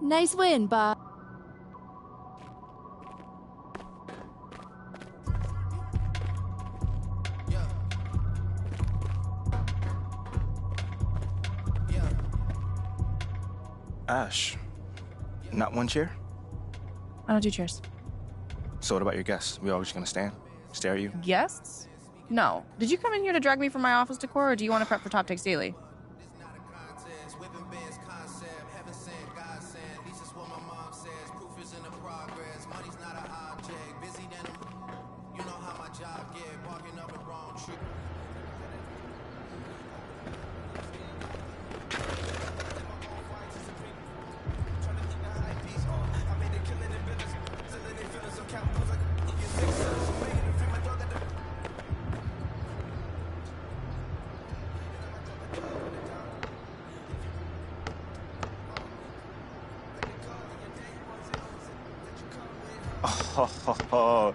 Nice win, Bob. Ash, not one chair? I don't do chairs. So what about your guests? We always gonna stand? Stare at you? Guests? No. Did you come in here to drag me from my office decor, or do you want to prep for Top Takes Daily? Oh,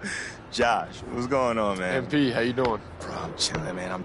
Josh, what's going on, man? MP, how you doing? Bro, I'm chilling, man.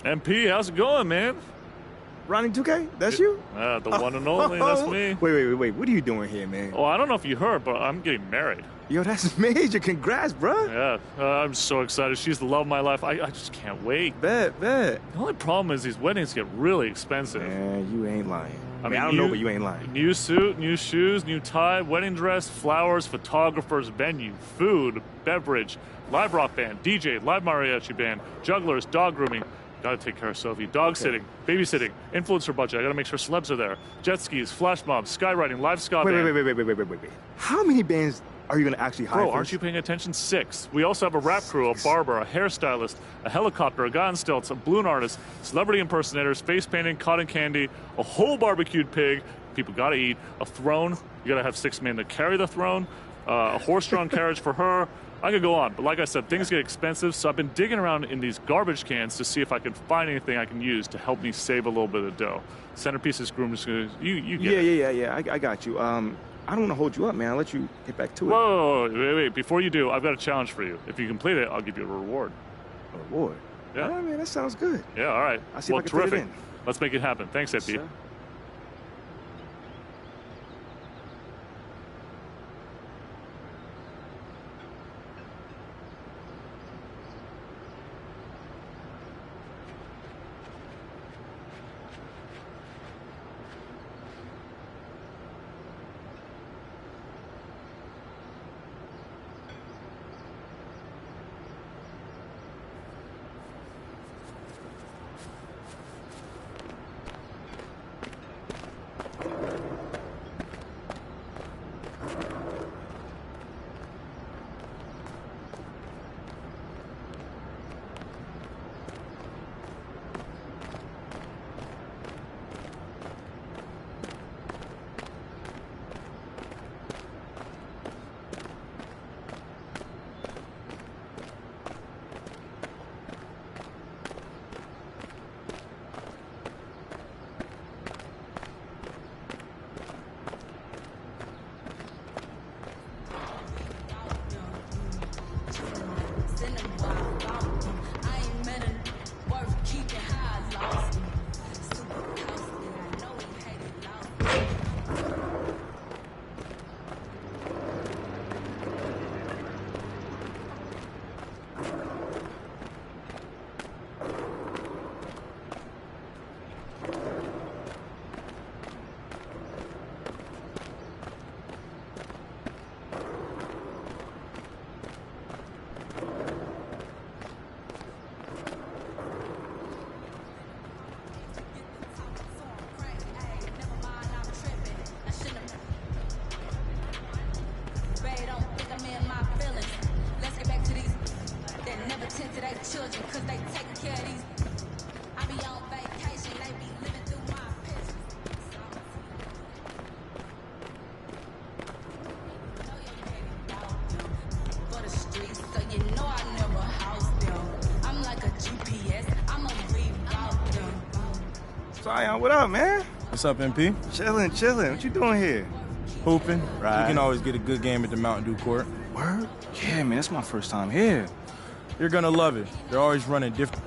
MP, how's it going, man? Ronnie 2K? That's you? The one and only, that's me. Wait. What are you doing here, man? Oh, I don't know if you heard, but I'm getting married. Yo, that's major. Congrats, bro. Yeah, I'm so excited. She's the love of my life. I just can't wait. Bet. The only problem is these weddings get really expensive. Man, you ain't lying. I don't know, but you ain't lying. New suit, new shoes, new tie, wedding dress, flowers, photographers, venue, food, beverage, live rock band, DJ, live mariachi band, jugglers, dog grooming. Gotta take care of Sophie. Dog sitting, babysitting, influencer budget. I gotta make sure celebs are there. Jet skis, flash mobs, skywriting, live ska band. Wait. How many bands are you gonna actually hire? Bro, aren't you paying attention? 6. We also have a rap crew, a barber, a hairstylist, a helicopter, a guy on stilts, a balloon artist, celebrity impersonators, face painting, cotton candy, a whole barbecued pig. People gotta eat. A throne. You gotta have 6 men to carry the throne. A horse-drawn carriage for her. I could go on, but like I said, things get expensive, so I've been digging around in these garbage cans to see if I can find anything I can use to help me save a little bit of dough. Centerpieces, groomers, you get it. Yeah, I got you. I don't want to hold you up, man. I'll let you get back to it. Whoa, wait. Before you do, I've got a challenge for you. If you complete it, I'll give you a reward. A reward? Yeah. All right, man, that sounds good. Yeah, all right. I'll see Well, if I can fit it terrific. in. Let's make it happen. Thanks, AP. Sure. Zion, what up, man? What's up, MP? Chilling. What you doing here? Hooping. Right. You can always get a good game at the Mountain Dew Court. Word? Yeah, man, it's my first time here. You're gonna love it. They're always running different.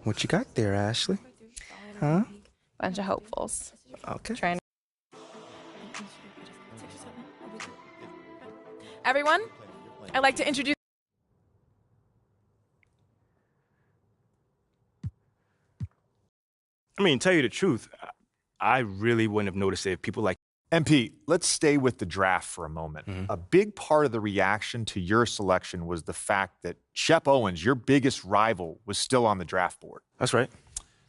What you got there, Ashley? Huh? Bunch of hopefuls. Okay. Trying. Everyone, I'd like to introduce. I mean, tell you the truth, I really wouldn't have noticed it if people like MP, let's stay with the draft for a moment. A big part of the reaction to your selection was the fact that Shep Owens, your biggest rival, was still on the draft board. That's right.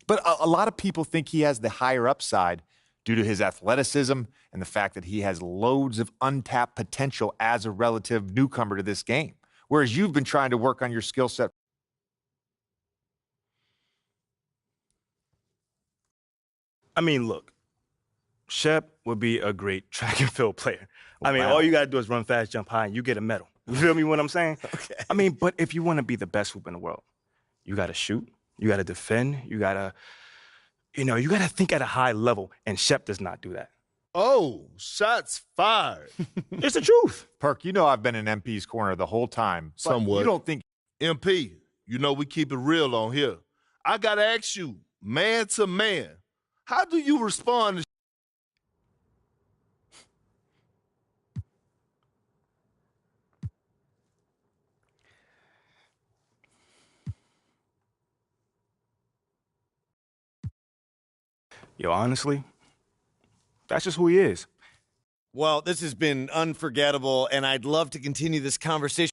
But a lot of people think he has the higher upside due to his athleticism and the fact that he has loads of untapped potential as a relative newcomer to this game, whereas you've been trying to work on your skill set. I mean, look, Shep would be a great track and field player. I mean, Wow. all you got to do is run fast, jump high, and you get a medal. You feel me what I'm saying? Okay. I mean, but if you want to be the best hoop in the world, you got to shoot, you got to defend, you got to, you got to think at a high level, and Shep does not do that. Oh, shots fired. It's the truth. Perk, you know I've been in MP's corner the whole time. But Somewhat. You don't think MP, you know we keep it real on here. I got to ask you, man to man, how do you respond to Yo, honestly, that's just who he is. Well, this has been unforgettable, and I'd love to continue this conversation.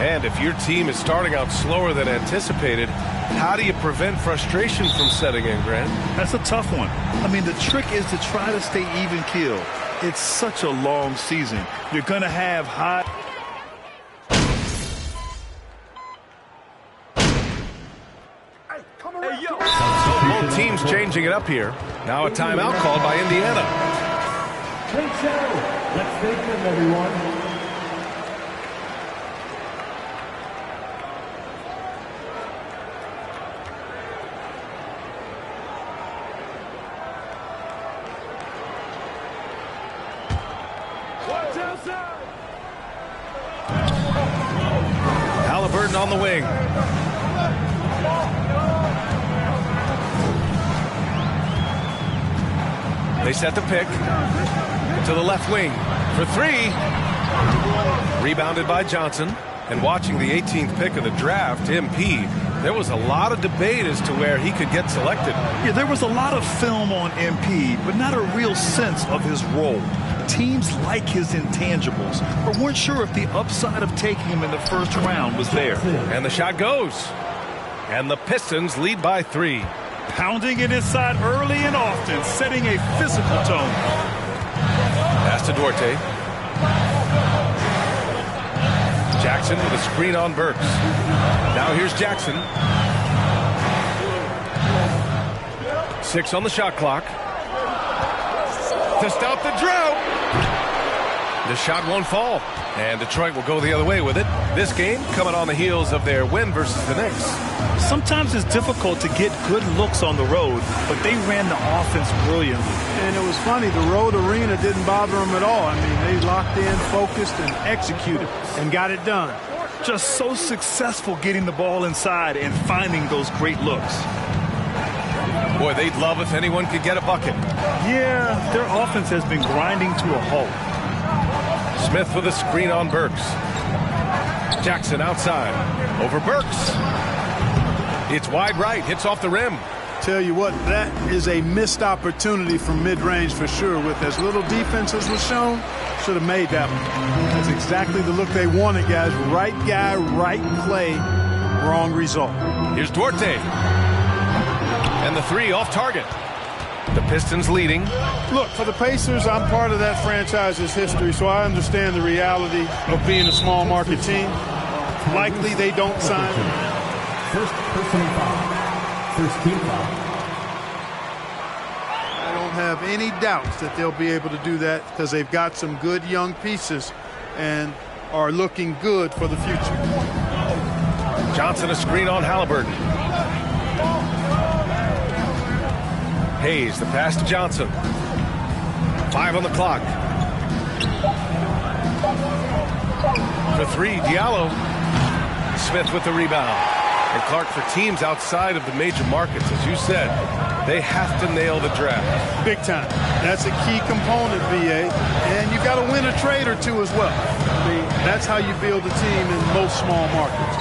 And if your team is starting out slower than anticipated, how do you prevent frustration from setting in, Grant? That's a tough one. I mean, the trick is to try to stay even keel. It's such a long season. You're going to have high... So both teams changing it up here. Now a timeout called by Indiana. Great show. Let's thank them, everyone. Halliburton on the wing. They set the pick to the left wing for three. Rebounded by Johnson. And watching the 18th pick of the draft, MP, there was a lot of debate as to where he could get selected. Yeah, there was a lot of film on MP, but not a real sense of his role. Teams like his intangibles, but weren't sure if the upside of taking him in the first round was there. And the shot goes. And the Pistons lead by 3. Pounding it inside early and often, setting a physical tone. Pass to Duarte. Jackson with a screen on Burks. Now here's Jackson. 6 on the shot clock. To stop the drought. The shot won't fall. And Detroit will go the other way with it. This game coming on the heels of their win versus the Knicks. Sometimes it's difficult to get good looks on the road, but they ran the offense brilliantly. And it was funny, the road arena didn't bother them at all. I mean, they locked in, focused, and executed, and got it done. Just so successful getting the ball inside and finding those great looks. Boy, they'd love if anyone could get a bucket. Yeah, their offense has been grinding to a halt. Smith with a screen on Burks. Jackson outside. Over Burks. It's wide right. Hits off the rim. Tell you what, that is a missed opportunity from mid-range for sure. With as little defense as was shown, should have made that one. That's exactly the look they wanted, guys. Right guy, right play, wrong result. Here's Duarte. And the 3 off target. The Pistons leading. Look, for the Pacers, I'm part of that franchise's history, so I understand the reality of being a small market team. Likely they don't sign. First personal foul. First team foul. I don't have any doubts that they'll be able to do that because they've got some good young pieces and are looking good for the future. Johnson a screen on Halliburton. Hayes, the pass to Johnson. 5 on the clock. For 3, Diallo. Smith with the rebound. And Clark, for teams outside of the major markets, as you said, they have to nail the draft. Big time. That's a key component, BA. And you got to win a trade or two as well. I mean, that's how you build a team in most small markets.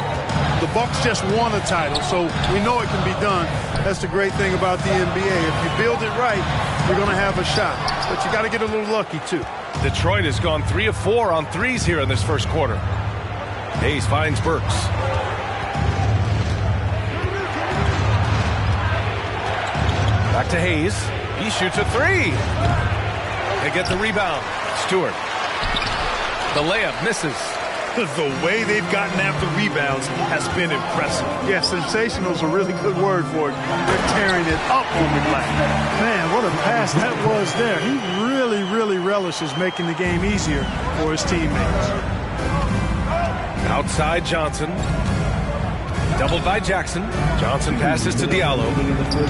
The Bucks just won a title, so we know it can be done. That's the great thing about the NBA. If you build it right, you're going to have a shot. But you got to get a little lucky, too. Detroit has gone 3 of 4 on threes here in this first quarter. Hayes finds Burks. Back to Hayes. He shoots a 3. They get the rebound. Stewart. The layup misses. The way they've gotten after rebounds has been impressive. Yeah, sensational is a really good word for it. They're tearing it up on the glass. Man, what a pass that was there. He really relishes making the game easier for his teammates. Outside Johnson. Doubled by Jackson. Johnson passes to Diallo.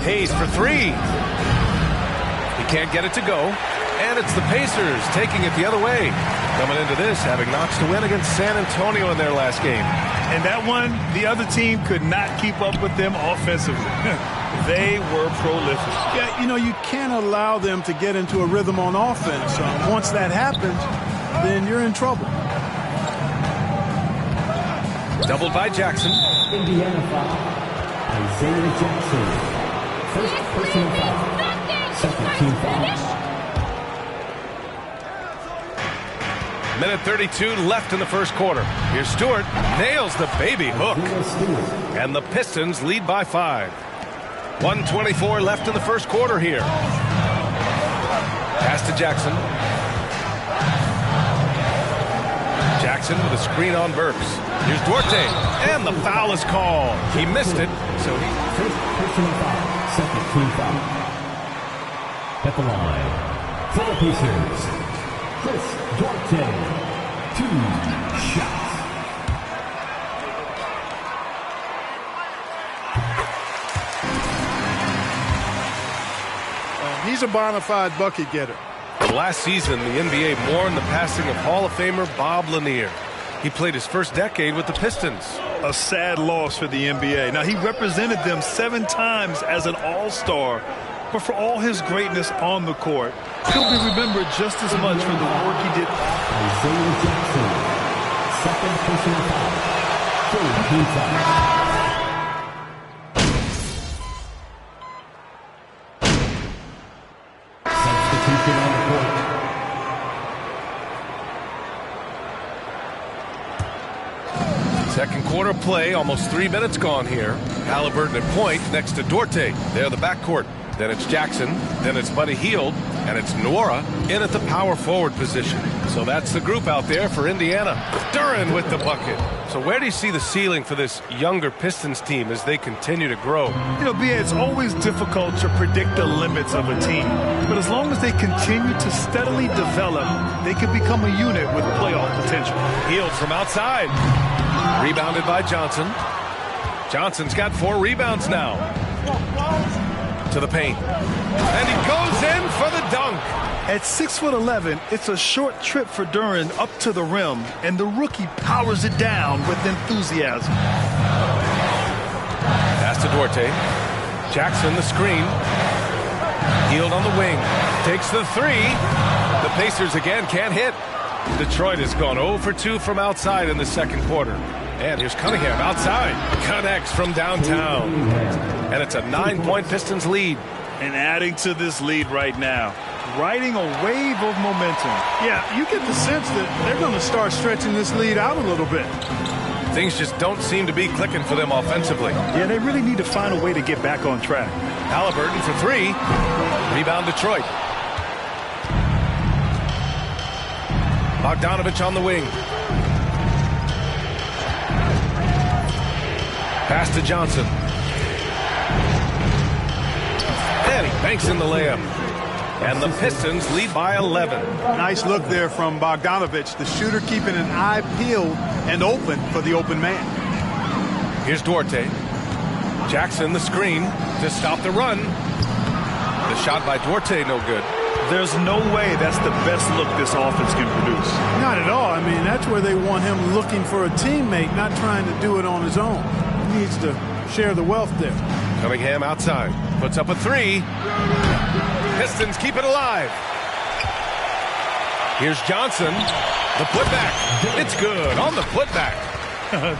Hayes for 3. He can't get it to go. And it's the Pacers taking it the other way. Coming into this, having notched a win against San Antonio in their last game. And that one, the other team could not keep up with them offensively. They were prolific. Yeah, you know, you can't allow them to get into a rhythm on offense. Once that happens, then you're in trouble. Doubled by Jackson. Indiana foul. Isaiah Jackson. First personal foul. Second team foul. Minute 32 left in the first quarter. Here's Stewart, nails the baby hook. And the Pistons lead by 5. 1:24 left in the first quarter here. Pass to Jackson. Jackson with a screen on Burks. Here's Duarte, and the foul is called. He missed it, so he... First personal foul, second team foul. At the line, for the Pacers, Chris Duarte, 2 shots. He's a bona fide bucket getter. Last season, the NBA mourned the passing of Hall of Famer Bob Lanier. He played his first decade with the Pistons. A sad loss for the NBA. Now, he represented them 7 times as an all-star, but for all his greatness on the court, he'll be remembered just as much for the work he did. Isaiah Jackson, second personal foul, third team foul. Substitution on the court. Second quarter play, almost 3 minutes gone here. Halliburton at point next to Duarte. They're the backcourt. Then it's Jackson. Then it's Buddy Hield. And it's Nora in at the power forward position. So that's the group out there for Indiana. Duren with the bucket. So where do you see the ceiling for this younger Pistons team as they continue to grow? You know, B.A., it's always difficult to predict the limits of a team. But as long as they continue to steadily develop, they can become a unit with playoff potential. Hield from outside. Rebounded by Johnson. Johnson's got 4 rebounds now. To the paint. And he goes in for the dunk. At 6'11", it's a short trip for Duren up to the rim, and the rookie powers it down with enthusiasm. Pass to Duarte. Jackson the screen. Hield on the wing. Takes the 3. The Pacers again can't hit. Detroit has gone 0 for 2 from outside in the second quarter. And here's Cunningham outside. Connects from downtown. And it's a 9-point Pistons lead. And adding to this lead right now, riding a wave of momentum. Yeah, you get the sense that they're going to start stretching this lead out a little bit. Things just don't seem to be clicking for them offensively. Yeah, they really need to find a way to get back on track. Halliburton for 3. Rebound Detroit. Bogdanovich on the wing. Pass to Johnson. And he banks in the layup. And the Pistons lead by 11. Nice look there from Bogdanovich, the shooter keeping an eye peeled and open for the open man. Here's Duarte. Jackson the screen to stop the run. The shot by Duarte no good. There's no way that's the best look this offense can produce. Not at all. I mean, that's where they want him looking for a teammate, not trying to do it on his own. He needs to share the wealth there. Cunningham outside. Puts up a 3. Pistons keep it alive. Here's Johnson. The putback. It's good on the putback.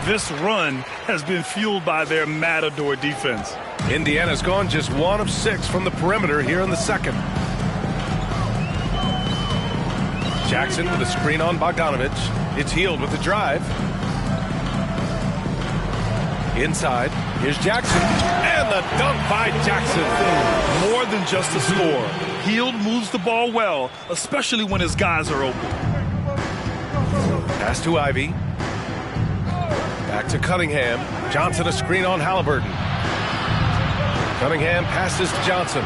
This run has been fueled by their Matador defense. Indiana's gone just 1 of 6 from the perimeter here in the second. Jackson with a screen on Bogdanovich. It's Hield with the drive. Inside. Here's Jackson. And the dunk by Jackson. More than just a score. Hield moves the ball well, especially when his guys are open. Pass to Ivy. Back to Cunningham. Johnson a screen on Halliburton. Cunningham passes to Johnson.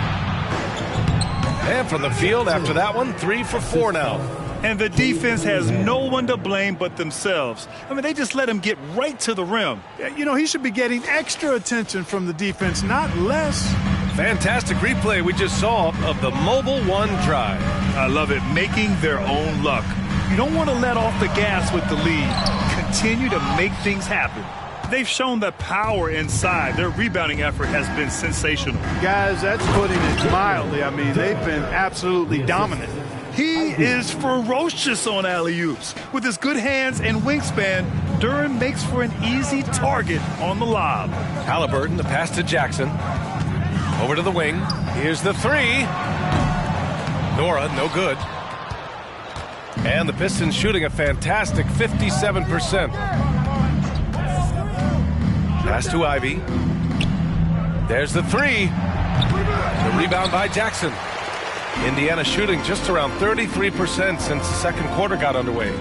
And from the field after that one, 3 for 4 now. And the defense has no one to blame but themselves. I mean, they just let him get right to the rim. You know, he should be getting extra attention from the defense, not less. Fantastic replay we just saw of the Mobile One drive. I love it, making their own luck. You don't want to let off the gas with the lead. Continue to make things happen. They've shown the power inside. Their rebounding effort has been sensational. Guys, that's putting it mildly. I mean, they've been absolutely dominant. He is ferocious on alley-oops. With his good hands and wingspan, Duren makes for an easy target on the lob. Halliburton, the pass to Jackson. Over to the wing. Here's the 3. Nora, no good. And the Pistons shooting a fantastic 57%. Pass to Ivy. There's the three. The rebound by Jackson. Indiana shooting just around 33% since the second quarter got underway.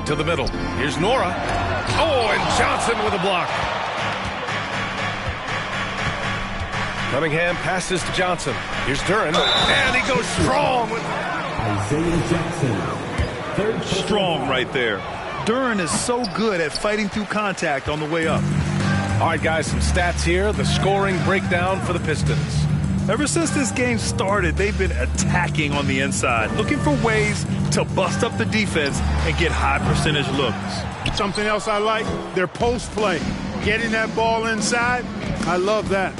To the middle. Here's Nora. Oh, and Johnson with a block. Cunningham passes to Johnson. Here's Duran. And he goes strong with Isaiah Jackson. Third Strong right there. Duran is so good at fighting through contact on the way up. All right, guys, some stats here. The scoring breakdown for the Pistons. Ever since this game started, they've been attacking on the inside, looking for ways to bust up the defense and get high percentage looks. Something else I like, their post play. Getting that ball inside, I love that.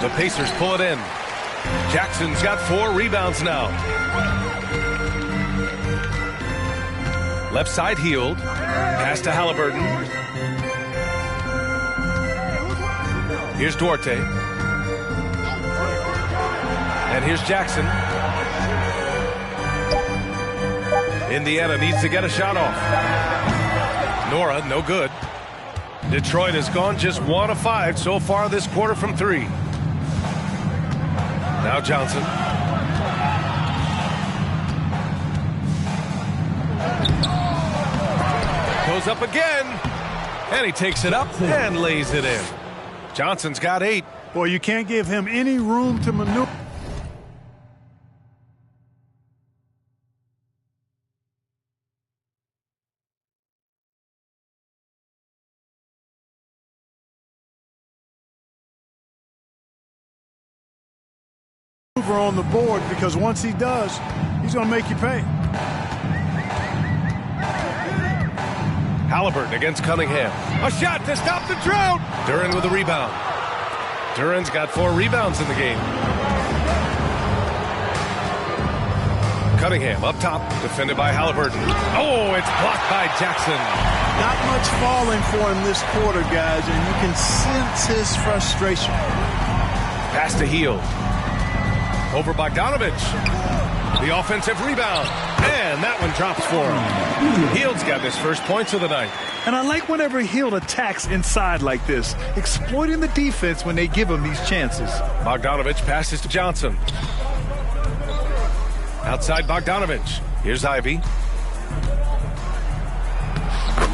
The Pacers pull it in. Jackson's got 4 rebounds now. Left side Healed. Pass to Halliburton. Here's Duarte. And here's Jackson. Indiana needs to get a shot off. Nora, no good. Detroit has gone just 1 of 5 so far this quarter from 3. Now Johnson. Goes up again. And he takes it up and lays it in. Johnson's got 8. Boy, you can't give him any room to maneuver. On the board, because once he does, he's going to make you pay. Halliburton against Cunningham. A shot to stop the drought. Duran with a rebound. Duran's got 4 rebounds in the game. Cunningham up top, defended by Halliburton. Oh, it's blocked by Jackson. Not much falling for him this quarter, guys, and you can sense his frustration. Pass to Heald. Over Bogdanovich. The offensive rebound. And that one drops for him. Heald's got his first points of the night. And I like whenever Hield attacks inside like this, exploiting the defense when they give him these chances. Bogdanovich passes to Johnson. Outside Bogdanovich. Here's Ivy.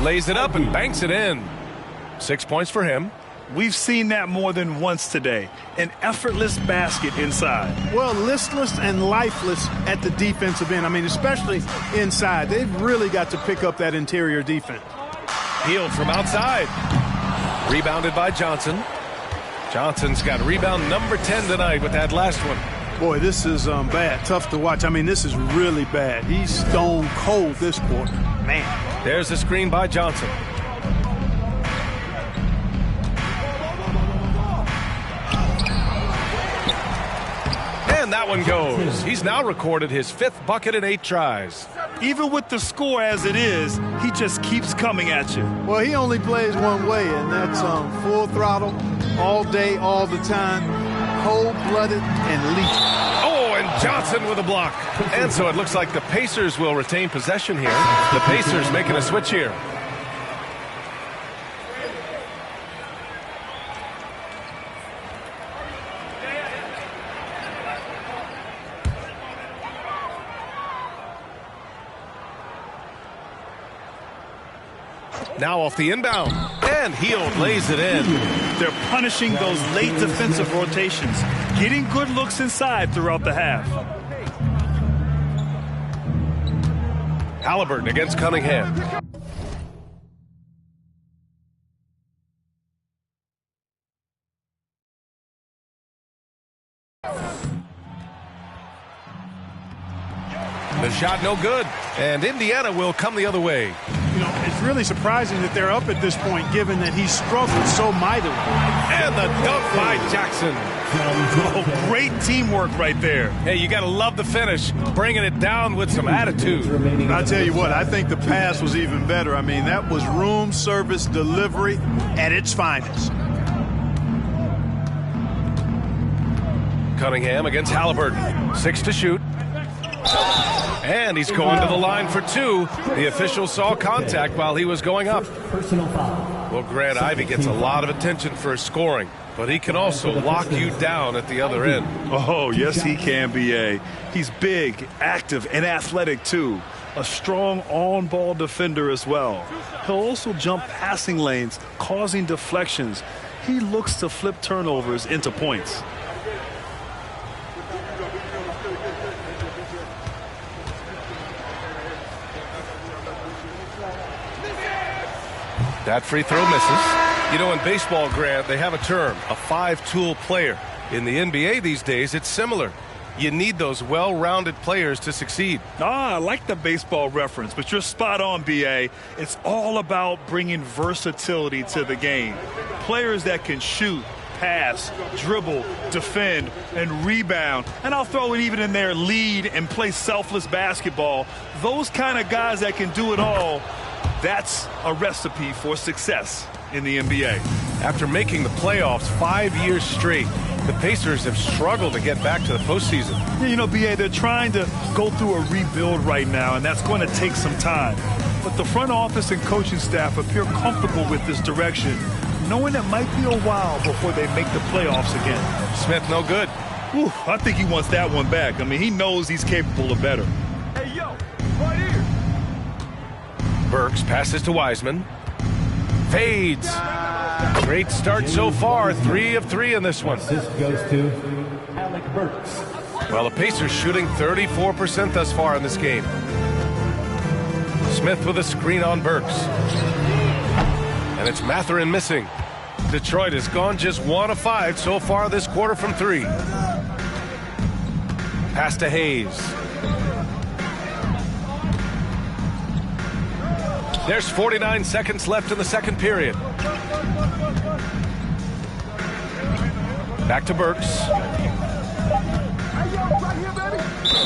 Lays it up and banks it in. 6 points for him. We've seen that more than once today. An effortless basket inside. Well, listless and lifeless at the defensive end. I mean, especially inside. They've really got to pick up that interior defense. Heald from outside. Rebounded by Johnson. Johnson's got rebound number 10 tonight with that last one. Boy, this is bad. Tough to watch. I mean, this is really bad. He's stone cold this quarter. Man. There's a screen by Johnson. And that one goes. He's now recorded his 5th bucket in 8 tries. Even with the score as it is, he just keeps coming at you. Well, he only plays one way, and that's full throttle, all day, all the time, cold-blooded and lethal. Oh, and Johnson with a block. And so it looks like the Pacers will retain possession here. The Pacers making a switch here. Now off the inbound. And Heald lays it in. They're punishing those late defensive rotations, getting good looks inside throughout the half. Halliburton against Cunningham. The shot no good. And Indiana will come the other way. You know, it's really surprising that they're up at this point, given that he struggled so mightily. And the dunk by Jackson. Oh, great teamwork right there. Hey, you got to love the finish. Bringing it down with some attitude. I'll tell you what, I think the pass was even better. I mean, that was room service delivery at its finest. Cunningham against Halliburton. 6 to shoot. And he's going to the line for 2. The official saw contact while he was going up. Personal foul. Well, Grant, Ivy gets a lot of attention for his scoring, but he can also lock you down at the other end. Oh, yes, he can, B.A. He's big, active, and athletic, too. A strong on-ball defender as well. He'll also jump passing lanes, causing deflections. He looks to flip turnovers into points. That free throw misses. You know, in baseball, Grant, they have a term, a 5-tool player. In the NBA these days, it's similar. You need those well-rounded players to succeed. I like the baseball reference, but you're spot on, B.A. It's all about bringing versatility to the game. Players that can shoot, pass, dribble, defend, and rebound. And I'll throw it even in there, lead and play selfless basketball. Those kind of guys that can do it all, that's a recipe for success in the NBA. After making the playoffs 5 years straight, the Pacers have struggled to get back to the postseason. Yeah, you know, B.A., they're trying to go through a rebuild right now, and that's going to take some time. But the front office and coaching staff appear comfortable with this direction, knowing it might be a while before they make the playoffs again. Smith, no good. Whew, I think he wants that one back. I mean, he knows he's capable of better. Hey, yo, right here. Burks passes to Wiseman. Fades. Great start so far. 3 of 3 in this one. Assist goes to Alec Burks. Well, the Pacers shooting 34% thus far in this game. Smith with a screen on Burks. And it's Mathurin missing. Detroit has gone just 1 of 5 so far this quarter from 3. Pass to Hayes. There's 49 seconds left in the second period. Back to Burks.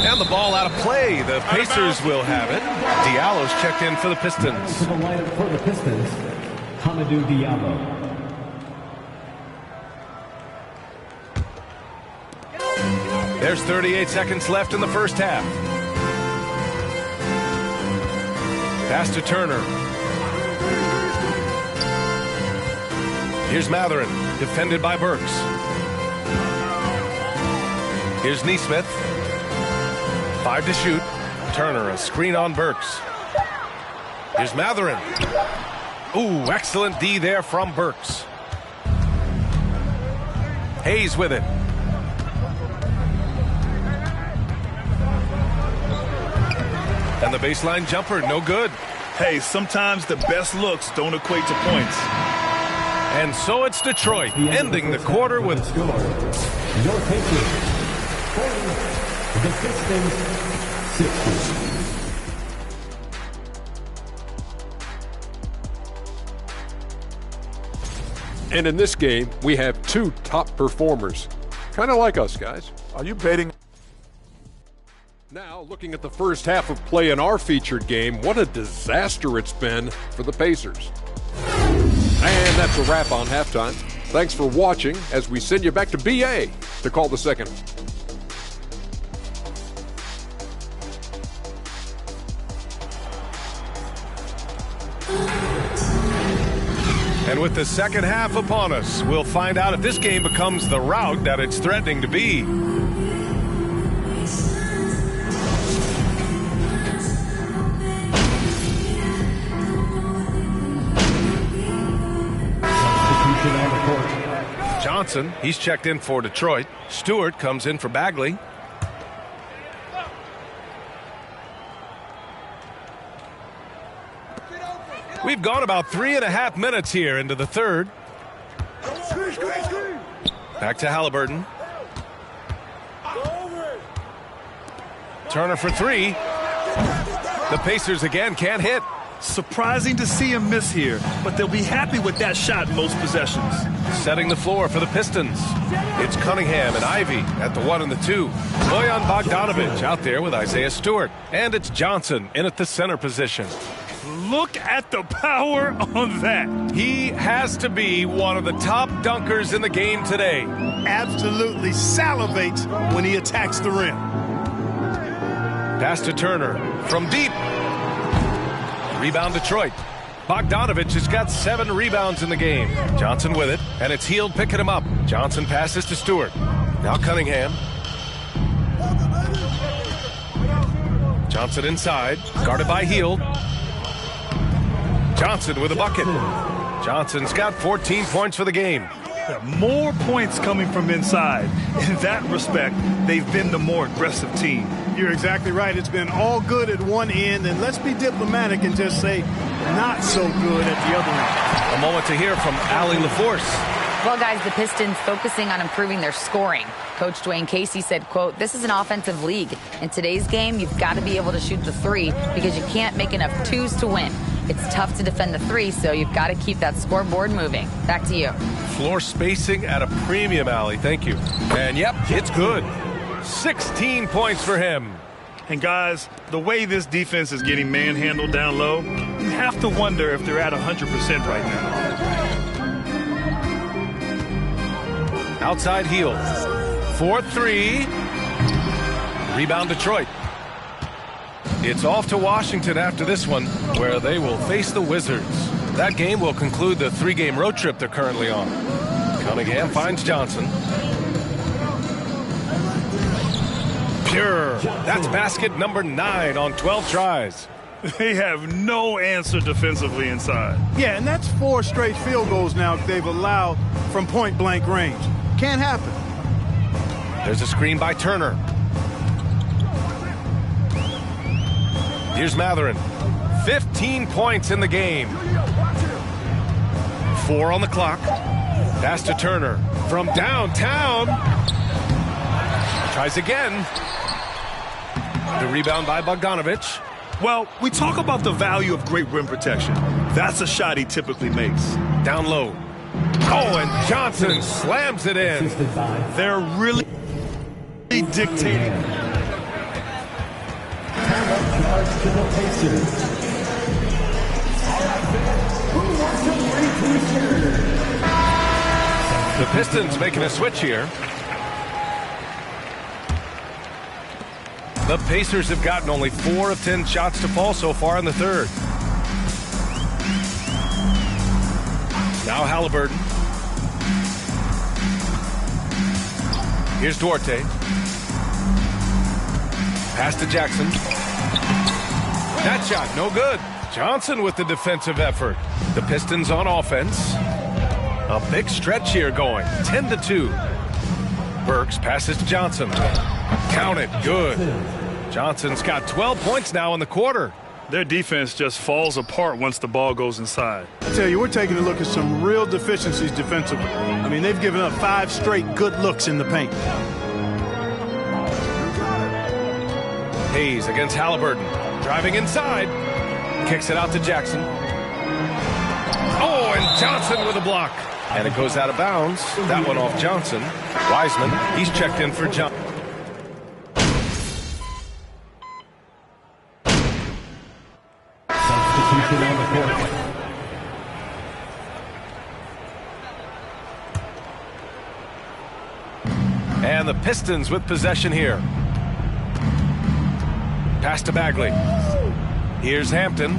And the ball out of play. The Pacers will have it. Diallo's checked in for the Pistons. To the lineup for the Pistons, Hamidou Diallo. There's 38 seconds left in the first half. Pass to Turner. Here's Mathurin, defended by Burks. Here's Nesmith. 5 to shoot. Turner, a screen on Burks. Here's Mathurin. Ooh, excellent D there from Burks. Hayes with it. And the baseline jumper, no good. Hey, sometimes the best looks don't equate to points. And so it's Detroit, ending the quarter with... Your Pacers, 40, the Pistons, 60. And in this game, we have 2 top performers. Kind of like us, guys. Are you betting? Now, looking at the first half of play in our featured game, what a disaster it's been for the Pacers. And that's a wrap on halftime. Thanks for watching as we send you back to BA to call the second. And with the second half upon us, we'll find out if this game becomes the rout that it's threatening to be. Johnson, he's checked in for Detroit. Stewart comes in for Bagley. We've gone about 3.5 minutes here into the third. Back to Halliburton. Turner for 3. The Pacers again can't hit. Surprising to see him miss here, but they'll be happy with that shot most possessions. Setting the floor for the Pistons. It's Cunningham and Ivy at the 1 and the 2. Bojan Bogdanovic out there with Isaiah Stewart. And it's Johnson in at the center position. Look at the power on that. He has to be one of the top dunkers in the game today. Absolutely salivates when he attacks the rim. Pass to Turner from deep. Rebound Detroit. Bogdanovich has got 7 rebounds in the game. Johnson with it, and it's Hield picking him up. Johnson passes to Stewart. Now Cunningham. Johnson inside, guarded by Hield. Johnson with a bucket. Johnson's got 14 points for the game. More points coming from inside. In that respect, they've been the more aggressive team. You're exactly right. It's been all good at one end, and let's be diplomatic and just say not so good at the other end. A moment to hear from Allie LaForce. Well, guys, the Pistons focusing on improving their scoring. Coach Dwayne Casey said, quote, "This is an offensive league. In today's game, you've got to be able to shoot the 3 because you can't make enough 2s to win. It's tough to defend the 3, so you've got to keep that scoreboard moving." Back to you. Floor spacing at a premium, Allie. Thank you. And, yep, it's good. 16 points for him. And, guys, the way this defense is getting manhandled down low, you have to wonder if they're at 100% right now. Outside Hield. 4-3. Rebound Detroit. It's off to Washington after this one, where they will face the Wizards. That game will conclude the 3-game road trip they're currently on. Cunningham finds Johnson. Pure. That's basket number 9 on 12 tries. They have no answer defensively inside. Yeah, and that's 4 straight field goals now they've allowed from point-blank range. Can't happen. There's a screen by Turner. Here's Matherin. 15 points in the game. 4 on the clock. Pass to Turner from downtown. Tries again. The rebound by Bogdanovich. Well, we talk about the value of great rim protection. That's a shot he typically makes. Down low. Oh, and Johnson slams it in. They're really dictating. The Pistons making a switch here. The Pacers have gotten only 4 of 10 shots to fall so far in the third. Now Halliburton. Here's Duarte. Pass to Jackson. That shot, no good. Johnson with the defensive effort. The Pistons on offense. A big stretch here going. 10-2. Burks passes to Johnson. Count it, good. Johnson's got 12 points now in the quarter. Their defense just falls apart once the ball goes inside. I tell you, we're taking a look at some real deficiencies defensively. I mean, they've given up 5 straight good looks in the paint. Hayes against Halliburton. Driving inside. Kicks it out to Jackson. Oh, and Johnson with a block. And it goes out of bounds. That one off Johnson. Wiseman, he's checked in for Johnson. Substitution on the court. And the Pistons with possession here. Pass to Bagley. Here's Hampton.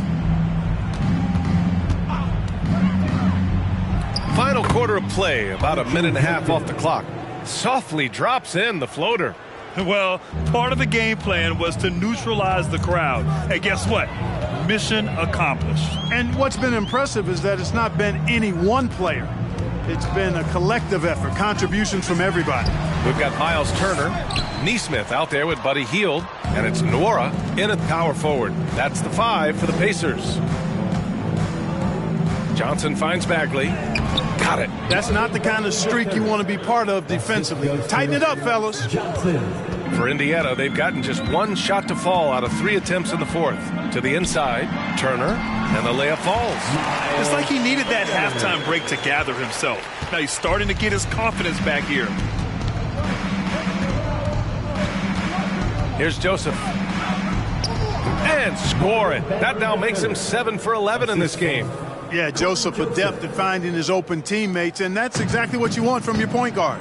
Final quarter of play, about a minute and a half off the clock. Softly drops in the floater. Well, part of the game plan was to neutralize the crowd. And guess what? Mission accomplished. And what's been impressive is that it's not been any one player. It's been a collective effort, contributions from everybody. We've got Miles Turner, Neesmith out there with Buddy Hield, and it's Nwora in at power forward. That's the 5 for the Pacers. Johnson finds Bagley. Got it. That's not the kind of streak you want to be part of defensively. Tighten it up, fellas. For Indiana, they've gotten just 1 shot to fall out of 3 attempts in the fourth. To the inside, Turner, and the layup falls. It's like he needed that halftime break to gather himself. Now he's starting to get his confidence back here. Here's Joseph. And score it. That now makes him 7 for 11 in this game. Yeah, Joseph adept at finding his open teammates, and that's exactly what you want from your point guard.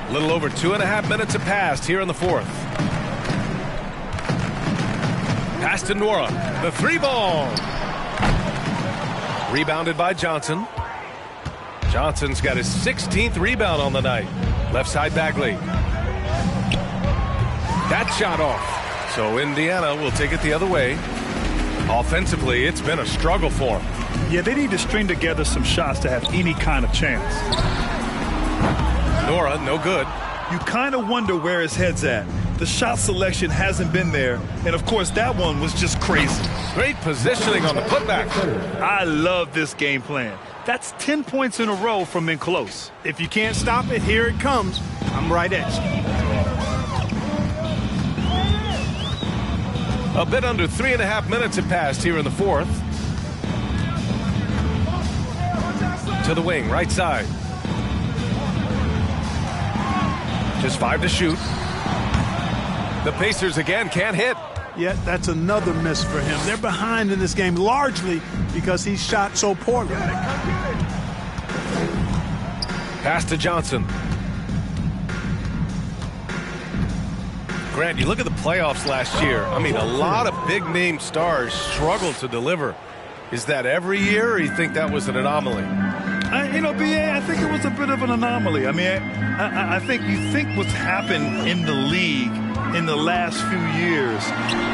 A little over 2.5 minutes have passed here in the fourth. Pass to Nora. The three ball. Rebounded by Johnson. Johnson's got his 16th rebound on the night. Left side Bagley. That shot off. So Indiana will take it the other way. Offensively, it's been a struggle for them. Yeah, they need to string together some shots to have any kind of chance. Nora, no good. You kind of wonder where his head's at. The shot selection hasn't been there, and of course that one was just crazy. Great positioning on the putback. I love this game plan. That's 10 points in a row from in close. If you can't stop it, here it comes. I'm right at you. A bit under 3.5 minutes have passed here in the fourth. To the wing, right side. Just 5 to shoot. The Pacers again can't hit. Yet that's another miss for him. They're behind in this game largely because he shot so poorly. Pass to Johnson. Grant, you look at the playoffs last year. I mean, a lot of big-name stars struggled to deliver. Is that every year, or you think that was an anomaly? BA, I think it was a bit of an anomaly. I mean, I think you think what's happened in the league in the last few years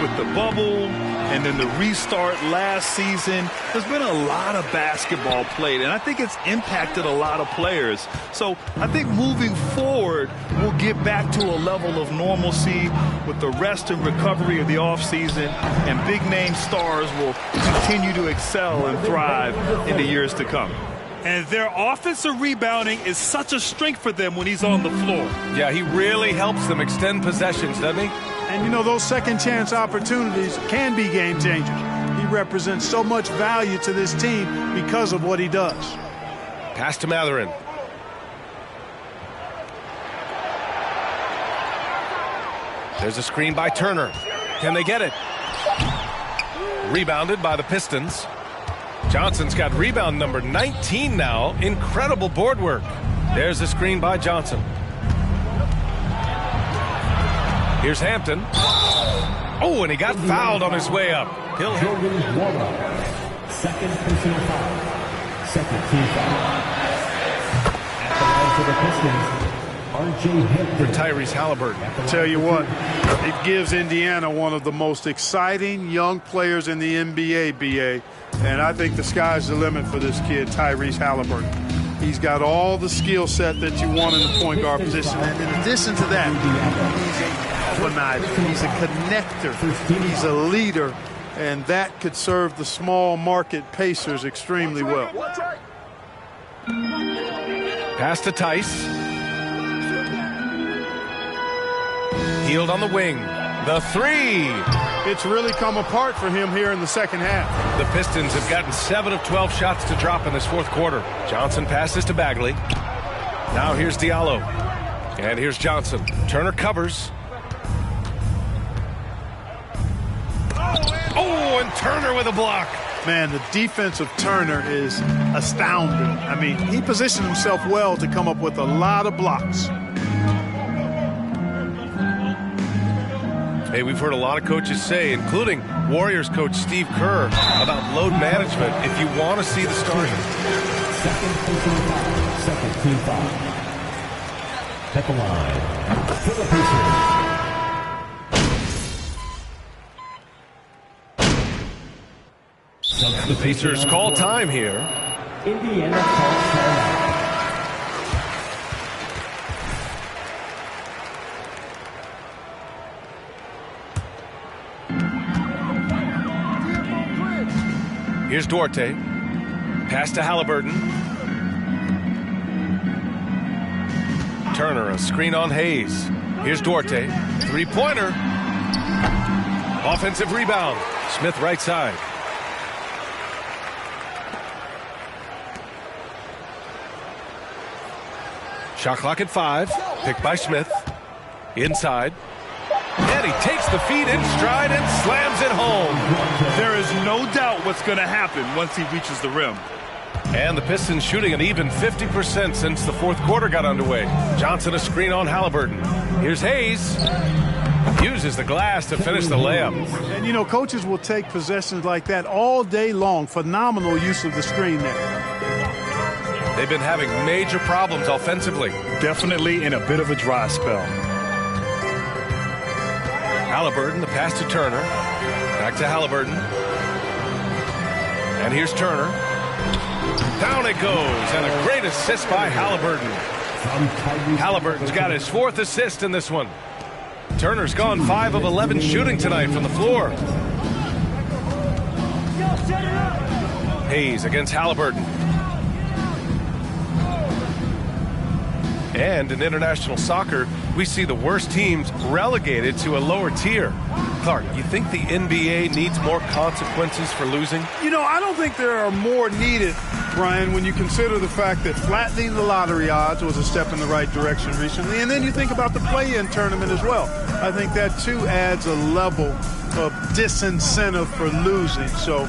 with the bubble and then the restart last season, there's been a lot of basketball played, and I think it's impacted a lot of players. So I think moving forward, we'll get back to a level of normalcy with the rest and recovery of the offseason, and big-name stars will continue to excel and thrive in the years to come. And their offensive rebounding is such a strength for them when he's on the floor. Yeah, he really helps them extend possessions, doesn't he? And, those second-chance opportunities can be game-changers. He represents so much value to this team because of what he does. Pass to Matherin. There's a screen by Turner. Can they get it? Rebounded by the Pistons. Johnson's got rebound number 19 now. Incredible board work. There's a screen by Johnson. Here's Hampton. Oh, and he got fouled on his way up. He'll second personal foul. Second team foul. At the line for the Pistons, R.J. Hampton. For Tyrese Halliburton. I'll tell you what, it gives Indiana one of the most exciting young players in the NBA, BA. And I think the sky's the limit for this kid, Tyrese Halliburton. He's got all the skill set that you want in the point guard position. And in addition to that, he's a galvanizer. He's a connector. He's a leader. And that could serve the small market Pacers extremely well. Pass to Tice. Healed on the wing. The three. It's really come apart for him here in the second half. The Pistons have gotten 7 of 12 shots to drop in this fourth quarter. Johnson passes to Bagley. Now here's Diallo. And here's Johnson. Turner covers. Oh, and Turner with a block. Man, the defense of Turner is astounding. I mean, he positioned himself well to come up with a lot of blocks. Hey, we've heard a lot of coaches say, including Warriors coach Steve Kerr, about load management if you want to see the stars. Second team foul. At the line for the Pacers. The Pacers call time here. Indiana calls timeout. Here's Duarte. Pass to Halliburton. Turner, a screen on Hayes. Here's Duarte. Three-pointer. Offensive rebound. Smith right side. Shot clock at 5. Picked by Smith. Inside. And he takes the feed in stride and slams it home. There is no doubt what's going to happen once he reaches the rim. And the Pistons shooting an even 50% since the fourth quarter got underway. Johnson a screen on Halliburton. Here's Hayes. Uses the glass to finish the layup. And, you know, coaches will take possessions like that all day long. Phenomenal use of the screen there. They've been having major problems offensively. Definitely in a bit of a dry spell. Halliburton, the pass to Turner. Back to Halliburton. And here's Turner. Down it goes, and a great assist by Halliburton. Halliburton's got his fourth assist in this one. Turner's gone 5 of 11 shooting tonight from the floor. Hayes against Halliburton. And in international soccer, we see the worst teams relegated to a lower tier. Clark, you think the NBA needs more consequences for losing? You know, I don't think there are more needed, Brian, when you consider the fact that flattening the lottery odds was a step in the right direction recently. And then you think about the play-in tournament as well. I think that, too, adds a level of disincentive for losing. So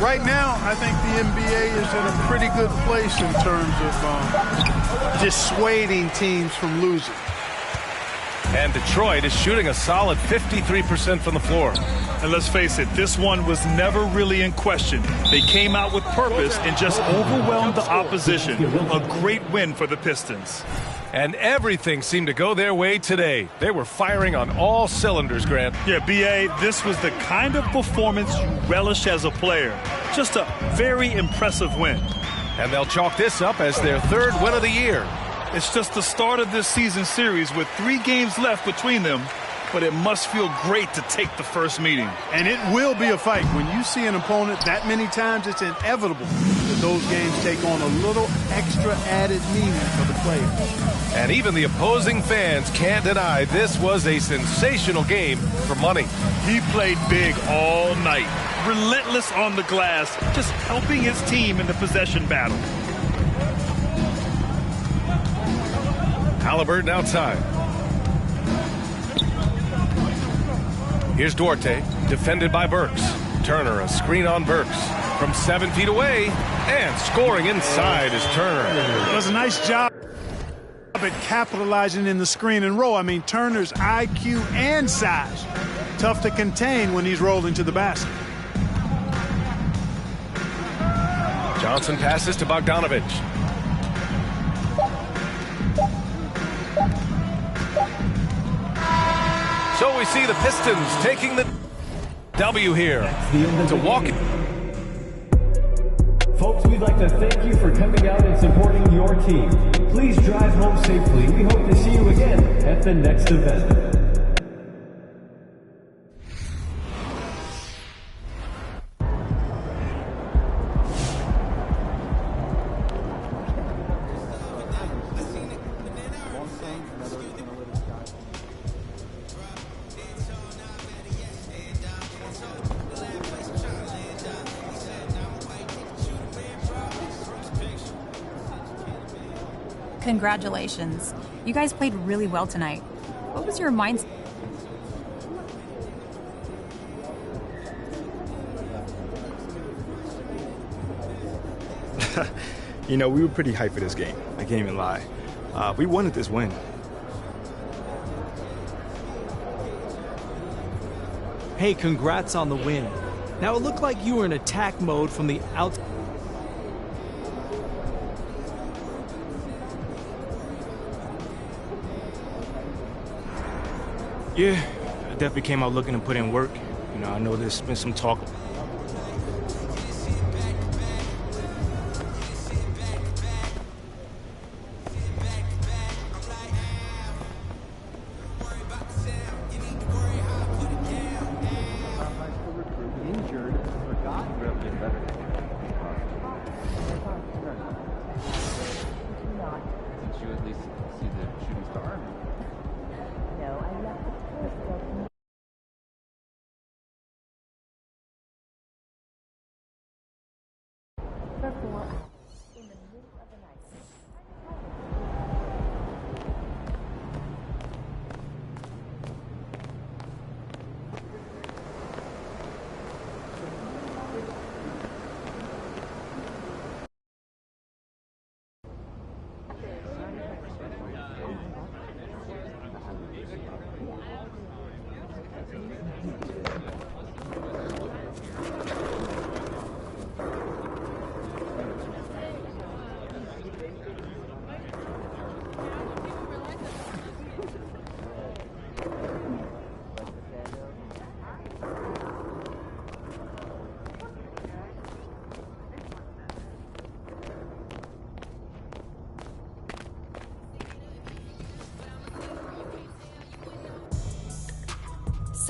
right now, I think the NBA is in a pretty good place in terms of dissuading teams from losing. And Detroit is shooting a solid 53% from the floor. And let's face it, this one was never really in question. They came out with purpose and just overwhelmed the opposition. A great win for the Pistons. And everything seemed to go their way today. They were firing on all cylinders, Grant. Yeah, B.A., this was the kind of performance you relish as a player. Just a very impressive win. And they'll chalk this up as their third win of the year. It's just the start of this season series with 3 games left between them, but it must feel great to take the first meeting. And it will be a fight. When you see an opponent that many times, it's inevitable that those games take on a little extra added meaning for the players. And even the opposing fans can't deny this was a sensational game for money. He played big all night, relentless on the glass, just helping his team in the possession battle. Halliburton outside. Here's Duarte, defended by Burks. Turner, a screen on Burks. From 7 feet away, and scoring inside is Turner. It was a nice job at capitalizing in the screen and roll. I mean, Turner's IQ and size. Tough to contain when he's rolling to the basket. Johnson passes to Bogdanovich. So we see the Pistons taking the W here to walk it. Folks, we'd like to thank you for coming out and supporting your team. Please drive home safely. We hope to see you again at the next event. Congratulations. You guys played really well tonight. What was your mindset? You know, we were pretty hyped for this game. I can't even lie. We wanted this win. Hey, congrats on the win. Now, it looked like you were in attack mode from the outside. Yeah, I definitely came out looking to put in work. You know, I know there's been some talk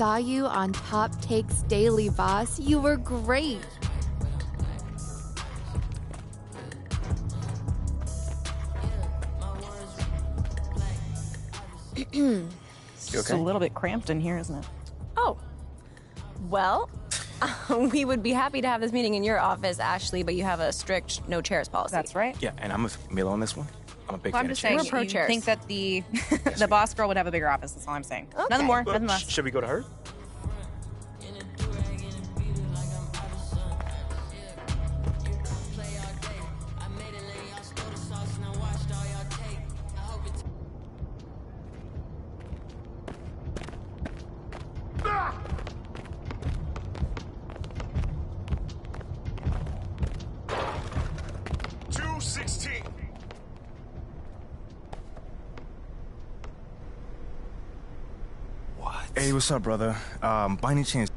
saw you on Pop Takes Daily, boss. You were great. It's a little bit cramped in here, isn't it? Oh, well, we would be happy to have this meeting in your office, Ashley, but you have a strict no chairs policy. That's right. Yeah, and I'm with Milo on this one. I'm a big Well, fan I'm of just saying, chairs. pro you chairs. think that the the boss girl would have a bigger office. That's all I'm saying. Nothing more, nothing less. Should we go to her? Hey, what's up, brother? By any chance?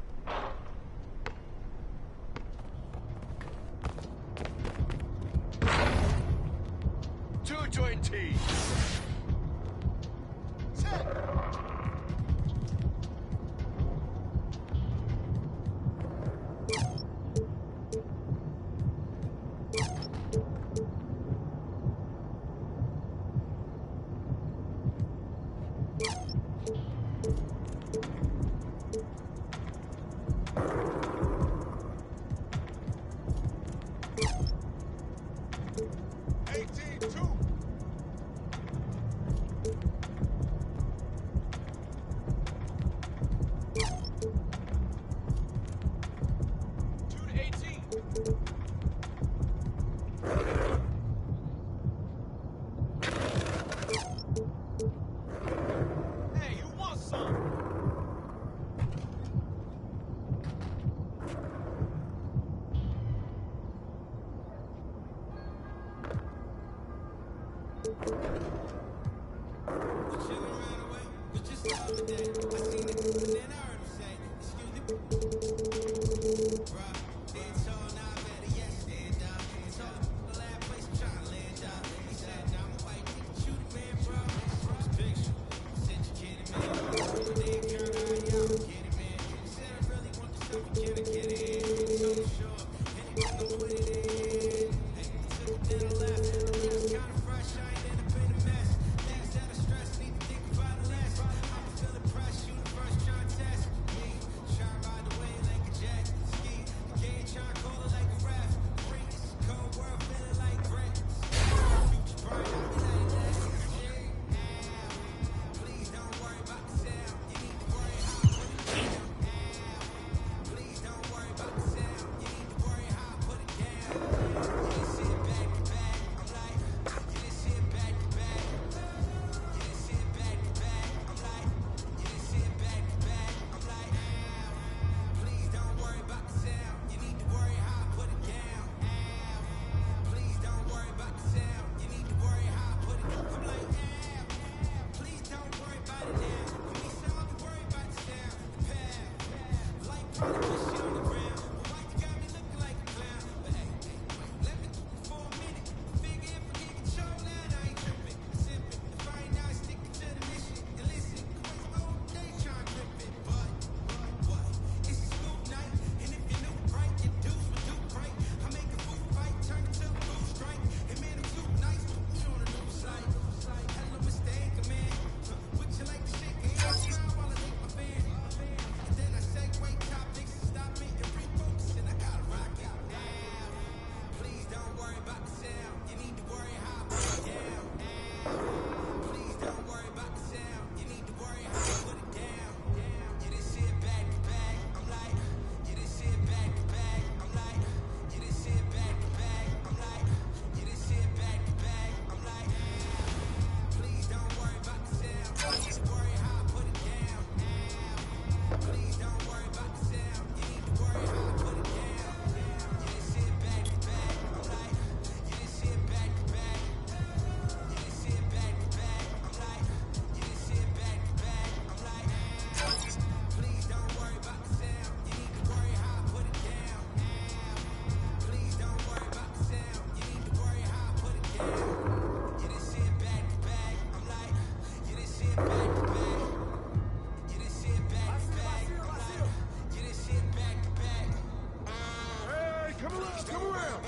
Come around.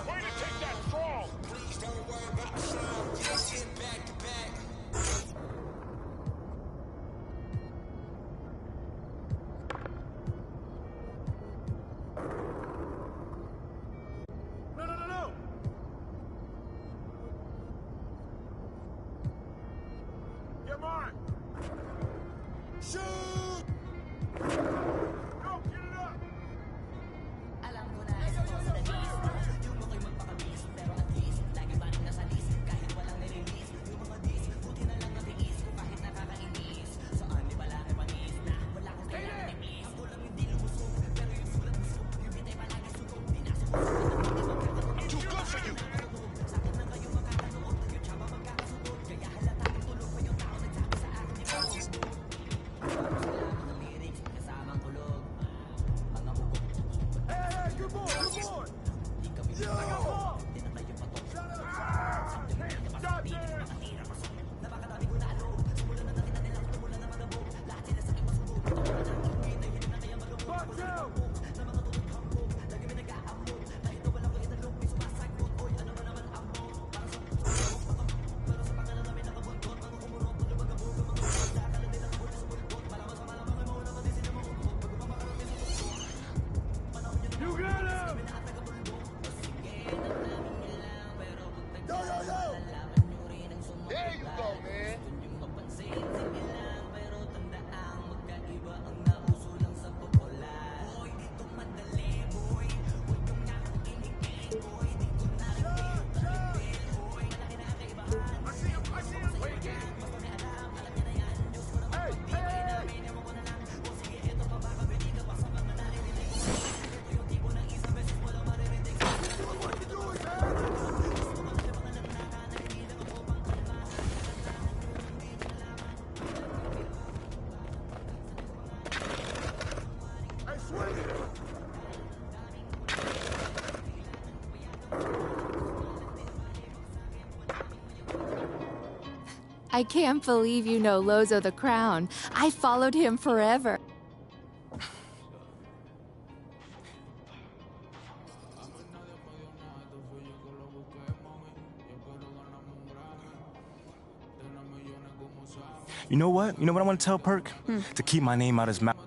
Way to take that strong. No. Get mine. Shoot! Go, get it up! Too good for you. Hey, good boy, good boy! Yo! Stop there! Watch out! You got him! Yo! There you go, man. I see him! Wait again! Hey! Hey, swing it! I can't believe you know Lozo the Crown. I followed him forever. You know what? You know what I want to tell Perk? To keep my name out his mouth.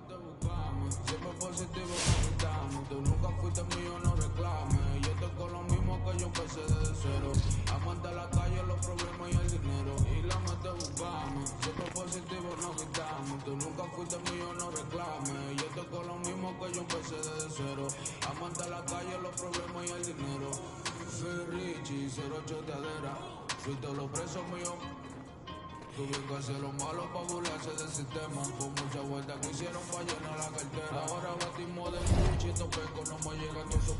Tuve que hacer lo malo para burlarse del sistema. Con mucha vuelta que hicieron para llenar la cartera. Ahora batimos de muchito peco, no me llega todo.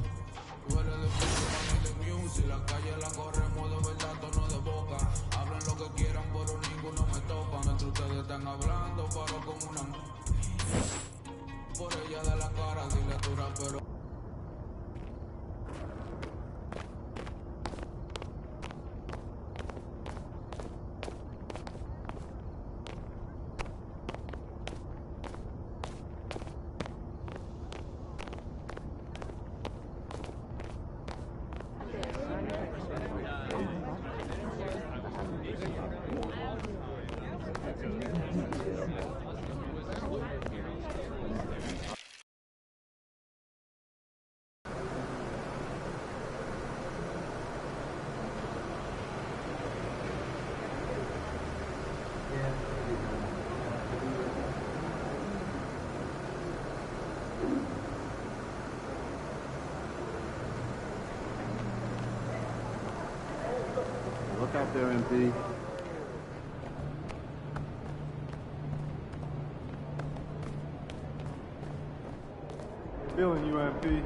Duele de piso, de music. La calle la corremos de verdad, tono de boca. Hablen lo que quieran, pero ninguno me topa. Mientras ustedes están hablando, paro como una... Por ella da la cara, dile tu rapero. Look out there, MP. Feeling you, MP.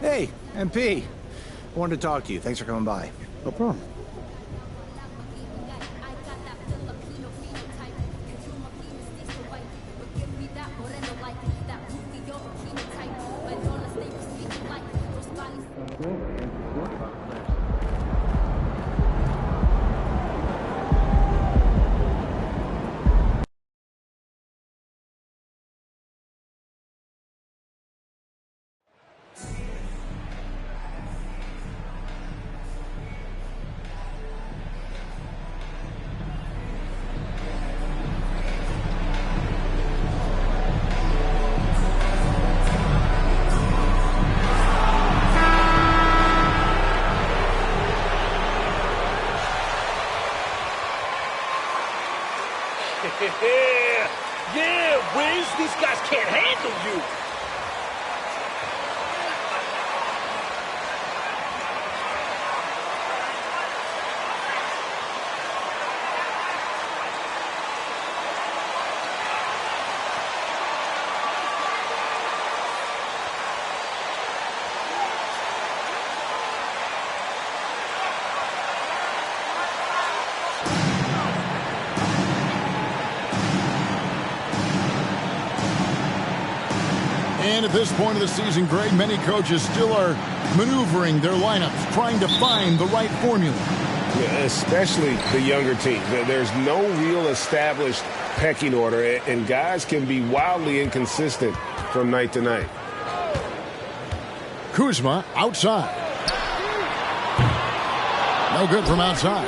Hey, MP. I wanted to talk to you. Thanks for coming by. No problem. Yeah, Wiz, these guys can't handle you. And at this point of the season, Greg, many coaches still are maneuvering their lineups, trying to find the right formula. Yeah, especially the younger teams. There's no real established pecking order, and guys can be wildly inconsistent from night to night. Kuzma outside. No good from outside.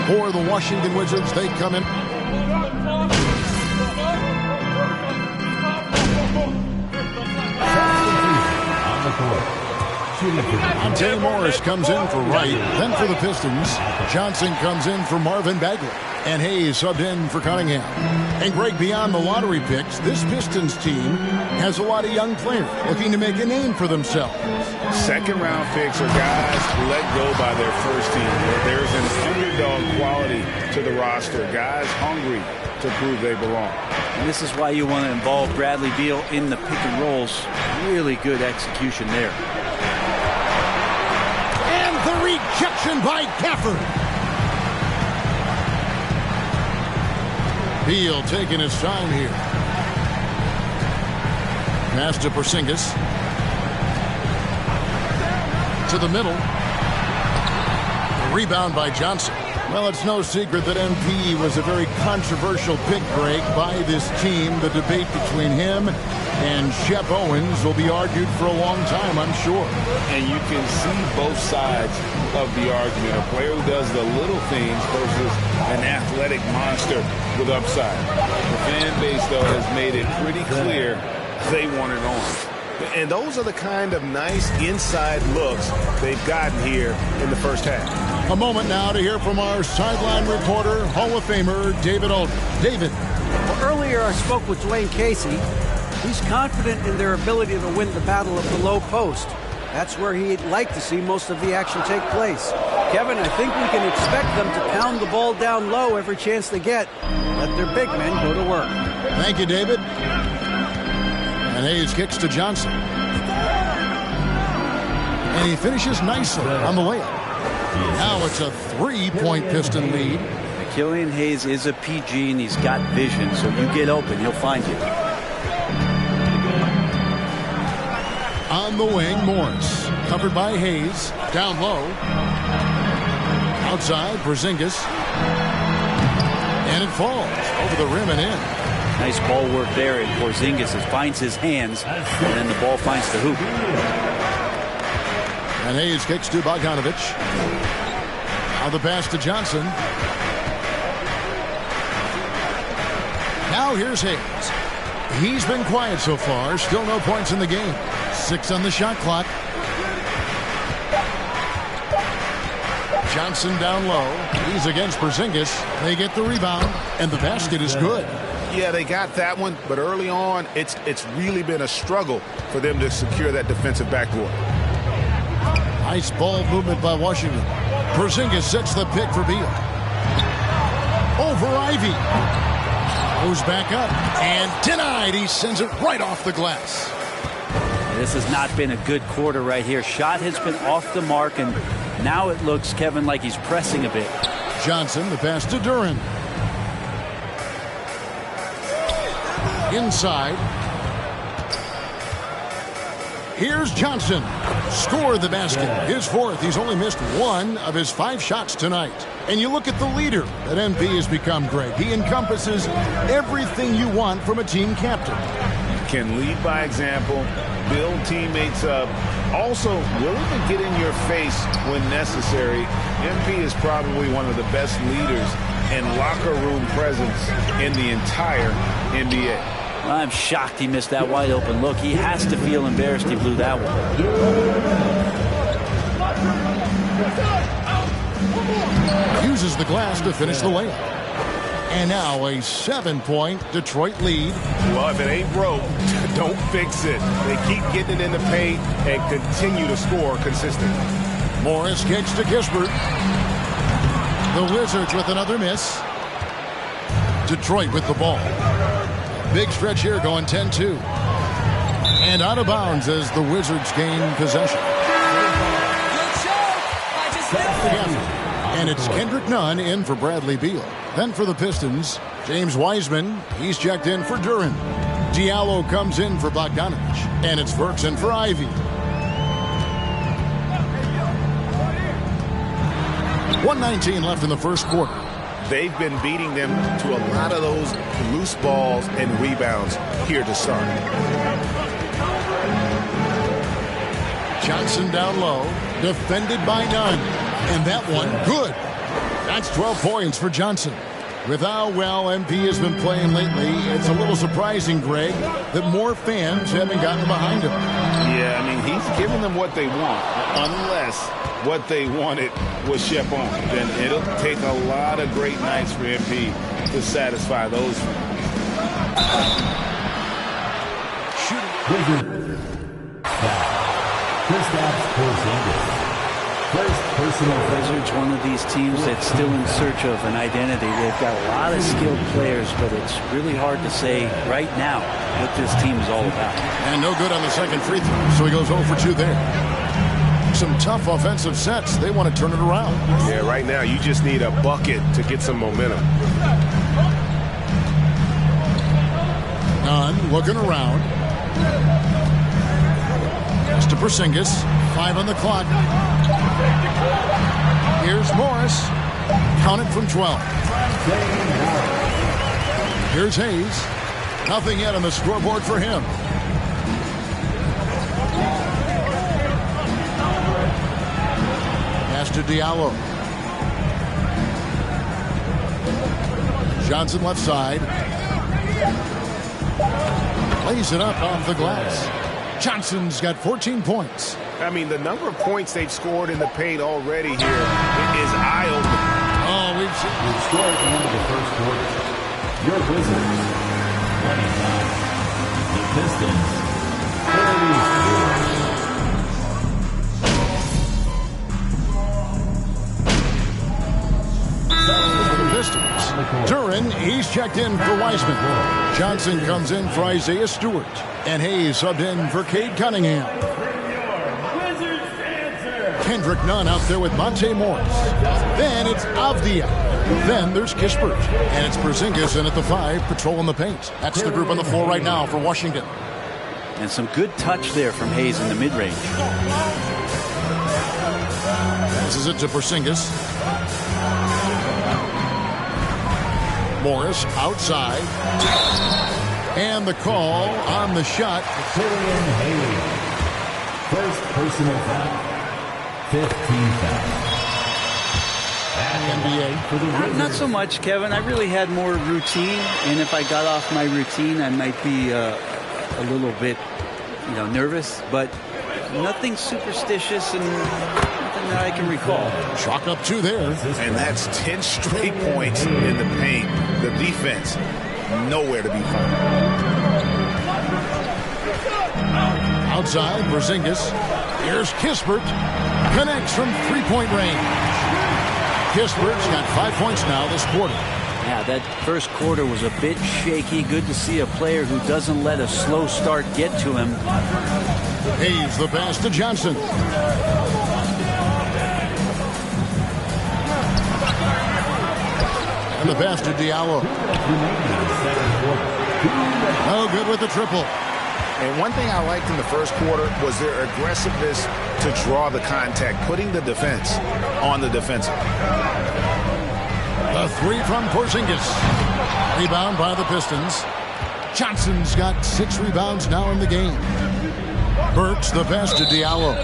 For the Washington Wizards, they come in. Monte Morris comes in for Wright, then for the Pistons. Johnson comes in for Marvin Bagley. And Hayes subbed in for Cunningham. And Greg, beyond the lottery picks, this Pistons team has a lot of young players looking to make a name for themselves. Second-round picks are guys let go by their first team. There's an underdog quality to the roster. Guys hungry to prove they belong. And this is why you want to involve Bradley Beal in the pick and rolls. Really good execution there. And the rejection by Gafford. Beal taking his time here. Pass to Porzingis. To the middle. Rebound by Johnson. Well, it's no secret that MP was a very controversial pick break by this team. The debate between him and Shep Owens will be argued for a long time, I'm sure. And you can see both sides of the argument. A player who does the little things versus an athletic monster with upside. The fan base, though, has made it pretty clear they want it on. And those are the kind of nice inside looks they've gotten here in the first half. A moment now to hear from our sideline reporter, Hall of Famer David Aldridge. David. Well, earlier I spoke with Dwayne Casey. He's confident in their ability to win the battle of the low post. That's where he'd like to see most of the action take place. Kevin, I think we can expect them to pound the ball down low every chance they get. Let their big men go to work. Thank you, David. And Hayes kicks to Johnson. And he finishes nicely on the layup. Now it's a 3-point Piston lead. Killian Hayes is a PG and he's got vision, so if you get open, he'll find you. On the wing, Morris. Covered by Hayes. Down low. Outside, Porzingis. And it falls over the rim and in. Nice ball work there, and Porzingis finds his hands, and then the ball finds the hoop. And Hayes kicks to Bogdanovich. Now the pass to Johnson. Now here's Hayes. He's been quiet so far. Still no points in the game. 6 on the shot clock. Johnson down low. He's against Porzingis. They get the rebound, and the basket is good. Yeah, they got that one, but early on, it's really been a struggle for them to secure that defensive backboard. Nice ball movement by Washington. Porzingis sets the pick for Beal. Over Ivy. Goes back up and denied. He sends it right off the glass. This has not been a good quarter right here. Shot has been off the mark, and now it looks, Kevin, like he's pressing a bit. Johnson, the pass to Duran. Inside. Here's Johnson. Scored the basket. His fourth. He's only missed one of his 5 shots tonight. And you look at the leader that MP has become, Greg. He encompasses everything you want from a team captain. Can lead by example, build teammates up, also willing to get in your face when necessary. MP is probably one of the best leaders and locker room presence in the entire NBA. I'm shocked he missed that wide open look. He has to feel embarrassed he blew that one. Uses the glass to finish the layup. And now a 7-point Detroit lead. Well, if it ain't broke, don't fix it. They keep getting it in the paint and continue to score consistently. Morris kicks to Kispert. The Wizards with another miss. Detroit with the ball. Big stretch here going 10-2. And out of bounds as the Wizards gain possession. And it's Kendrick Nunn in for Bradley Beal. Then for the Pistons, James Wiseman. He's checked in for Duran. Diallo comes in for Bogdanovich. And it's Burks in for Ivy. 1:19 left in the first quarter. They've been beating them to a lot of those loose balls and rebounds here to start. Johnson down low, defended by Nunn. And that one, good. That's 12 points for Johnson. With how well MP has been playing lately, it's a little surprising, Greg, that more fans haven't gotten behind him. Yeah, I mean, he's giving them what they want, unless what they wanted was Shepon. Then it'll take a lot of great nights for MP to satisfy those. Wizards. Kristaps Porzingis. First personal Wizards, one of these teams that's still in search of an identity. They've got a lot of skilled players, but it's really hard to say right now what this team is all about. And no good on the second free throw, so he goes 0 for 2 there. Some tough offensive sets. They want to turn it around. Yeah, right now you just need a bucket to get some momentum. Nunn looking around. Pass to Porzingis. 5 on the clock. Here's Morris. Counted from 12. Here's Hayes. Nothing yet on the scoreboard for him. Pass to Diallo. Johnson left side. Lays it up off the glass. Johnson's got 14 points. I mean, the number of points they've scored in the paint already here is eye-opening. Oh, we've scored at the end of the first quarter. Your Wizards, 29. The Pistons, 34. Pistons. Duran, he's checked in for Wiseman. Johnson comes in for Isaiah Stewart. And Hayes subbed in for Cade Cunningham. Kendrick Nunn out there with Monte Morris. Then it's Avdia. Then there's Kispert. And it's Porzingis in at the 5, patrolling the paint. That's the group on the floor right now for Washington. And some good touch there from Hayes in the mid-range. Passes it to Porzingis. Morris outside. And the call on the shot. Killian Hayes. First personal foul. 15 foul. NBA for the Wizards. Not so much, Kevin. I really had more routine, and if I got off my routine, I might be a little bit, nervous. But nothing superstitious and nothing that I can recall. Chalk up 2 there, and that's 10 straight points in the paint. The defense nowhere to be found. Outside, Porzingis. Here's Kispert. Connects from 3-point range. Kispert's got 5 points now this quarter. Yeah, that first quarter was a bit shaky. Good to see a player who doesn't let a slow start get to him. Hayes the pass to Johnson. And the pass to Diallo. No good with the triple. And one thing I liked in the first quarter was their aggressiveness to draw the contact, putting the defense on the defensive. The three from Porzingis. Rebound by the Pistons. Johnson's got 6 rebounds now in the game. Burks the pass to Diallo.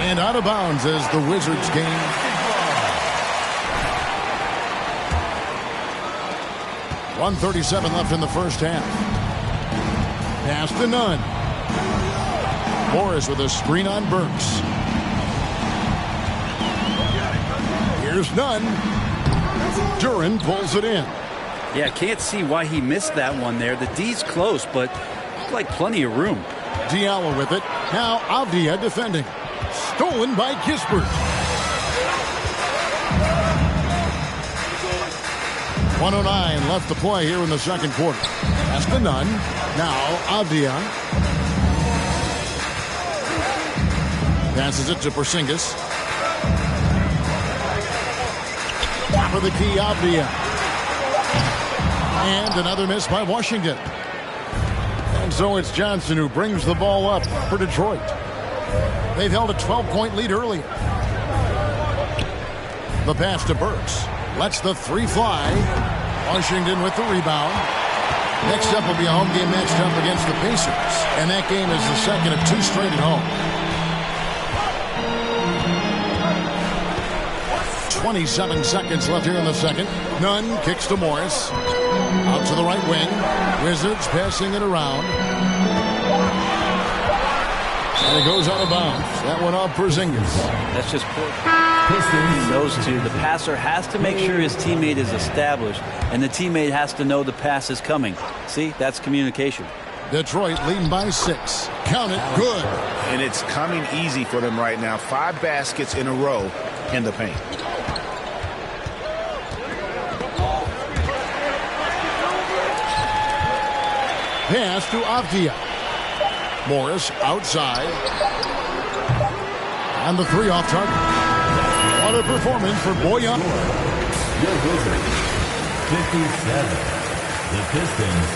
And out of bounds as the Wizards gain. .137 left in the first half. Pass to Nunn. Morris with a screen on Burks. Here's Nunn. Duran pulls it in. Yeah, can't see why he missed that one there. The D's close, but looked like plenty of room. Diallo with it. Now Avdia defending. Stolen by Kispert. 109 left to play here in the second quarter. Pass to Nunn. Now Avdia. Passes it to Porzingis. For the key, Avdia. And another miss by Washington. And so it's Johnson who brings the ball up for Detroit. They've held a 12-point lead earlier. The pass to Burks. Lets the three fly. Washington with the rebound. Next up will be a home game matched up against the Pacers. And that game is the second of 2 straight at home. 27 seconds left here in the second. Nunn kicks to Morris. Out to the right wing. Wizards passing it around. And it goes out of bounds. That one off Porzingis. That's just poor. Those two. The passer has to make sure his teammate is established, and the teammate has to know the pass is coming. See, that's communication. Detroit leading by 6. Count it. Good. And it's coming easy for them right now. 5 baskets in a row in the paint. Pass to Avdia. Morris outside. And the 3 off target. What a performance for Boyan. Your Wizards, 57. The Pistons,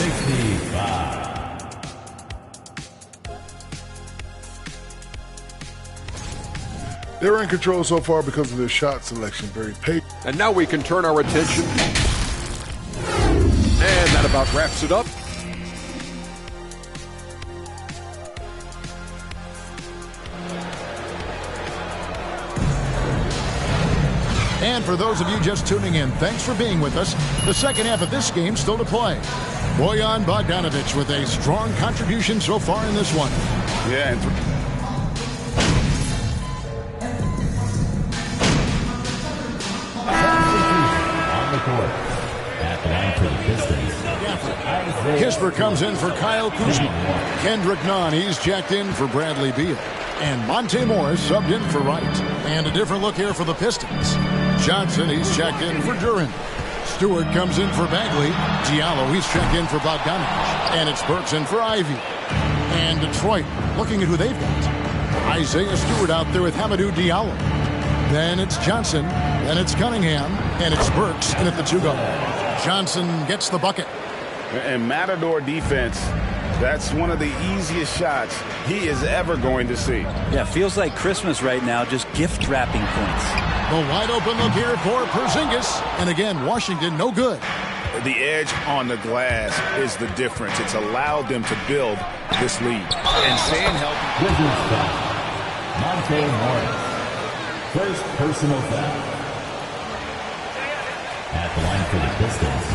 65. They're in control so far because of their shot selection. Very patient. And now we can turn our attention. And that about wraps it up. And for those of you just tuning in, thanks for being with us. The second half of this game still to play. Bojan Bogdanovic with a strong contribution so far in this one. Yeah, On the court. At the line for the Pistons. Kispert comes in for Kyle Kuzma. Kendrick Nunn, he's checked in for Bradley Beal. And Monte Morris subbed in for Wright. And a different look here for the Pistons. Johnson, he's checked in for Duran. Stewart comes in for Bagley. Diallo, he's checked in for Bogdanovic. And it's Burks in for Ivy. And Detroit, looking at who they've got. Isaiah Stewart out there with Hamidou Diallo. Then it's Johnson. Then it's Cunningham. And it's Burks in at the 2-guard. Johnson gets the bucket. And Matador defense, that's one of the easiest shots he is ever going to see. Yeah, feels like Christmas right now, just gift wrapping points. The wide open look here for Porzingis. And again, Washington no good. The edge on the glass is the difference. It's allowed them to build this lead. And staying healthy. Wizards foul. Monte Morris. First personal foul. At the line for the Pistons.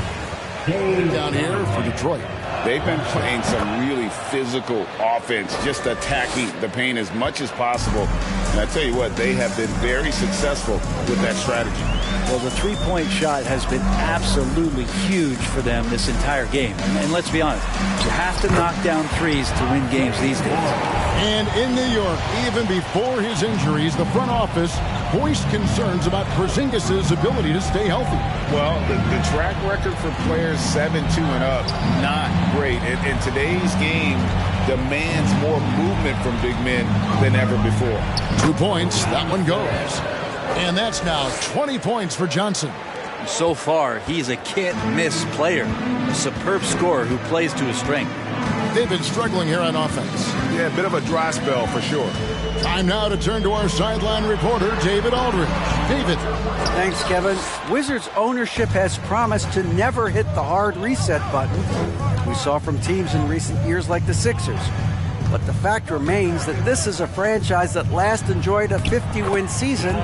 Down here for Detroit. They've been playing some really physical offense, just attacking the paint as much as possible. And I tell you what, they have been very successful with that strategy. Well, the three-point shot has been absolutely huge for them this entire game. And let's be honest, you have to knock down threes to win games these days. And in New York, even before his injuries, the front office voiced concerns about Porzingis' ability to stay healthy. Well, the track record for players 7-2 and up, not great. And today's game demands more movement from big men than ever before. 2 points, that one goes. And that's now 20 points for Johnson. So far, he's a can't-miss player, a superb scorer who plays to his strength. They've been struggling here on offense. Yeah, a bit of a dry spell for sure. Time now to turn to our sideline reporter, David Aldridge. David. Thanks, Kevin. Wizards ownership has promised to never hit the hard reset button we saw from teams in recent years like the Sixers. But the fact remains that this is a franchise that last enjoyed a 50-win season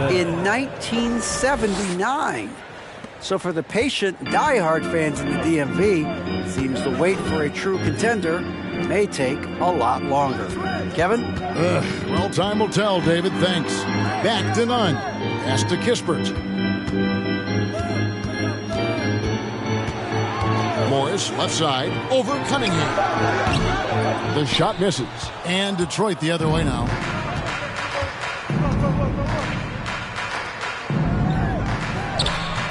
in 1979. So for the patient, diehard fans in the DMV, it seems the wait for a true contender may take a lot longer. Kevin? Well, time will tell, David. Thanks. Back to Nunn. Pass to Kispert. Morris, left side, over Cunningham. The shot misses. And Detroit the other way now.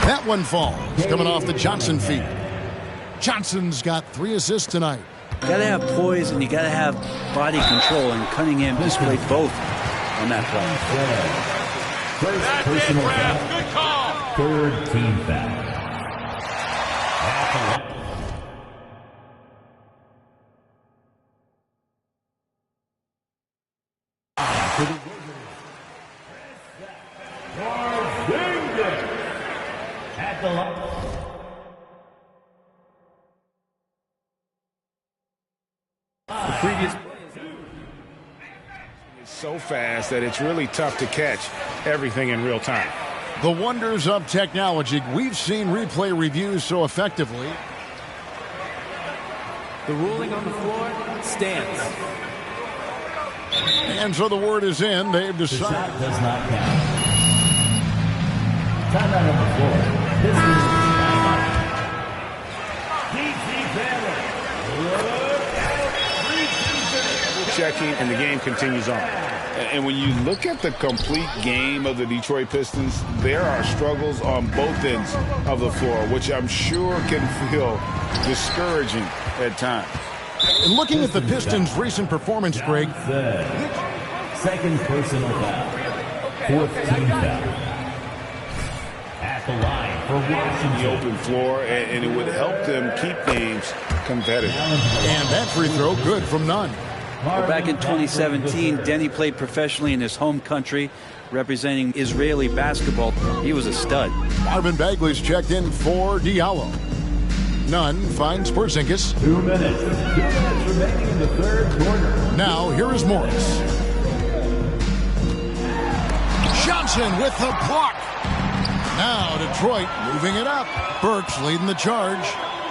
That one falls, coming off the Johnson feed. Johnson's got 3 assists tonight. You gotta have poise and you gotta have body control, and Cunningham displayed both on that play. First personal foul. Third team foul. At the line. The previous it's so fast that it's really tough to catch everything in real time. The wonders of technology. We've seen replay reviews so effectively. The ruling on the floor stands. And so the word is in. They've decided. The shot does not count. Timeout on the floor. Pistons timeout. Checking, and the game continues on. And when you look at the complete game of the Detroit Pistons, there are struggles on both ends of the floor, which I'm sure can feel discouraging at times. And looking at the Pistons' recent performance, Greg. Second personal foul. Fourth team foul. At the line for Washington. The open floor, and it would help them keep games competitive. And that free throw good from Nunn. Well, back in 2017, Denny played professionally in his home country, representing Israeli basketball. He was a stud. Marvin Bagley's checked in for Diallo. Nunn finds Porzingis. 2 minutes. 2 minutes remaining in the third quarter. Now, here is Morris. Johnson with the block. Now, Detroit moving it up. Burks leading the charge.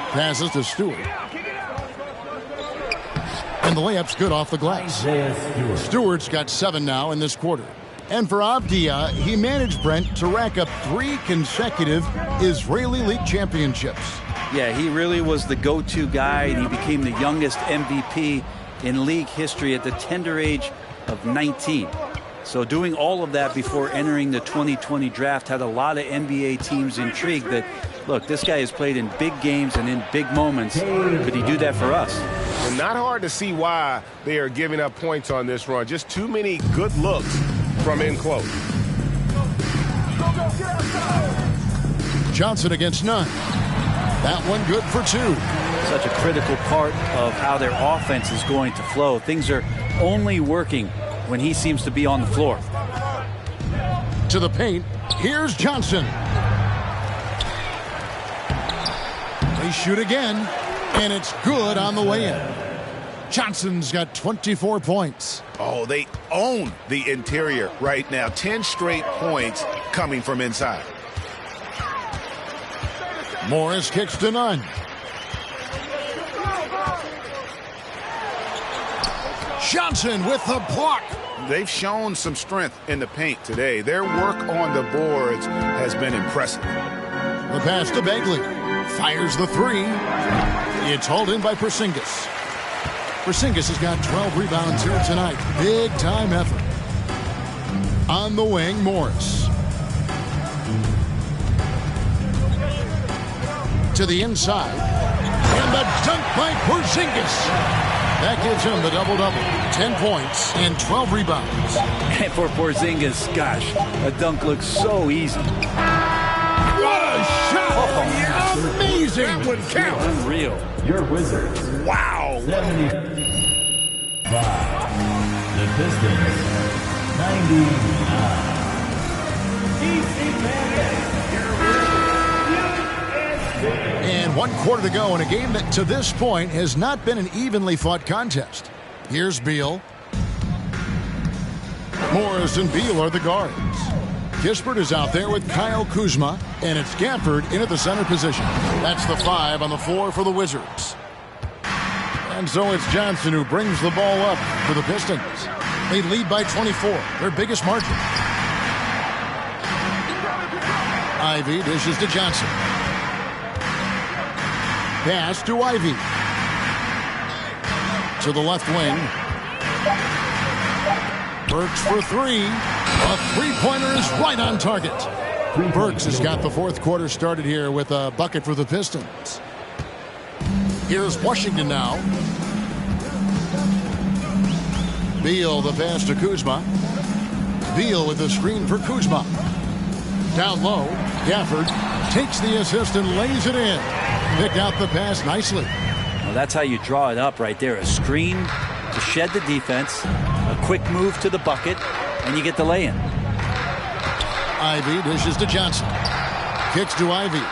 Passes to Stewart. And the layup's good off the glass. Stewart's got 7 now in this quarter. And for Avdia, he managed Brent to rack up 3 consecutive Israeli League championships. Yeah, he really was the go-to guy, and he became the youngest MVP in league history at the tender age of 19. So doing all of that before entering the 2020 draft had a lot of NBA teams intrigued that, look, this guy has played in big games and in big moments. Could he do that for us? And not hard to see why they are giving up points on this run. Just too many good looks from in close. Johnson against Nunn. That one good for 2. Such a critical part of how their offense is going to flow. Things are only working when he seems to be on the floor. To the paint, here's Johnson. They shoot again, and it's good on the way in. Johnson's got 24 points. Oh, they own the interior right now. 10 straight points coming from inside. Morris kicks to Nunn. Johnson with the block. They've shown some strength in the paint today. Their work on the boards has been impressive. The pass to Bagley. Fires the 3. It's hauled in by Porzingis. Porzingis has got 12 rebounds here tonight. Big time effort. On the wing, Morris. To the inside. And the dunk by Porzingis. That gives him the double-double. 10 points and 12 rebounds. And for Porzingis, gosh, a dunk looks so easy. What a shot! Oh, amazing! That one counts. Unreal. Your Wizards. Wow. 75. The Pistons. 99. And 1 quarter to go in a game that to this point has not been an evenly fought contest. Here's Beal. Morris and Beal are the guards. Kispert is out there with Kyle Kuzma, and it's Gafford into the center position. That's the 5 on the floor for the Wizards. And so it's Johnson who brings the ball up for the Pistons. They lead by 24, their biggest margin. Ivy dishes to Johnson. Pass to Ivy. To the left wing. Burks for 3. A three-pointer is right on target. Burks has got the fourth quarter started here with a bucket for the Pistons. Here's Washington now. Beal the pass to Kuzma. Beal with the screen for Kuzma. Down low, Gafford takes the assist and lays it in. Picked out the pass nicely. Well, that's how you draw it up right there. A screen to shed the defense, a quick move to the bucket, and you get the lay-in. Ivy dishes to Johnson. Kicks to Ivy.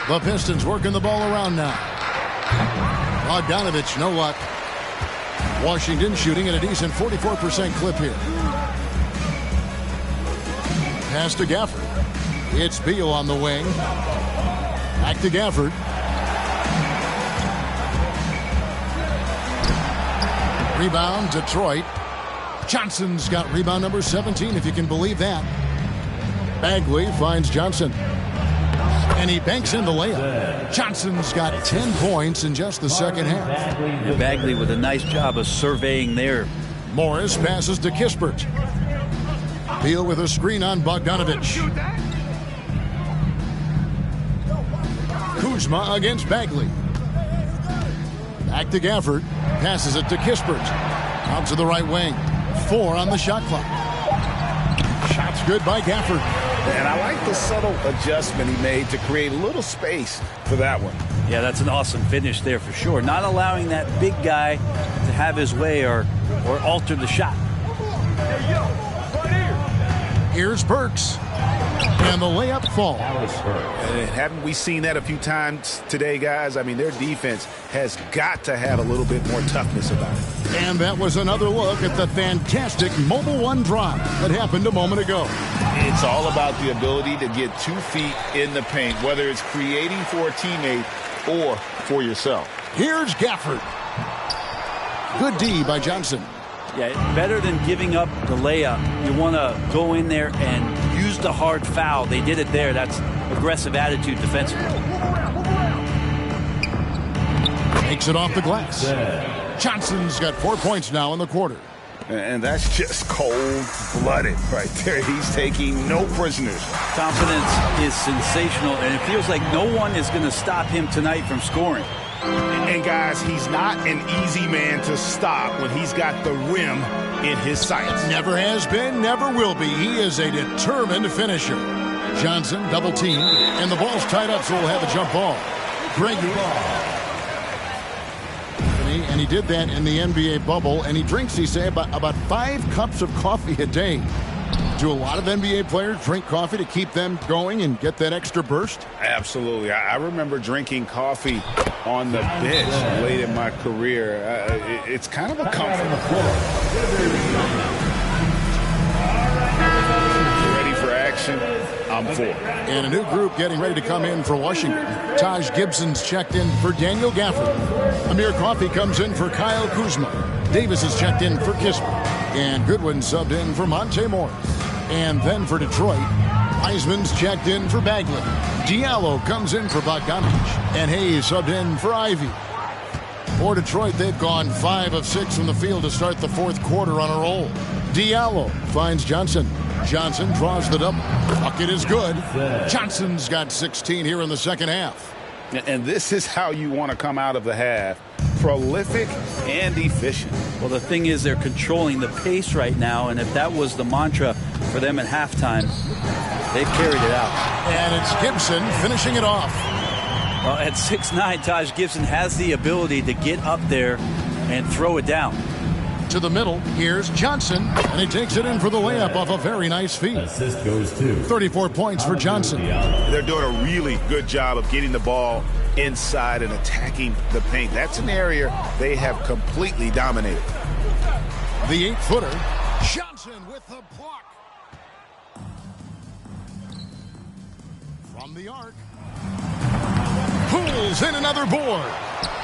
The Pistons working the ball around now. Bogdanovich, no luck. Washington shooting at a decent 44% clip here. Pass to Gafford. It's Beal on the wing. Back to Gafford. Rebound, Detroit. Johnson's got rebound number 17, if you can believe that. Bagley finds Johnson. And he banks in the layup. Johnson's got 10 points in just the second half. And Bagley with a nice job of surveying there. Morris passes to Kispert. Beal with a screen on Bogdanovich. Kuzma against Bagley. Back to Gafford. Passes it to Kispert. Out to the right wing. 4 on the shot clock. Shot's good by Gafford. And I like the subtle adjustment he made to create a little space for that one. Yeah, that's an awesome finish there for sure. Not allowing that big guy to have his way or alter the shot. Here's Burks. And the layup falls. Haven't we seen that a few times today, guys? I mean, their defense has got to have a little bit more toughness about it. And that was another look at the fantastic Mobile One drive that happened a moment ago. It's all about the ability to get 2 feet in the paint, whether it's creating for a teammate or for yourself. Here's Gafford. Good D by Johnson. Yeah, better than giving up the layup. You want to go in there and use the hard foul. They did it there. That's aggressive attitude defensively. Takes it off the glass. Johnson's got 4 points now in the quarter. And that's just cold-blooded right there. He's taking no prisoners. Confidence is sensational, and it feels like no one is going to stop him tonight from scoring. And guys, he's not an easy man to stop when he's got the rim in his sights. Never has been, never will be. He is a determined finisher. Johnson double teamed, and the ball's tied up, so we'll have a jump ball. Greg and he did that in the NBA bubble, and he drinks, he say, about 5 cups of coffee a day. Do a lot of NBA players drink coffee to keep them going and get that extra burst? Absolutely. I remember drinking coffee on the bench late in my career. It's kind of a comfort. Ready for action? I'm for. And a new group getting ready to come in for Washington. Taj Gibson's checked in for Daniel Gafford. Amir Coffey comes in for Kyle Kuzma. Davis is checked in for Kispert. And Goodwin subbed in for Monte Morris. And then for Detroit, Heisman's checked in for Bagley. Diallo comes in for Bogdanovich. And Hayes subbed in for Ivy. For Detroit, they've gone 5 of 6 from the field to start the fourth quarter on a roll. Diallo finds Johnson. Johnson draws the double. Bucket is good. Johnson's got 16 here in the second half. And this is how you want to come out of the half. Prolific and efficient. Well, the thing is they're controlling the pace right now, and if that was the mantra for them at halftime, they've carried it out. And it's Gibson finishing it off. Well, at 6'9", Taj Gibson has the ability to get up there and throw it down. To the middle, here's Johnson, and he takes it in for the layup off a very nice feed. Assist goes to 34 points for Johnson. They're doing a really good job of getting the ball inside and attacking the paint. That's an area they have completely dominated. The 8-footer, Johnson with the block. From the arc, pulls in another board.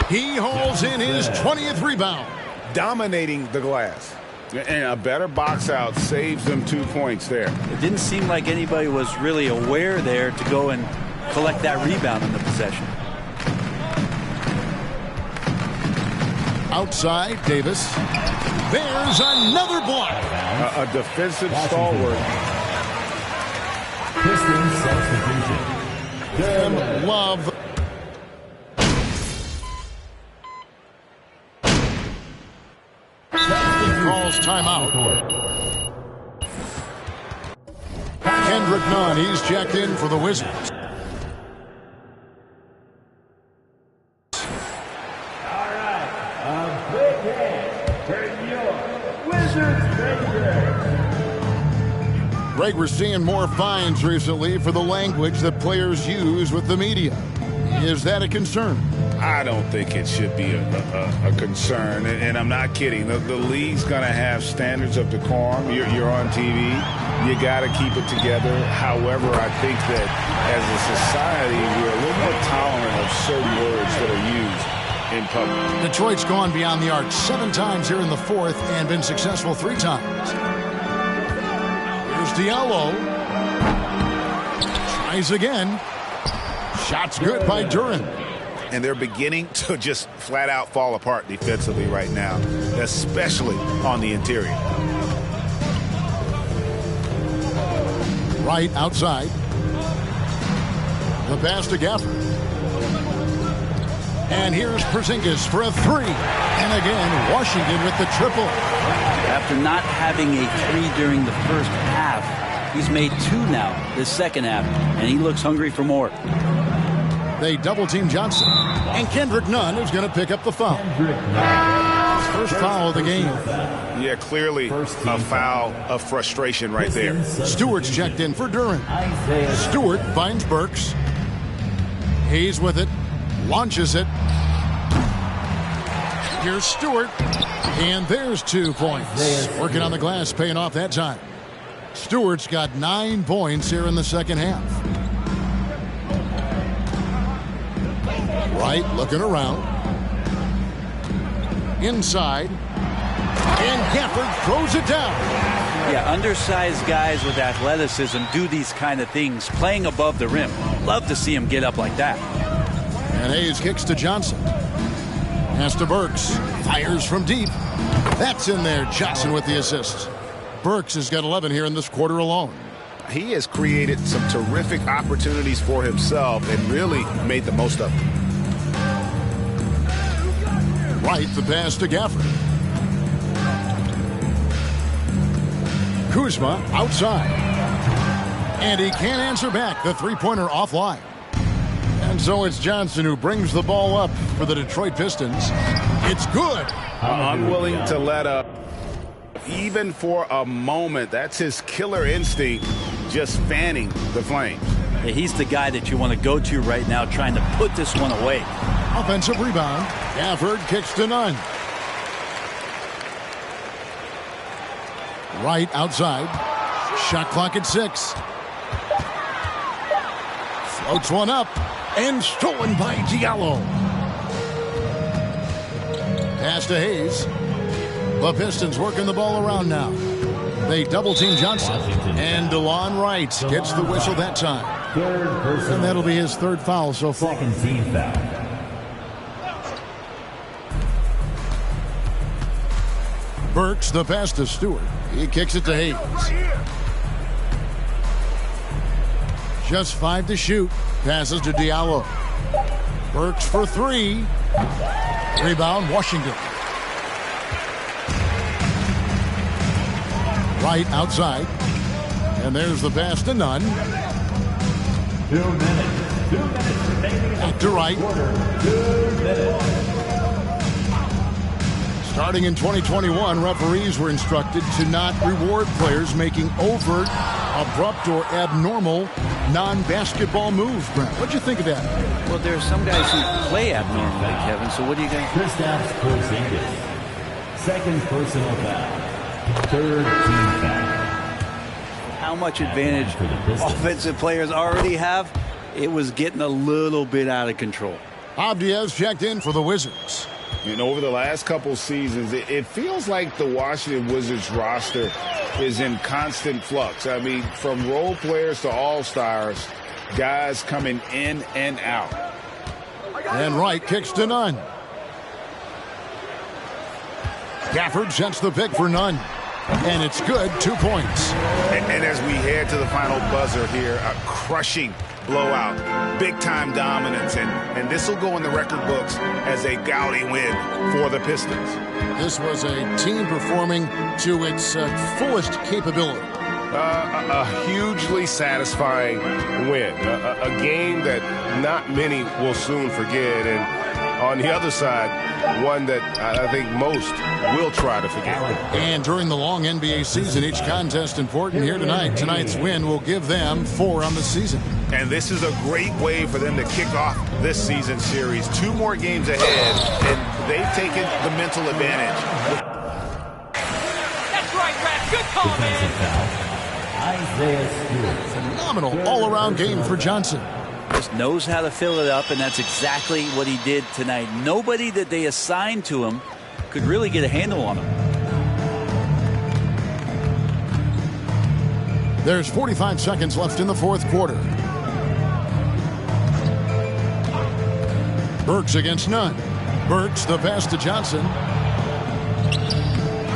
He hauls in his 20th rebound. Dominating the glass. And a better box out saves them 2 points there. It didn't seem like anybody was really aware there to go and collect that rebound in the possession. Outside, Davis. There's another block. A defensive stalwart. Pistons substitution. And Love. Calls timeout. Kendrick Nunn, he's checked in for the Wizards. All right, a big hand for your Wizards, baby. Greg, we're seeing more fines recently for the language that players use with the media. Is that a concern? I don't think it should be a concern, and I'm not kidding. The league's going to have standards of decorum. You're on TV. You got to keep it together. However, I think that as a society, we're a little more tolerant of certain words that are used in public. Detroit's gone beyond the arc 7 times here in the fourth and been successful 3 times. Here's Diallo. Tries again. Shot's good by Duran. And they're beginning to just flat out fall apart defensively right now, especially on the interior. Right outside. The pass to Gafford. And here's Porzingis for a 3. And again, Washington with the triple. After not having a 3 during the first half, he's made 2 now this second half, and he looks hungry for more. They double-team Johnson. And Kendrick Nunn is going to pick up the foul. First foul of the game. Yeah, clearly a foul of frustration right there. Stewart's checked in for Duran. Stewart finds Burks. He's with it. Launches it. Here's Stewart. And there's 2 points. Working on the glass, paying off that time. Stewart's got 9 points here in the second half. Right, looking around. Inside. And Gafford throws it down. Yeah, undersized guys with athleticism do these kind of things, playing above the rim. Love to see him get up like that. And Hayes kicks to Johnson. Pass to Burks. Fires from deep. That's in there. Johnson with the assist. Burks has got 11 here in this quarter alone. He has created some terrific opportunities for himself and really made the most of them. Right, the pass to Gafford. Kuzma outside. And he can't answer back. The three-pointer offline. And so it's Johnson who brings the ball up for the Detroit Pistons. It's good. Unwilling to let up even for a moment. That's his killer instinct, just fanning the flames. Yeah, he's the guy that you want to go to right now, trying to put this one away. Offensive rebound. Gafford kicks to Nunn. Right outside. Shot clock at 6. Floats one up. And stolen by Diallo. Pass to Hayes. The Pistons working the ball around now. They double-team Johnson. And DeLon Wright gets the whistle that time. And that'll be his third foul so far. Second team foul. Burks the pass to Stewart. He kicks it to Hayes. Just 5 to shoot. Passes to Diallo. Burks for 3. Rebound, Washington. Right outside. And there's the pass to Nunn. 2 minutes. 2 minutes remaining. Back to Wright. 2 minutes. Starting in 2021, referees were instructed to not reward players making overt, abrupt, or abnormal non-basketball moves. Brent, what'd you think of that? Well, there are some guys who play abnormally, Kevin, so what do you guys... Kristaps Porzingis. Second personal foul. Third team foul. How much advantage offensive players already have? It was getting a little bit out of control. Abdias checked in for the Wizards. And over the last couple seasons, it feels like the Washington Wizards roster is in constant flux. I mean, from role players to all-stars, guys coming in and out. And Wright kicks to Nunn. Gafford sets the pick for Nunn. And it's good, 2 points. And as we head to the final buzzer here, a crushing blowout, big-time dominance, and this will go in the record books as a gaudy win for the Pistons. This was a team performing to its fullest capability. A hugely satisfying win, a game that not many will soon forget, and on the other side, one that I think most will try to forget. And during the long NBA season, each contest important here tonight. Tonight's win will give them 4 on the season. And this is a great way for them to kick off this season series. 2 more games ahead, and they've taken the mental advantage. That's right, Brad. Good call, man. Isaiah Stewart. Phenomenal all-around game for Johnson. Just knows how to fill it up, and that's exactly what he did tonight. Nobody that they assigned to him could really get a handle on him. There's 45 seconds left in the fourth quarter. Burks against Nunn. Burks the pass to Johnson.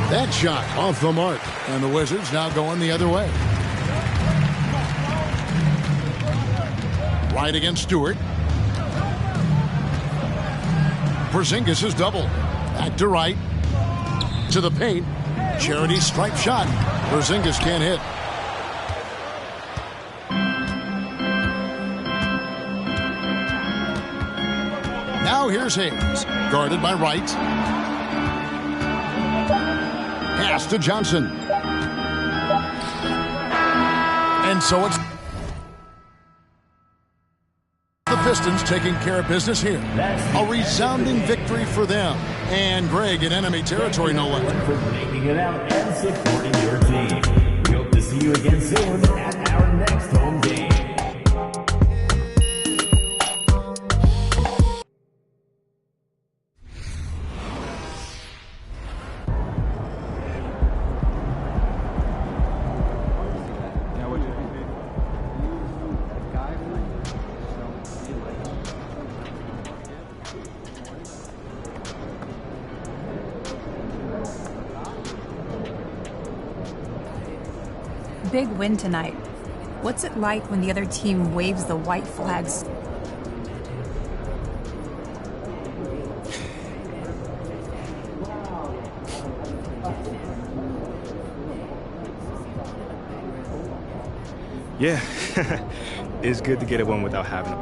That shot off the mark, and the Wizards now going the other way. Right against Stewart. Porzingis is double. Back to Wright. To the paint. Charity stripe shot. Porzingis can't hit. Now here's Hayes. Guarded by Wright. Pass to Johnson. And so it's the Pistons taking care of business here. A resounding victory for them. And Greg in enemy territory, no less. For making it out and supporting your team. We hope to see you again soon at our next home game. Big win tonight. What's it like when the other team waves the white flags? Yeah, it's good to get a win without having them.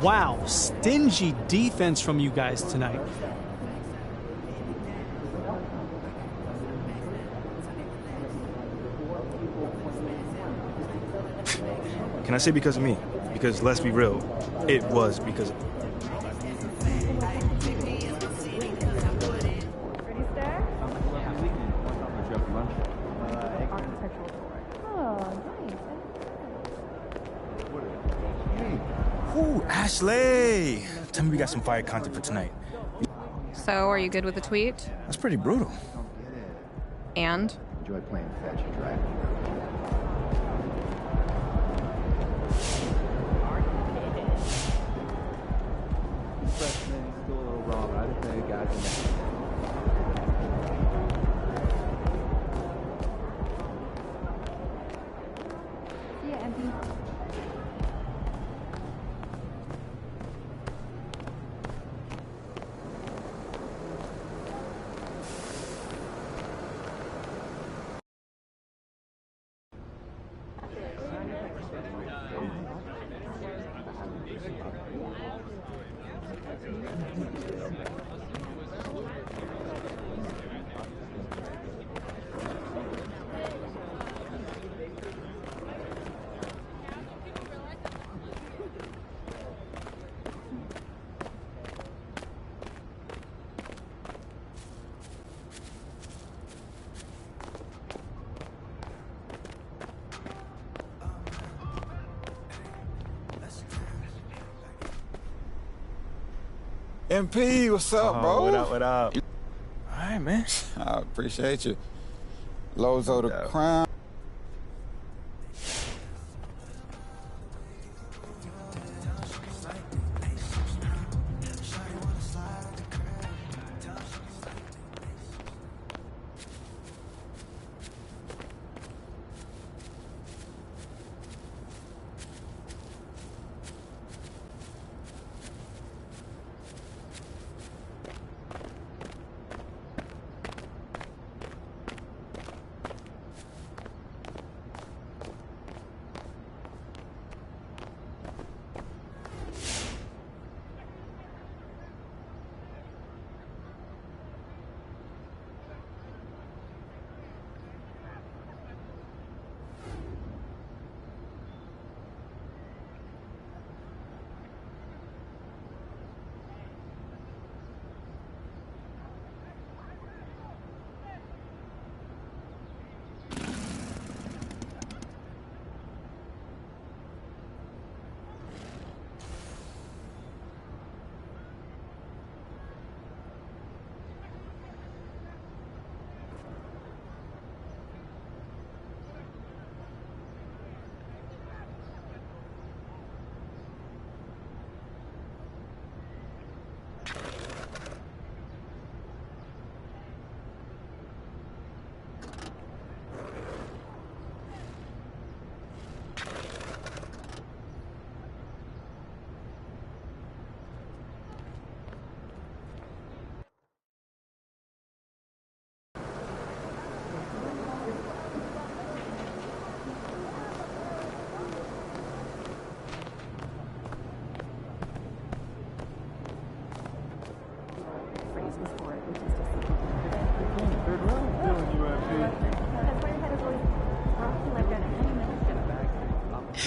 Wow, stingy defense from you guys tonight. Can I say because of me? Because let's be real, it was because of me. Ooh, Ashley! Tell me we got some fire content for tonight. So, are you good with the tweet? That's pretty brutal. And? Enjoy playing fetch and drive. Freshman, still a little raw. MP, what's up, bro? What up, what up? All right, man. I appreciate you. Lozo the Crown.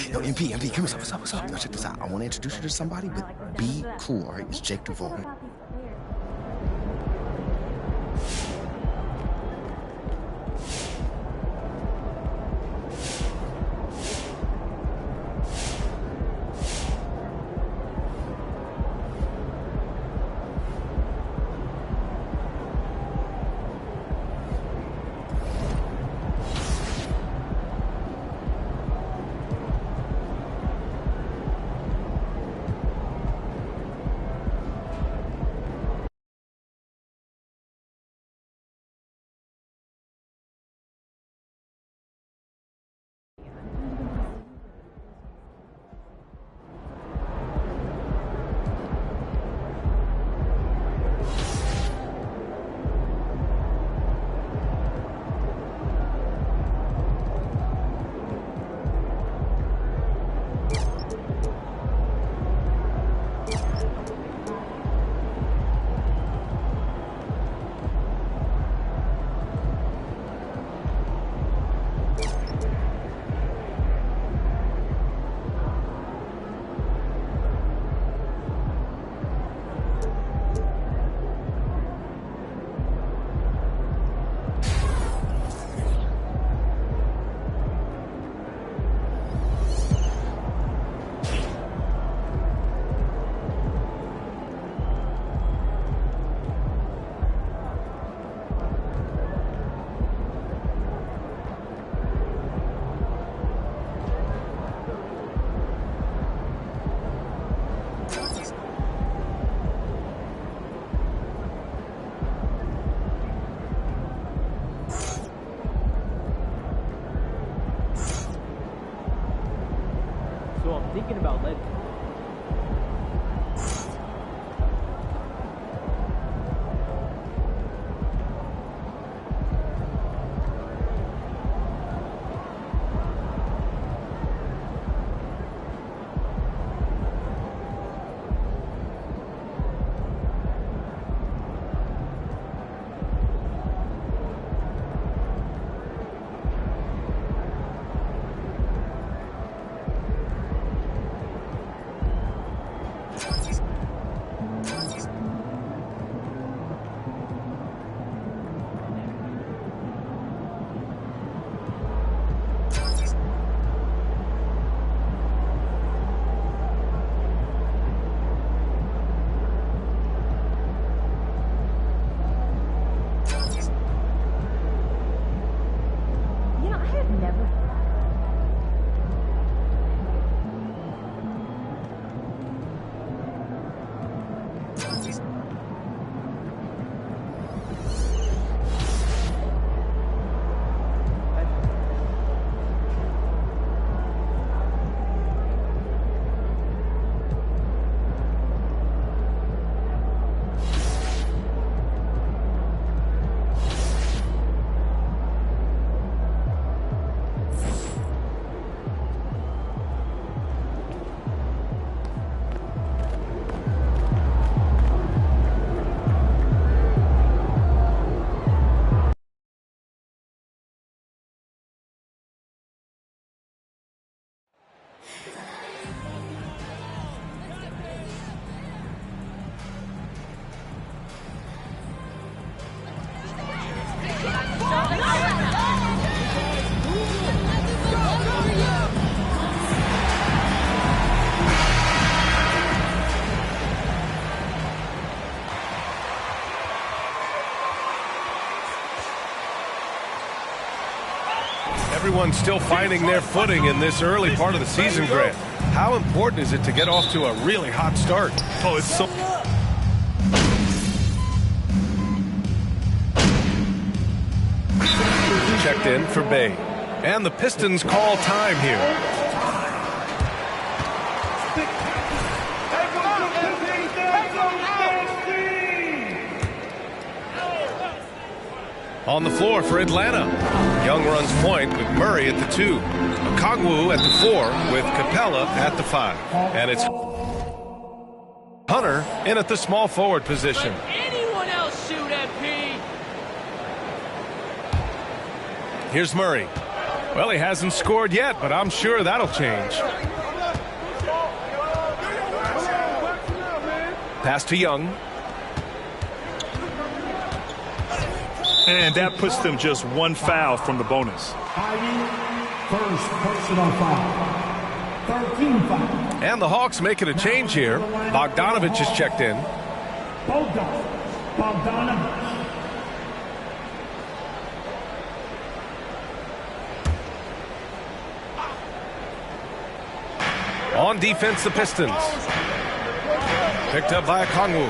Yo, MP, come here. What's up? Yo, check this out. I want to introduce you to somebody, but be cool, all right? It's Jake Duvall. thinking about letting. Everyone's still finding their footing in this early part of the season, Grant. How important is it to get off to a really hot start? Oh, it's so... Checked in for Bay. And the Pistons call time here. On the floor for Atlanta. Young runs point with Murray at the 2. Okongwu at the 4 with Capella at the 5. And it's Hunter in at the small forward position. Anyone else shoot MP? Here's Murray. Well, he hasn't scored yet, but I'm sure that'll change. Pass to Young. And that puts them just one foul from the bonus. First personal foul. 13 foul. And the Hawks making a change here. Bogdanovich is checked in. Bogdanovich. On defense, the Pistons. Picked up by Okongwu.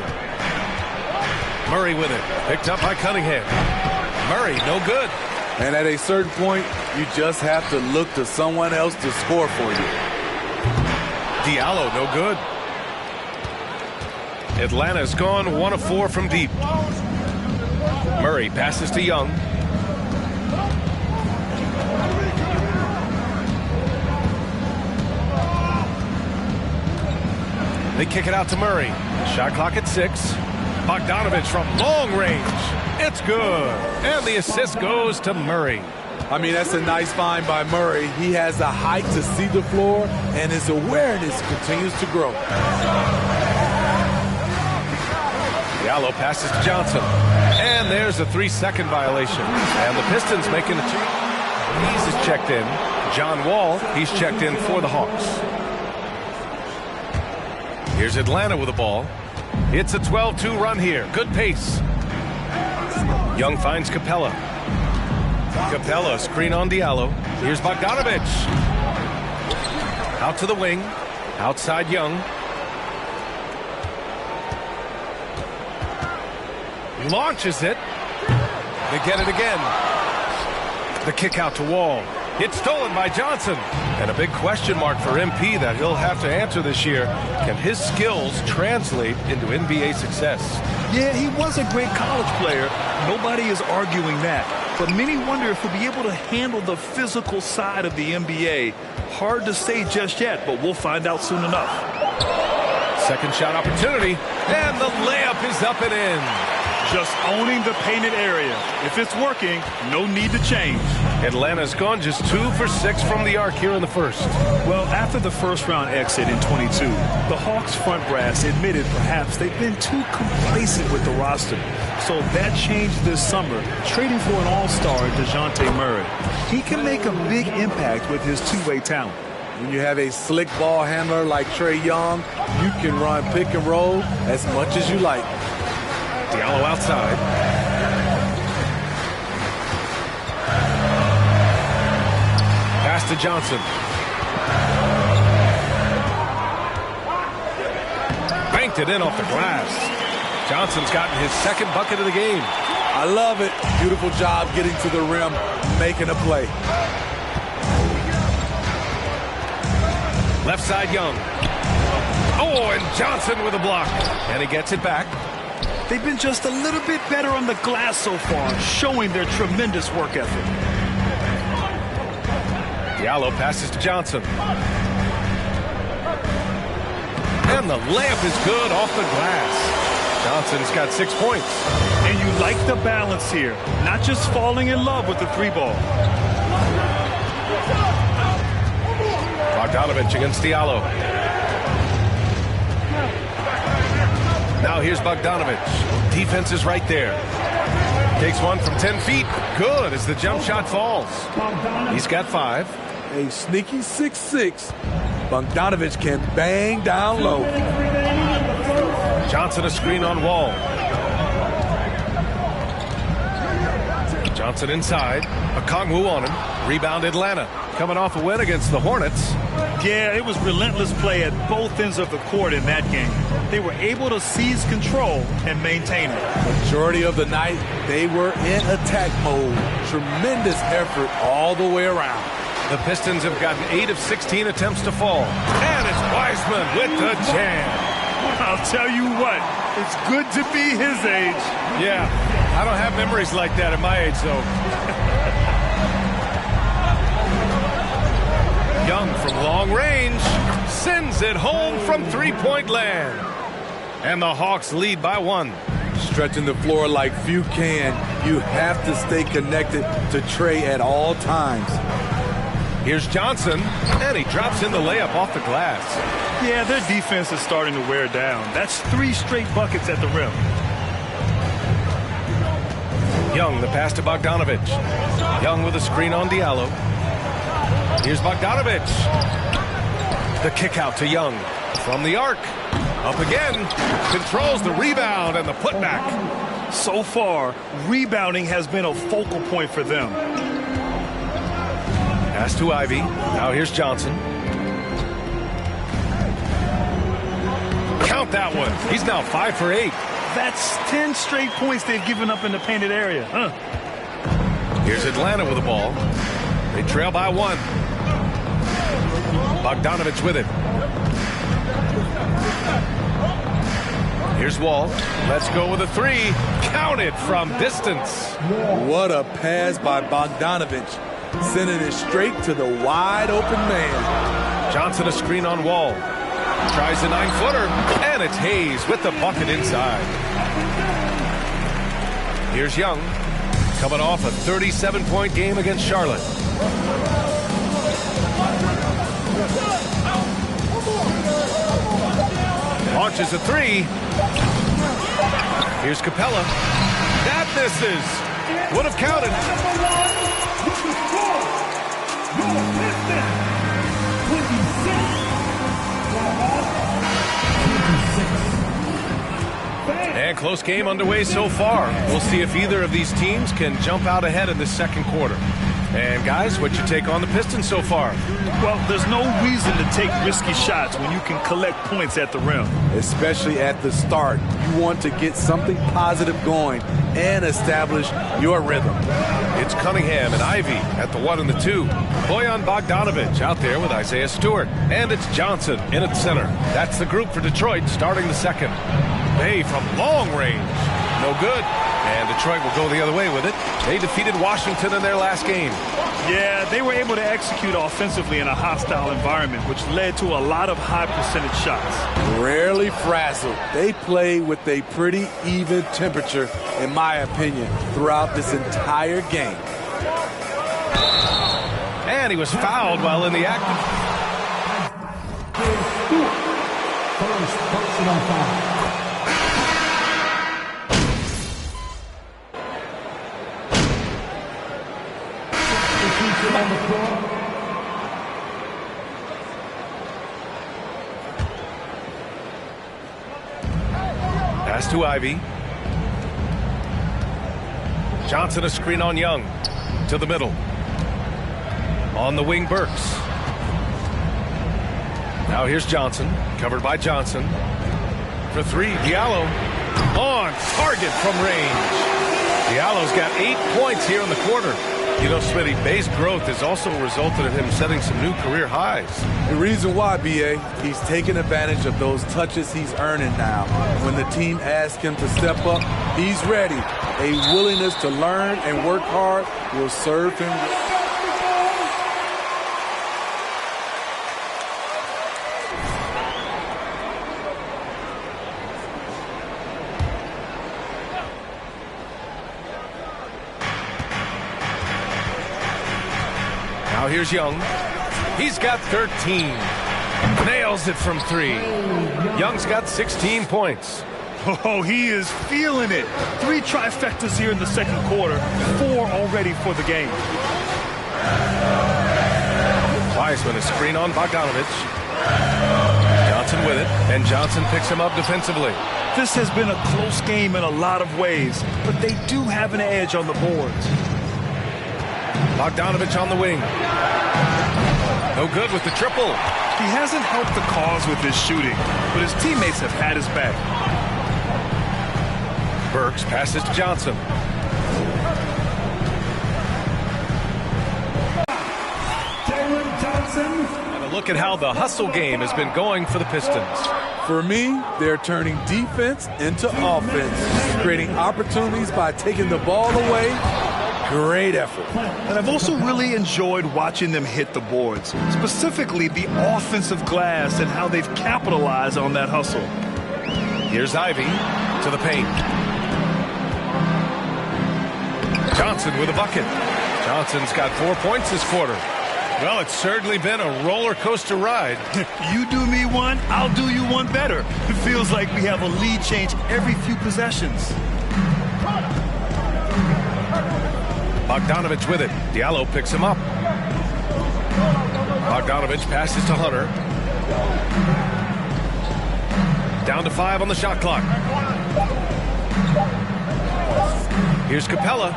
Murray with it. Picked up by Cunningham. Murray, no good. And at a certain point, you just have to look to someone else to score for you. Diallo, no good. Atlanta's gone 1 of 4 from deep. Murray passes to Young. They kick it out to Murray. Shot clock at 6. Bogdanovich from long range. It's good. And the assist goes to Murray. I mean, that's a nice find by Murray. He has the height to see the floor, and his awareness continues to grow. Diallo passes to Johnson. And there's a 3-second violation. And the Pistons making a change. Hayes is checked in. John Wall, he's checked in for the Hawks. Here's Atlanta with the ball. It's a 12-2 run here. Good pace. Young finds Capella. Capella, screen on Diallo. Here's Bogdanovich. Out to the wing. Outside Young. Launches it. They get it again. The kick out to Wall. It's stolen by Johnson. And a big question mark for MP that he'll have to answer this year. Can his skills translate into NBA success? Yeah, he was a great college player. Nobody is arguing that. But many wonder if he'll be able to handle the physical side of the NBA. Hard to say just yet, but we'll find out soon enough. Second shot opportunity, and the layup is up and in. Just owning the painted area. If it's working, no need to change. Atlanta's gone just 2 for 6 from the arc here in the first. Well, after the first round exit in 22, the Hawks front brass admitted perhaps they've been too complacent with the roster. So that changed this summer, trading for an all-star DeJounte Murray. He can make a big impact with his two-way talent. When you have a slick ball handler like Trae Young, you can run pick and roll as much as you like. Diallo outside. Pass to Johnson. Banked it in off the glass. Johnson's gotten his second bucket of the game. I love it. Beautiful job getting to the rim, making a play. Left side, Young. Oh, and Johnson with a block. And he gets it back. They've been just a little bit better on the glass so far, showing their tremendous work ethic. Diallo passes to Johnson. And the layup is good off the glass. Johnson's got 6 points. And you like the balance here, not just falling in love with the three ball. Bogdanovich against Diallo. Now here's Bogdanovich. Defense is right there. Takes one from 10 feet. Good as the jump shot falls. He's got 5. A sneaky 6'6". Bogdanovich can bang down low. Johnson a screen on Wall. Johnson inside. Okongwu on him. Rebound Atlanta. Coming off a win against the Hornets. Yeah, it was relentless play at both ends of the court in that game. They were able to seize control and maintain it. Majority of the night, they were in attack mode. Tremendous effort all the way around. The Pistons have gotten 8 of 16 attempts to fall. And it's Wiseman with the jam. I'll tell you what, it's good to be his age. Yeah, I don't have memories like that at my age, though. Young from long range sends it home from three-point land. And the Hawks lead by 1. Stretching the floor like few can. You have to stay connected to Trae at all times. Here's Johnson, and he drops in the layup off the glass. Yeah, their defense is starting to wear down. That's 3 straight buckets at the rim. Young, the pass to Bogdanovich. Young with a screen on Diallo. Here's Bogdanovich. The kick out to Young. From the arc. Up again. Controls the rebound and the putback. So far, rebounding has been a focal point for them. Pass to Ivy. Now here's Johnson. Count that one. He's now 5 for 8. That's 10 straight points they've given up in the painted area. Here's Atlanta with the ball. They trail by 1. Bogdanovich with it. Here's Wall. Let's go with a 3. Count it from distance. What a pass by Bogdanovich. Sending it straight to the wide open man. Johnson a screen on Wall. Tries a 9-footer, and it's Hayes with the bucket inside. Here's Young, coming off a 37-point game against Charlotte. Launches a 3. Here's Capella. That misses. Would have counted. And close game underway so far. We'll see if either of these teams can jump out ahead in this second quarter. And guys, what's your take on the Pistons so far? Well, there's no reason to take risky shots when you can collect points at the rim. Especially at the start. You want to get something positive going and establish your rhythm. It's Cunningham and Ivy at the 1 and the 2. Bojan Bogdanovic out there with Isaiah Stewart. And it's Johnson in at center. That's the group for Detroit starting the second. Bay from long range. No good. And Detroit will go the other way with it. They defeated Washington in their last game. Yeah, they were able to execute offensively in a hostile environment, which led to a lot of high percentage shots. Rarely frazzled. They play with a pretty even temperature, in my opinion, throughout this entire game. And he was fouled while in the act. First personal foul. On the floor. Pass to Ivy. Johnson a screen on Young. To the middle. On the wing, Burks. Now here's Johnson. Covered by Johnson. For three, Diallo. On target from range. Diallo's got 8 points here in the quarter. You know, Smitty, Bay's growth has also resulted in him setting some new career highs. The reason why, B.A., he's taking advantage of those touches he's earning now. When the team asks him to step up, he's ready. A willingness to learn and work hard will serve him. Now here's Young. He's got 13. Nails it from three. Young's got 16 points. Oh, he is feeling it. 3 trifectas here in the second quarter. 4 already for the game. Wiseman a screen on Bogdanovic. Johnson with it, and Johnson picks him up defensively. This has been a close game in a lot of ways, but they do have an edge on the boards. Bogdanovic on the wing. No good with the triple. He hasn't helped the cause with his shooting, but his teammates have had his back. Burks passes to Johnson. And a look at how the hustle game has been going for the Pistons. For me, they're turning defense into offense, creating opportunities by taking the ball away. Great effort. And I've also really enjoyed watching them hit the boards, specifically the offensive glass and how they've capitalized on that hustle. Here's Ivy to the paint. Johnson with a bucket. Johnson's got 4 points this quarter. Well, it's certainly been a roller coaster ride. You do me one, I'll do you one better. It feels like we have a lead change every few possessions. Bogdanovic with it. Diallo picks him up. Bogdanovic passes to Hunter. Down to 5 on the shot clock. Here's Capella.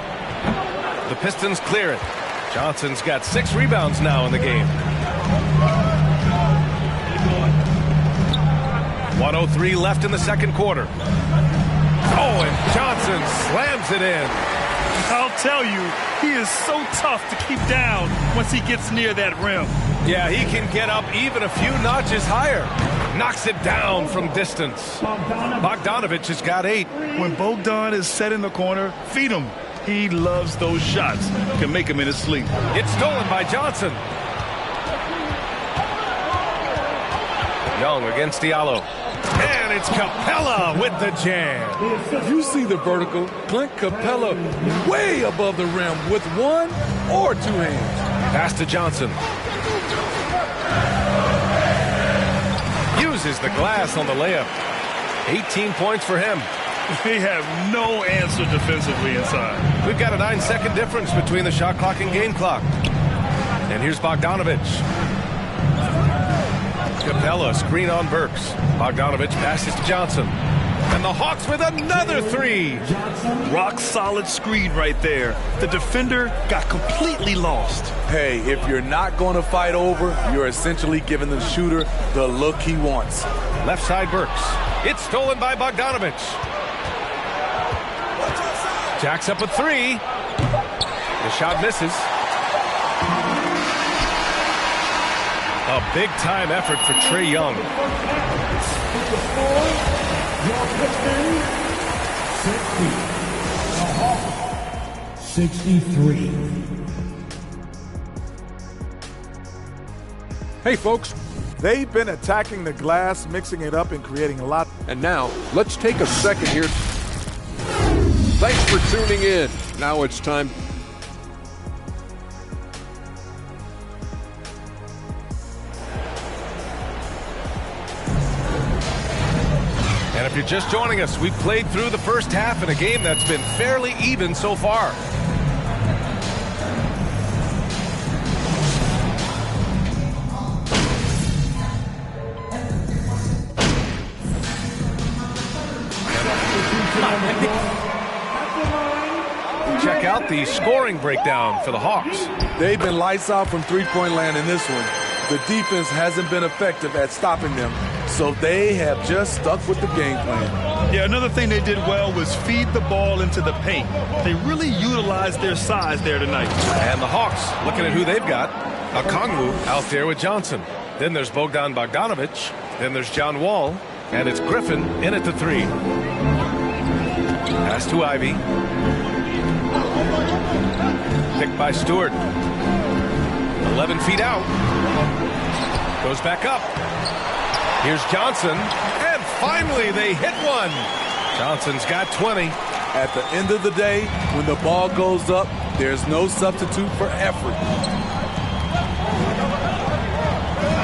The Pistons clear it. Johnson's got 6 rebounds now in the game. 1:03 left in the second quarter. Oh, and Johnson slams it in. I'll tell you, he is so tough to keep down once he gets near that rim. Yeah, he can get up even a few notches higher. Knocks it down from distance. Bogdanovic has got 8. When Bogdan is set in the corner, feed him. He loves those shots. Can make him in his sleep. It's stolen by Johnson. Young against Diallo. And it's Capella with the jam. You see the vertical. Clint Capella way above the rim with 1 or 2 hands. Pass to Johnson. Uses the glass on the layup. 18 points for him. They have no answer defensively inside. We've got a 9-second difference between the shot clock and game clock. And here's Bogdanovic. Capella, screen on Burks. Bogdanovic passes to Johnson. And And the Hawks with another three. Rock solid screen right there. The defender got completely lost. Hey, if you're not going to fight over, you're essentially giving the shooter the look he wants. Left side Burks. It's stolen by Bogdanovich. Jacks up a three. The shot misses. A big-time effort for Trae Young. 63. Hey, folks. They've been attacking the glass, mixing it up and creating a lot. And now, let's take a second here. Thanks for tuning in. Now it's time. And if you're just joining us, we've played through the first half in a game that's been fairly even so far. Check out the scoring breakdown for the Hawks. They've been lights out from three-point land in this one. The defense hasn't been effective at stopping them, so they have just stuck with the game plan. Yeah, another thing they did well was feed the ball into the paint. They really utilized their size there tonight. And the Hawks, looking at who they've got. Okongwu out there with Johnson. Then there's Bogdan Bogdanovich. Then there's John Wall. And it's Griffin in at the three. Pass to Ivy. Picked by Stewart. 11 feet out. Goes back up. Here's Johnson. And finally they hit one. Johnson's got 20. At the end of the day, when the ball goes up, there's no substitute for effort.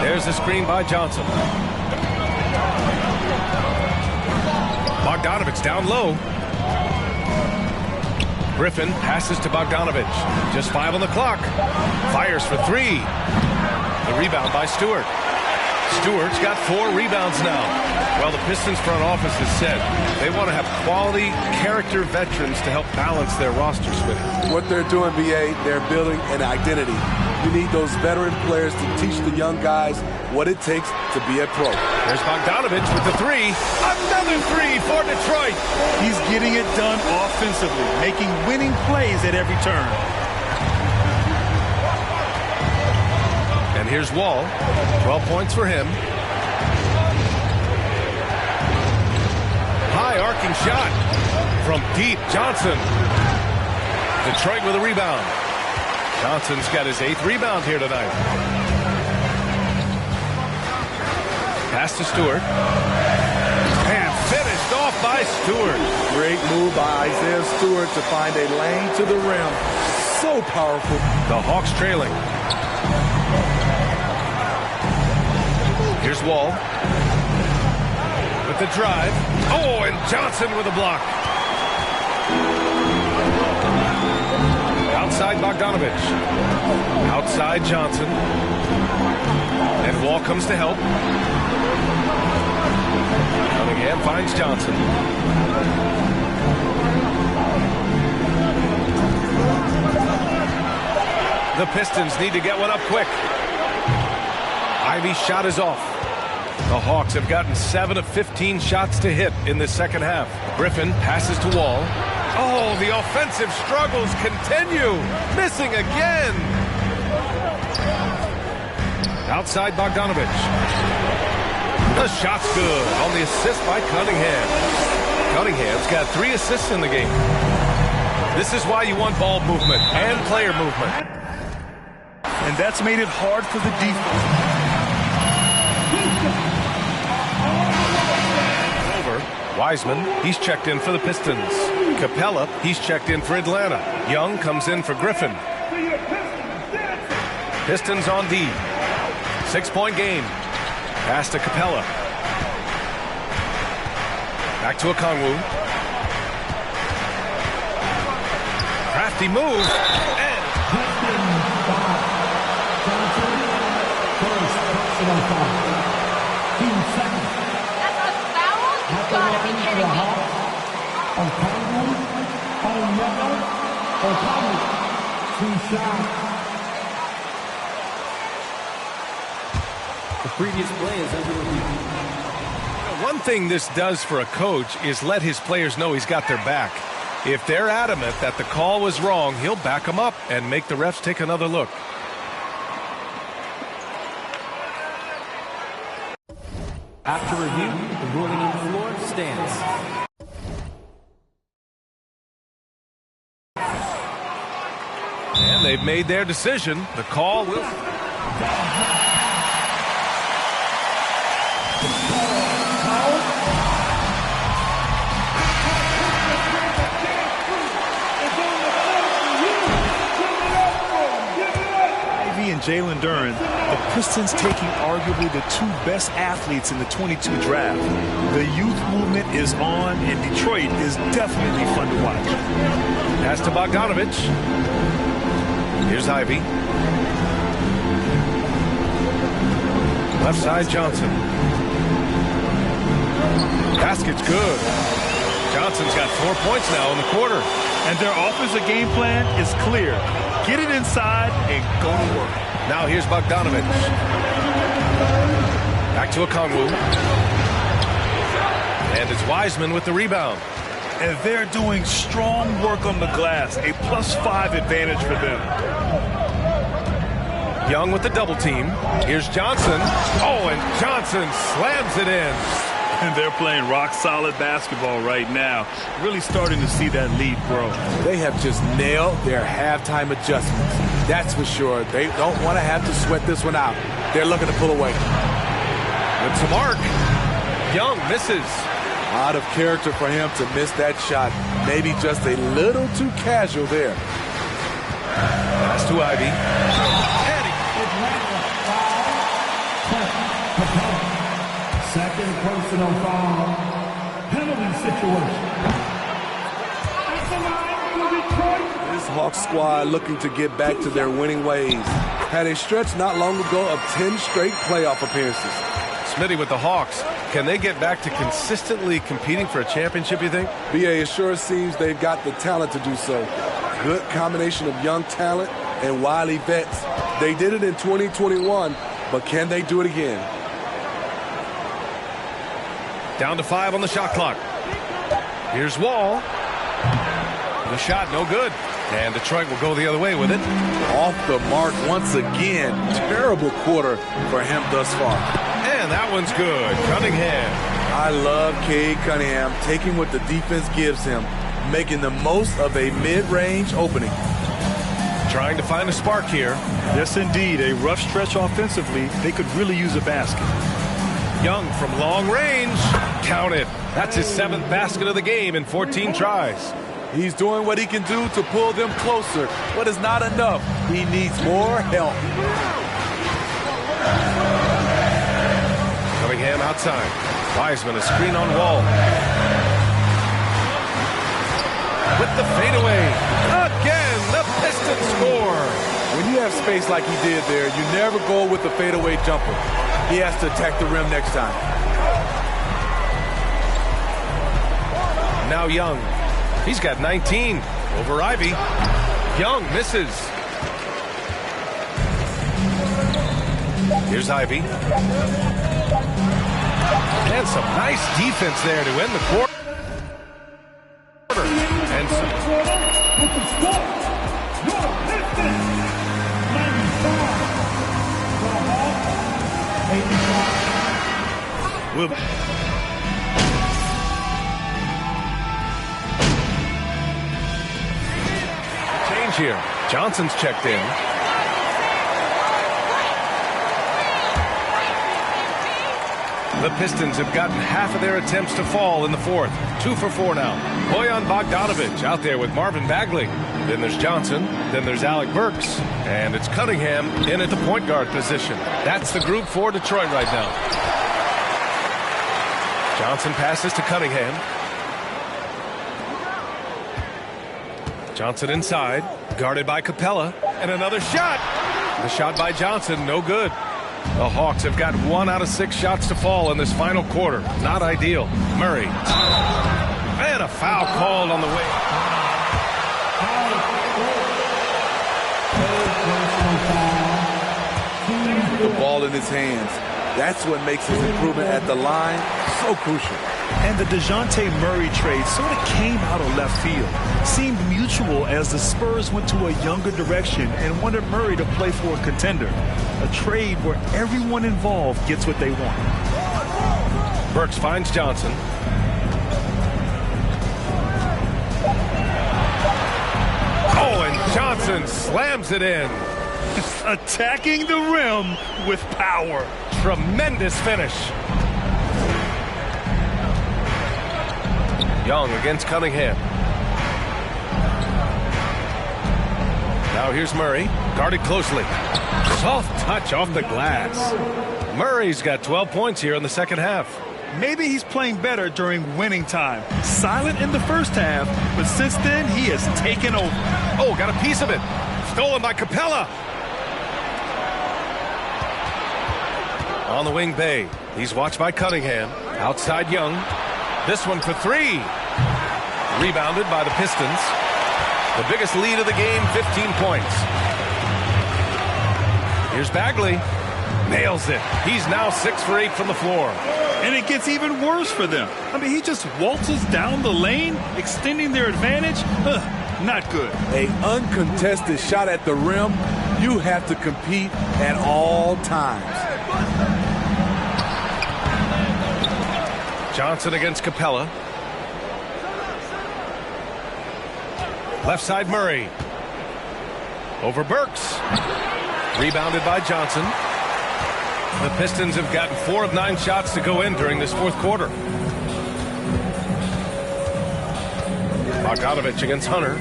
There's the screen by Johnson. Bogdanovich down low. Griffin passes to Bogdanovich. Just 5 on the clock. Fires for 3. The rebound by Stewart. Stewart's got 4 rebounds now. Well, the Pistons front office has said they want to have quality character veterans to help balance their roster, Smitty. What they're doing, BA, they're building an identity. You need those veteran players to teach the young guys what it takes to be a pro. There's Bogdanovich with the 3. Another 3 for Detroit. He's getting it done offensively, making winning plays at every turn. And here's Wall. 12 points for him. High arcing shot from deep. Johnson. Detroit with a rebound. Johnson's got his 8th rebound here tonight. Pass to Stewart. And finished off by Stewart. Great move by Isaiah Stewart to find a lane to the rim. So powerful. The Hawks trailing. Here's Wall. With the drive. Oh, and Johnson with a block. Outside Bogdanovich. Outside Johnson. And Wall comes to help. Cunningham finds Johnson. The Pistons need to get one up quick. Ivy's shot is off. The Hawks have gotten 7 of 15 shots to hit in the second half. Griffin passes to Wall. Oh, the offensive struggles continue. Missing again. Outside Bogdanovich. The shot's good on the assist by Cunningham. Cunningham's got 3 assists in the game. This is why you want ball movement and player movement. And that's made it hard for the defense. Wiseman, he's checked in for the Pistons. Capella, he's checked in for Atlanta. Young comes in for Griffin. Pistons on D. 6-point game. Pass to Capella. Back to Okongwu. Crafty move. And First personal foul. Team second. That's a foul? You gotta be kidding me. The previous play is under review. One thing this does for a coach is let his players know he's got their back. If they're adamant that the call was wrong, he'll back them up and make the refs take another look. After review, the ruling on the floor stands. And they've made their decision. The call will... And Jalen Duren, the Pistons taking arguably the two best athletes in the 22 draft. The youth movement is on, and Detroit is definitely fun to watch. Pass to Bogdanovich. Here's Ivy. Left side, Johnson. Basket's good. Johnson's got 4 points now in the quarter. And their offensive game plan is clear. Get it inside and go to work. Now here's Bogdanovich. Back to Okongwu. And it's Wiseman with the rebound. And they're doing strong work on the glass. A +5 advantage for them. Young with the double team. Here's Johnson. Oh, and Johnson slams it in. And they're playing rock-solid basketball right now. Really starting to see that lead grow. They have just nailed their halftime adjustments. That's for sure. They don't want to have to sweat this one out. They're looking to pull away. With to mark. Young misses. Out of character for him to miss that shot. Maybe just a little too casual there. Pass to Ivy. Second personal foul. Penalty situation. This Hawks squad looking to get back to their winning ways. Had a stretch not long ago of 10 straight playoff appearances. Smitty with the Hawks. Can they get back to consistently competing for a championship, you think? BA, it sure seems they've got the talent to do so. Good combination of young talent and wily vets. They did it in 2021, but can they do it again? Down to 5 on the shot clock. Here's Wall. The shot, no good. And Detroit will go the other way with it. Off the mark once again. Terrible quarter for him thus far. And that one's good. Cunningham. I love Cade Cunningham taking what the defense gives him, making the most of a mid-range opening. Trying to find a spark here. Yes, indeed. A rough stretch offensively. They could really use a basket. Young from long range. Count it. That's his 7th basket of the game in 14 tries. He's doing what he can do to pull them closer, but it's not enough. He needs more help. Cunningham outside. Wiseman a screen on Wall. With the fadeaway. Again, the Pistons score. When you have space like he did there, you never go with the fadeaway jumper. He has to attack the rim next time. Now Young. He's got 19 over Ivy. Young misses. Here's Ivy. And some nice defense there to end the quarter. And change here. Johnson's checked in. The Pistons have gotten half of their attempts to fall in the fourth. 2 for 4 now. Bojan Bogdanovich out there with Marvin Bagley. Then there's Johnson. Then there's Alec Burks. And it's Cunningham in at the point guard position. That's the group for Detroit right now. Johnson passes to Cunningham. Johnson inside. Guarded by Capella. And another shot. The shot by Johnson, no good. The Hawks have got 1 out of 6 shots to fall in this final quarter. Not ideal. Murray. And a foul called on the way. ball in his hands. That's what makes his improvement at the line so crucial. And the DeJounte Murray trade sort of came out of left field. Seemed mutual as the Spurs went to a younger direction and wanted Murray to play for a contender. A trade where everyone involved gets what they want. Burks finds Johnson. Oh, and Johnson slams it in. Attacking the rim with power. Tremendous finish. Young against Cunningham. Now here's Murray, guarded closely. Soft touch off the glass. Murray's got 12 points here in the second half. Maybe he's playing better during winning time. Silent in the first half, but since then he has taken over. Oh, got a piece of it. Stolen by Capella. On the wing, Bay. He's watched by Cunningham. Outside Young. This one for three. Rebounded by the Pistons. The biggest lead of the game, 15 points. Here's Bagley. Nails it. He's now 6 for 8 from the floor. And it gets even worse for them. I mean, he just waltzes down the lane, extending their advantage. Not good. An uncontested shot at the rim, you have to compete at all times. Johnson against Capella. Left side Murray. Over Burks. Rebounded by Johnson. The Pistons have gotten 4 of 9 shots to go in during this fourth quarter. Bogdanovich against Hunter.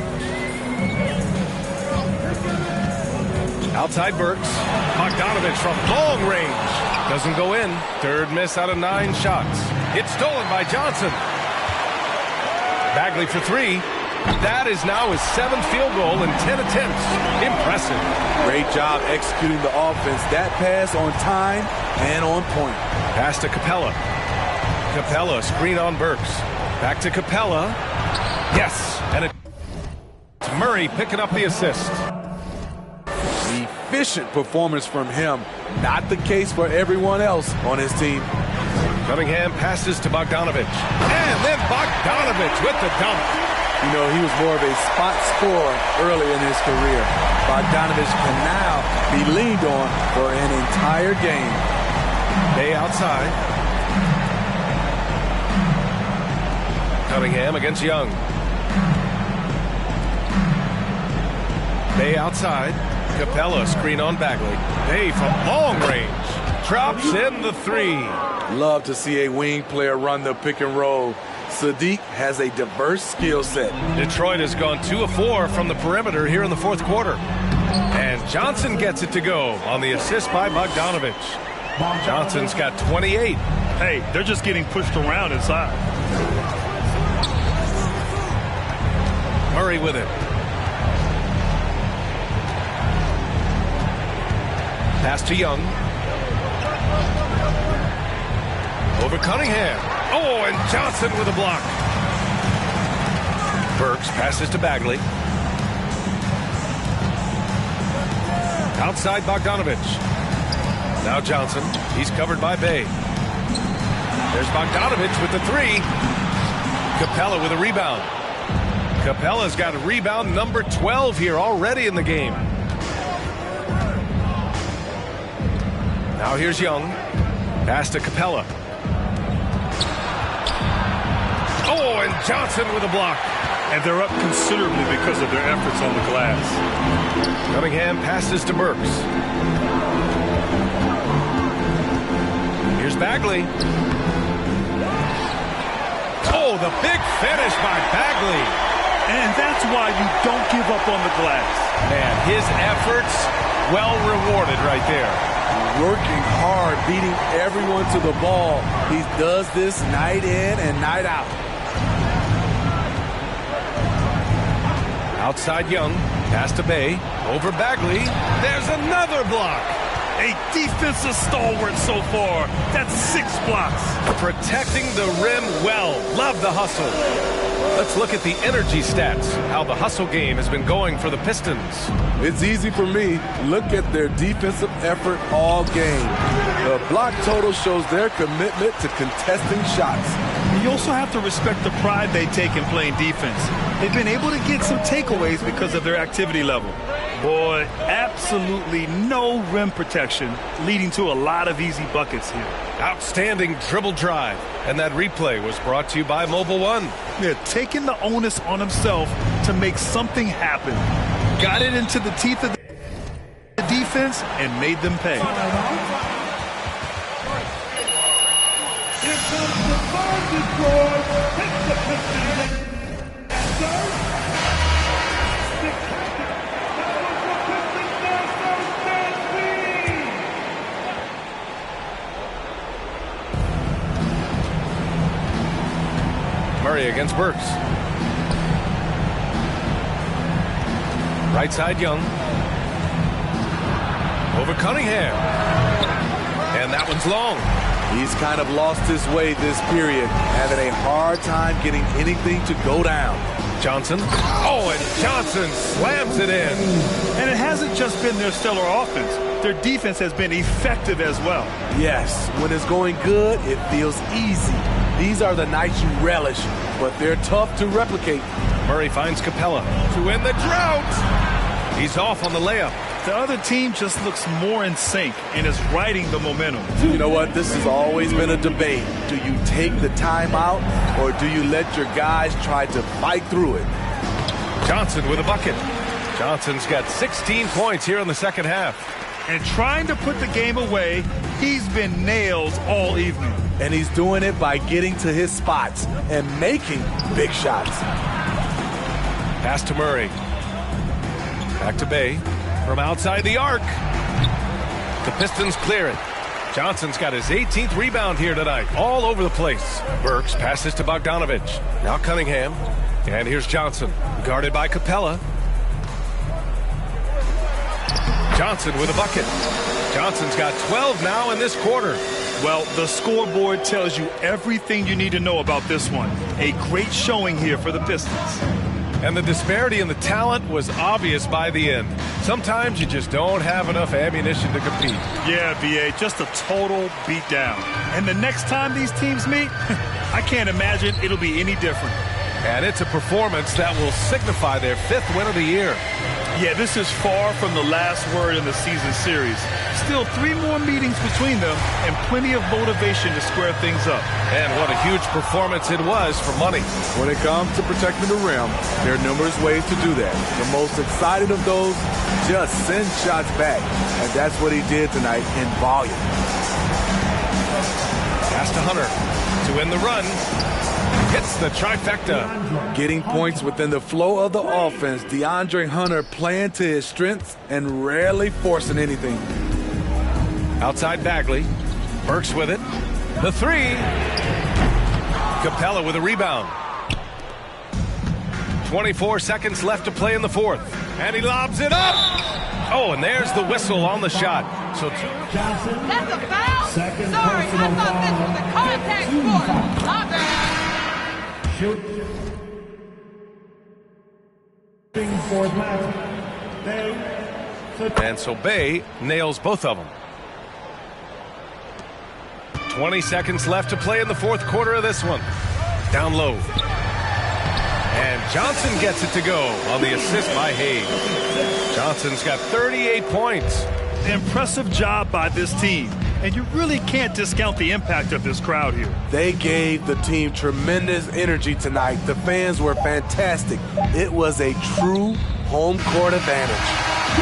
Outside Burks. Bogdanovich from long range. Doesn't go in. Third miss out of 9 shots. It's stolen by Johnson. Bagley for 3. That is now his 7th field goal in 10 attempts. Impressive. Great job executing the offense. That pass on time and on point. Pass to Capella. Capella, screen on Burks. Back to Capella. Yes. And it's Murray picking up the assist. Efficient performance from him. Not the case for everyone else on his team. Cunningham passes to Bogdanovich. And then Bogdanovich with the dunk. You know, he was more of a spot scorer early in his career. Bogdanovich can now be leaned on for an entire game. Bay outside. Cunningham against Young. Bay outside. Capella screen on Bagley. Bay from long range. Drops in the 3. Love to see a wing player run the pick and roll. Sadiq has a diverse skill set. Detroit has gone 2 of 4 from the perimeter here in the fourth quarter. And Johnson gets it to go on the assist by Bogdanovich. Johnson's got 28. Hey, they're just getting pushed around inside. Murray with it. Pass to Young. Over Cunningham. Oh, and Johnson with a block. Burks passes to Bagley. Outside Bogdanovich. Now Johnson. He's covered by Bay. There's Bogdanovich with the 3. Capella with a rebound. Capella's got a rebound number 12 here already in the game. Now here's Young. Pass to Capella. Oh, and Johnson with a block. And they're up considerably because of their efforts on the glass. Cunningham passes to Burks. Here's Bagley. Oh, the big finish by Bagley. And that's why you don't give up on the glass. Man, his efforts well rewarded right there. Working hard, beating everyone to the ball. He does this night in and night out. Outside Young, pass to Bay, over Bagley. There's another block. A defensive stalwart so far. That's 6 blocks. Protecting the rim well. Love the hustle. Let's look at the energy stats, how the hustle game has been going for the Pistons. It's easy for me. Look at their defensive effort all game. The block total shows their commitment to contesting shots. You also have to respect the pride they take in playing defense. They've been able to get some takeaways because of their activity level. Boy, absolutely no rim protection, leading to a lot of easy buckets here. Outstanding dribble drive. And that replay was brought to you by Mobile One. Yeah, taking the onus on himself to make something happen. Got it into the teeth of the defense and made them pay. Here comes the ball destroyed. Takes the Pistons at third. Murray against Burks. Right side, Young. Over Cunningham. And that one's long. He's kind of lost his way this period, having a hard time getting anything to go down. Johnson. Oh, and Johnson slams it in. And it hasn't just been their stellar offense. Their defense has been effective as well. Yes, when it's going good, it feels easy. These are the nights you relish, but they're tough to replicate. Murray finds Capella to end the drought. He's off on the layup. The other team just looks more in sync and is riding the momentum. You know what? This has always been a debate. Do you take the timeout or do you let your guys try to fight through it? Johnson with a bucket. Johnson's got 16 points here in the second half. And trying to put the game away, he's been nails all evening. And he's doing it by getting to his spots and making big shots. Pass to Murray. Back to Bay. From outside the arc. The Pistons clear it. Johnson's got his 18th rebound here tonight. All over the place. Burks passes to Bogdanovich. Now Cunningham. And here's Johnson. Guarded by Capella. Johnson with a bucket. Johnson's got 12 now in this quarter. Well, the scoreboard tells you everything you need to know about this one. A great showing here for the Pistons. And the disparity in the talent was obvious by the end. Sometimes you just don't have enough ammunition to compete. Yeah, BA, just a total beatdown. And the next time these teams meet, I can't imagine it'll be any different. And it's a performance that will signify their 5th win of the year. Yeah, this is far from the last word in the season series. Still 3 more meetings between them and plenty of motivation to square things up. And what a huge performance it was for money. When it comes to protecting the rim, there are numerous ways to do that. The most exciting of those, just send shots back. And that's what he did tonight in volume. Pass to Hunter to end the run. Hits the trifecta. Getting points within the flow of the offense, DeAndre Hunter playing to his strengths and rarely forcing anything. Outside Bagley. Burks with it. The 3. Capella with a rebound. 24 seconds left to play in the 4th. And he lobs it up. Oh, and there's the whistle on the shot. So Johnson. That's a foul? Second Sorry, I thought this was a contact sport. My bad. Shoot. Fourth left. and so Bay nails both of them. 20 seconds left to play in the fourth quarter of this one. Down low. And Johnson gets it to go on the assist by Hayes. Johnson's got 38 points. Impressive job by this team. And you really can't discount the impact of this crowd here. They gave the team tremendous energy tonight. The fans were fantastic. It was a true home court advantage.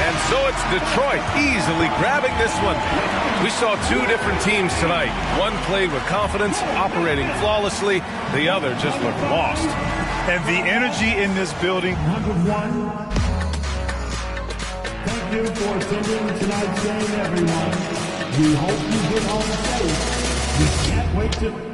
And so it's Detroit easily grabbing this one. We saw two different teams tonight. One played with confidence, operating flawlessly. The other just looked lost. And the energy in this building. Number one. Thank you for attending tonight's game, everyone. We hope you get home safe. We can't wait to...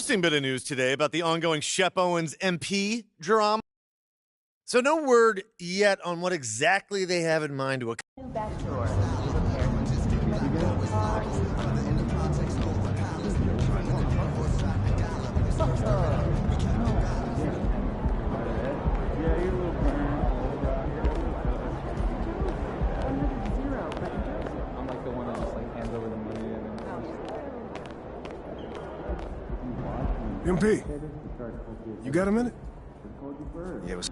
interesting bit of news today about the ongoing Shep Owens MP drama. So no word yet on what exactly they have in mind to MP, you got a minute? Yeah, it was.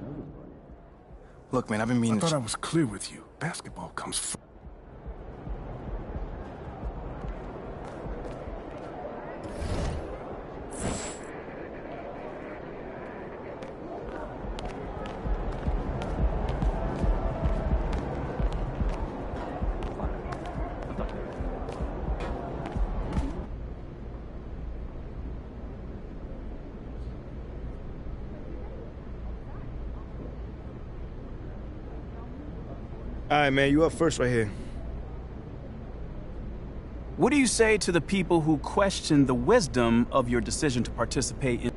Look, man, I've been meaning. I thought I was clear with you. Basketball comes first. All right, man, you up first right here. What do you say to the people who question the wisdom of your decision to participate in?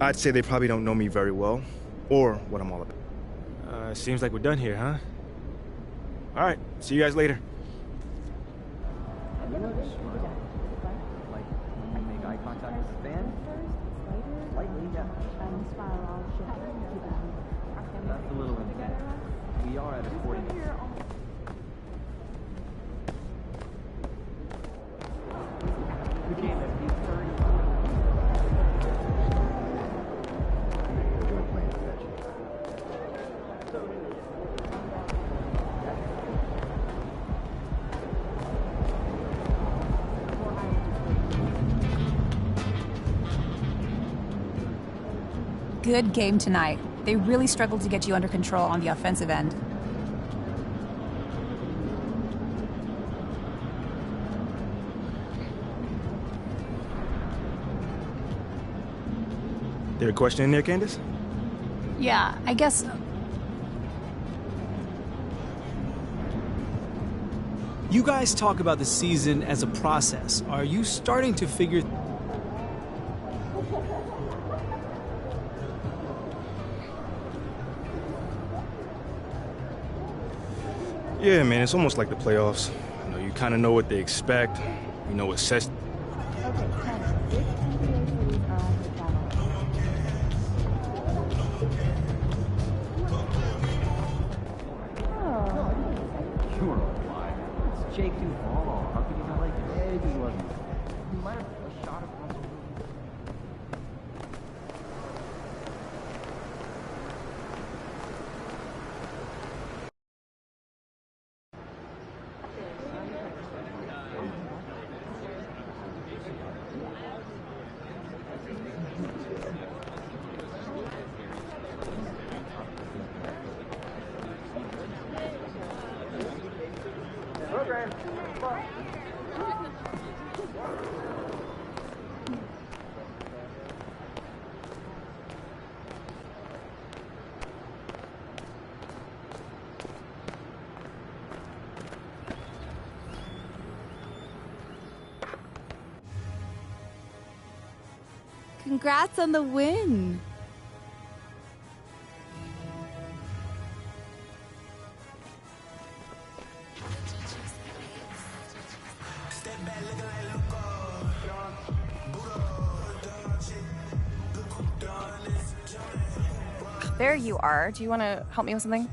I'd say they probably don't know me very well, or what I'm all about. Seems like we're done here, huh? All right, see you guys later. Good game tonight. They really struggled to get you under control on the offensive end. There a question in there, Candace? Yeah, I guess. You guys talk about the season as a process. Are you starting to figure... Yeah, man, it's almost like the playoffs. You know, you kind of know what they expect. You know what sets. Congrats on the win. There you are. Do you want to help me with something?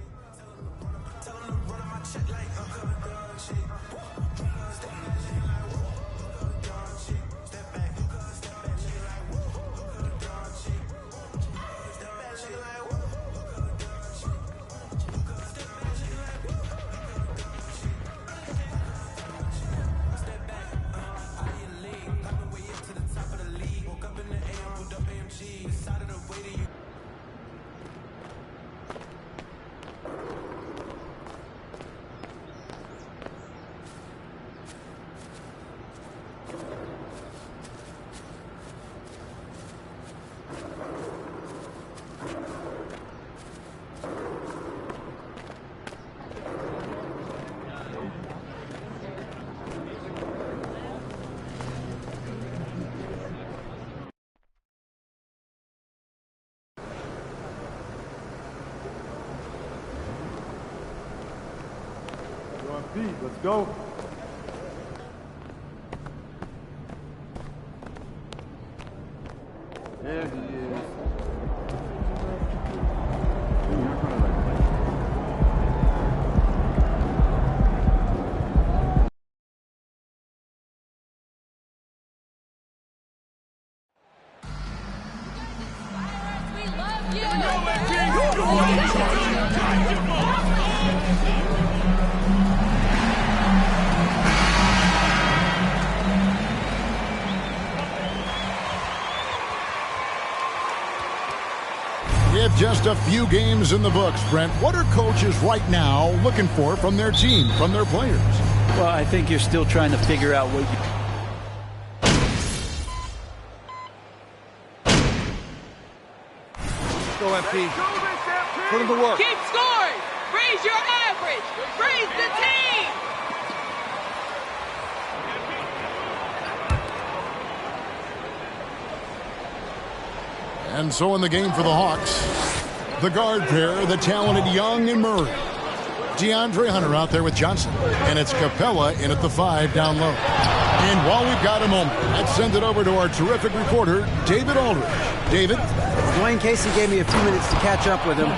MP, let's go. There he is. With just a few games in the books, Brent, what are coaches right now looking for from their team, from their players? Well, I think you're still trying to figure out what you... Go, MP. Put him to work. Keep scoring. Raise your average. Raise the team. And so in the game for the Hawks, the guard pair, the talented Young and Murray. DeAndre Hunter out there with Johnson. And it's Capella in at the 5 down low. And while we've got a moment, let's send it over to our terrific reporter, David Aldridge. David? Dwayne Casey gave me a few minutes to catch up with him.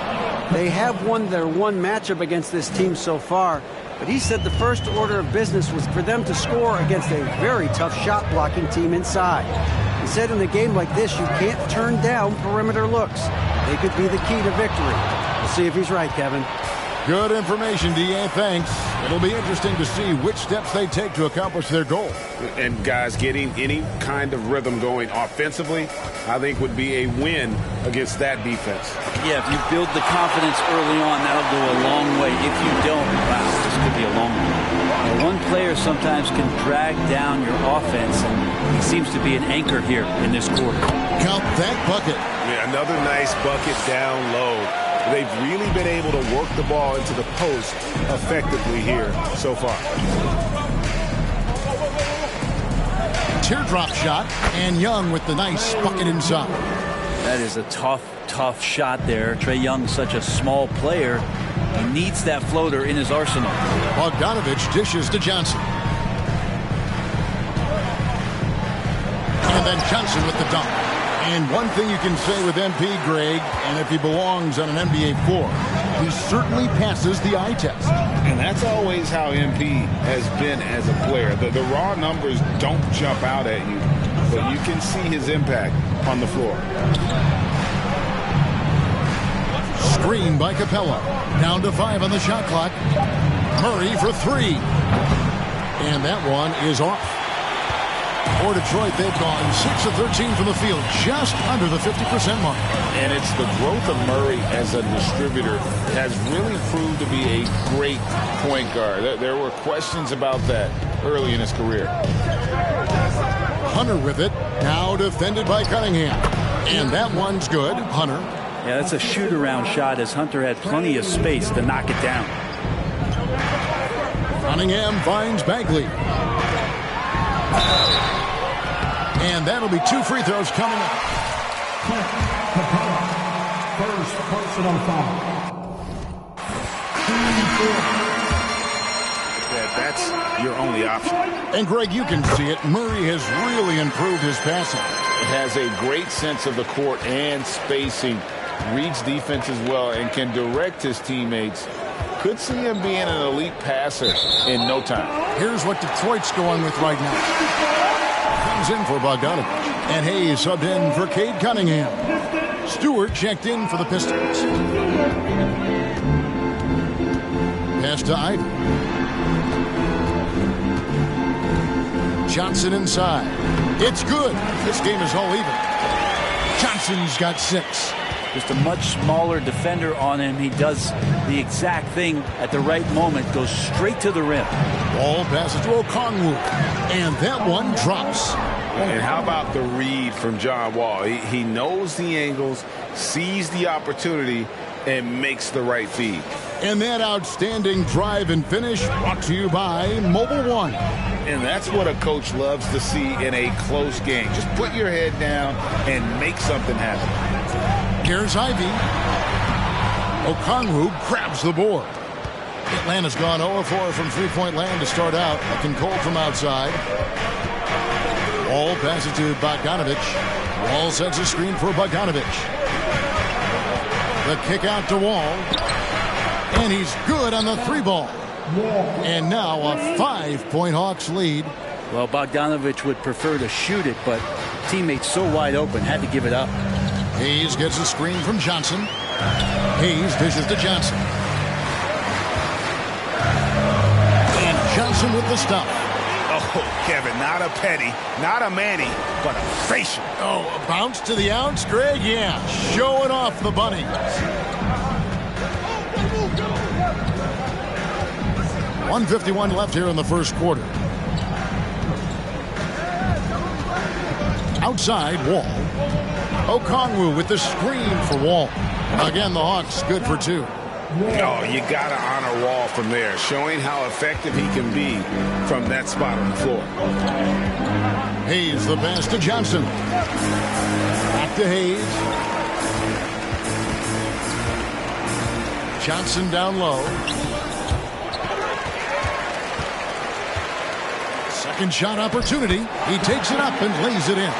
They have won their one matchup against this team so far, but he said the first order of business was for them to score against a very tough shot-blocking team inside. He said in a game like this, you can't turn down perimeter looks. They could be the key to victory. We'll see if he's right, Kevin. Good information, D.A. Thanks. It'll be interesting to see which steps they take to accomplish their goal. And guys, getting any kind of rhythm going offensively, I think would be a win against that defense. Yeah, if you build the confidence early on, that'll go a long way. If you don't, wow, this could be a long one. Now, one player sometimes can drag down your offense, and he seems to be an anchor here in this quarter. Count that bucket. Yeah, another nice bucket down low. They've really been able to work the ball into the post effectively here so far. Teardrop shot, and Young with the nice bucket inside. That is a tough shot there. Trae Young's such a small player. He needs that floater in his arsenal. Bogdanovich dishes to Johnson. And then Johnson with the dunk. And one thing you can say with MP, Greg, and if he belongs on an NBA floor, he certainly passes the eye test. And that's always how MP has been as a player. The raw numbers don't jump out at you, but you can see his impact on the floor. Screen by Capella. Down to 5 on the shot clock. Murray for 3. And that one is off. For Detroit, they've gone 6 of 13 from the field, just under the 50% mark. And it's the growth of Murray as a distributor has really proved to be a great point guard. There were questions about that early in his career. Hunter with it, now defended by Cunningham. And that one's good. Hunter. Yeah, that's a shoot-around shot as Hunter had plenty of space to knock it down. Cunningham finds Bagley. And that'll be 2 free throws coming up. First personal foul. That's your only option. And Greg, you can see it. Murray has really improved his passing. Has a great sense of the court and spacing. Reads defenses well and can direct his teammates. Could see him being an elite passer in no time. Here's what Detroit's going with right now. Comes in for Bogdanovich. And Hayes subbed in for Cade Cunningham. Stewart checked in for the Pistons. Pass to Ivy. Johnson inside. It's good. This game is all even. Johnson's got 6. Just a much smaller defender on him. He does the exact thing at the right moment. Goes straight to the rim. Ball passes to Okongwu. And that one drops. And how about the read from John Wall? He knows the angles, sees the opportunity, and makes the right feed. And that outstanding drive and finish brought to you by Mobile One. And that's what a coach loves to see in a close game. Just put your head down and make something happen. Here's Ivy. Okongwu grabs the board. Atlanta's gone 0-4 from three-point land to start out. Looking cold from outside. Wall passes to Bogdanovich. Wall sets a screen for Bogdanovich. The kick out to Wall. And he's good on the three ball. And now a 5-point Hawks lead. Well, Bogdanovich would prefer to shoot it, but teammates so wide open, had to give it up. Hayes gets a screen from Johnson. Hayes dishes to Johnson. And Johnson with the stop. Oh, Kevin, not a Petty, not a Manny, but a facial. Oh, a bounce to the outs, Greg? Yeah, showing off the bunny. 1:51 left here in the first quarter. Outside, Wall. Okongwu with the screen for Wall. Again, the Hawks good for two. Oh, you got to honor Wall from there, showing how effective he can be from that spot on the floor. Hayes, the pass to Johnson. Back to Hayes. Johnson down low. Second shot opportunity. He takes it up and lays it in.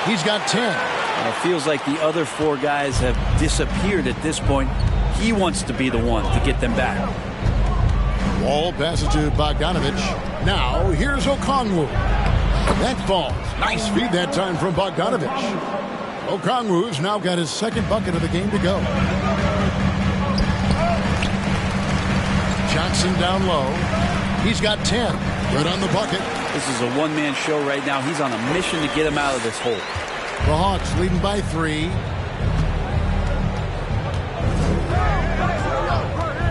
He's got 10. It feels like the other four guys have disappeared at this point. He wants to be the one to get them back. Wall passes to Bogdanovich. Now here's Okongwu. That falls. Nice feed that time from Bogdanovich. Okongwu's now got his second bucket of the game to go. Johnson down low. He's got 10. Good on the bucket. This is a one-man show right now. He's on a mission to get him out of this hole. The Hawks leading by 3.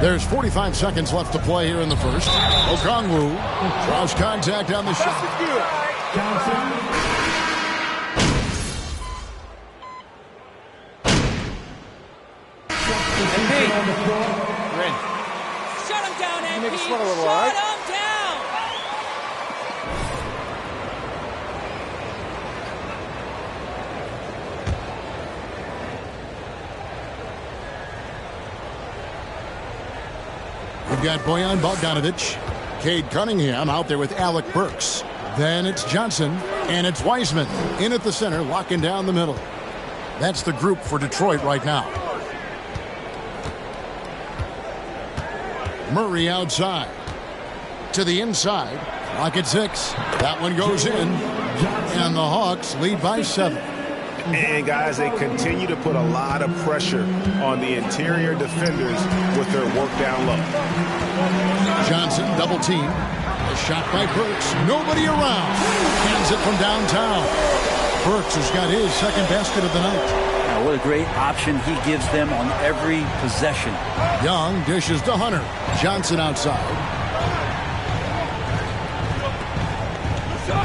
There's 45 seconds left to play here in the first. Okongwu draws contact on the shot. Shut him down, MP. Make it sweat a little, Shut all right? him down. We've got Bojan Bogdanovich, Cade Cunningham out there with Alec Burks. Then it's Johnson, and it's Wiseman in at the center, locking down the middle. That's the group for Detroit right now. Murray outside. To the inside. Clock at 6. That one goes in. And the Hawks lead by 7. And guys, they continue to put a lot of pressure on the interior defenders with their work down low. Johnson double team. A shot by Burks. Nobody around. Hands it from downtown. Burks has got his second basket of the night. Now, what a great option he gives them on every possession. Young dishes to Hunter. Johnson outside.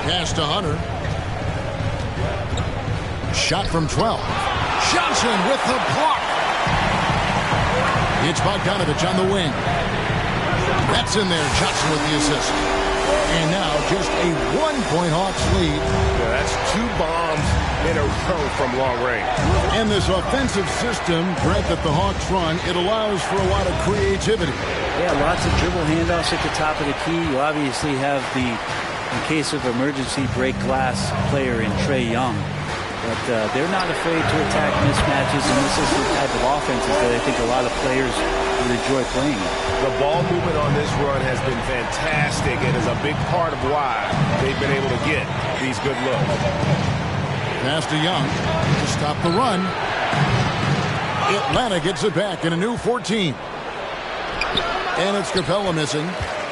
Pass to Hunter. Shot from 12. Johnson with the block. It's Bogdanovich on the wing. That's in there. Johnson with the assist. And now just a 1-point Hawks lead. Yeah, that's 2 bombs in a row from long range. And this offensive system, Brent, that the Hawks run, it allows for a lot of creativity. Yeah, lots of dribble handoffs at the top of the key. You obviously have the, in case of emergency, break glass player in Trae Young. But they're not afraid to attack mismatches, and this is the type of offenses that I think a lot of players would enjoy playing. The ball movement on this run has been fantastic and is a big part of why they've been able to get these good looks. Pass to Young to stop the run. Atlanta gets it back in a new 14. And it's Capella missing.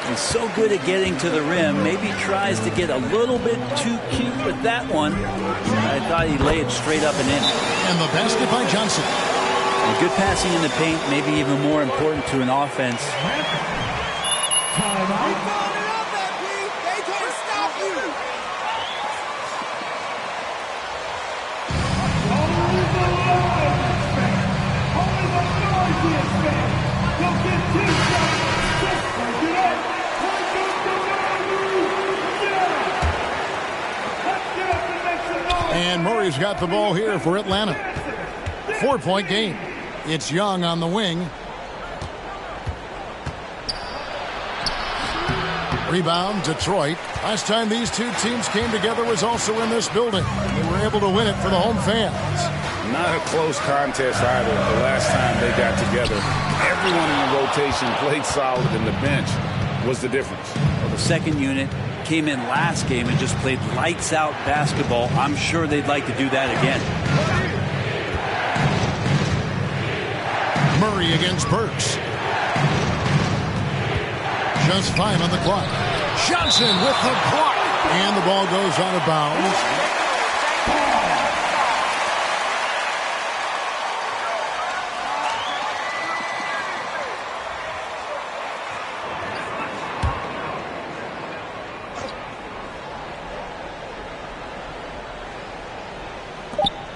He's so good at getting to the rim. Maybe tries to get a little bit too cute with that one. I thought he'd lay it straight up and in. And the basket by Johnson. And good passing in the paint, maybe even more important to an offense. And Murray's got the ball here for Atlanta. 4-point game. It's Young on the wing. Rebound, Detroit. Last time these two teams came together was also in this building. They were able to win it for the home fans. Not a close contest either. The last time they got together, everyone in the rotation played solid, and the bench was the difference. Well, the second unit came in last game and just played lights-out basketball. I'm sure they'd like to do that again. Murray against Burks. Just 5 on the clock. Johnson with the block. And the ball goes out of bounds.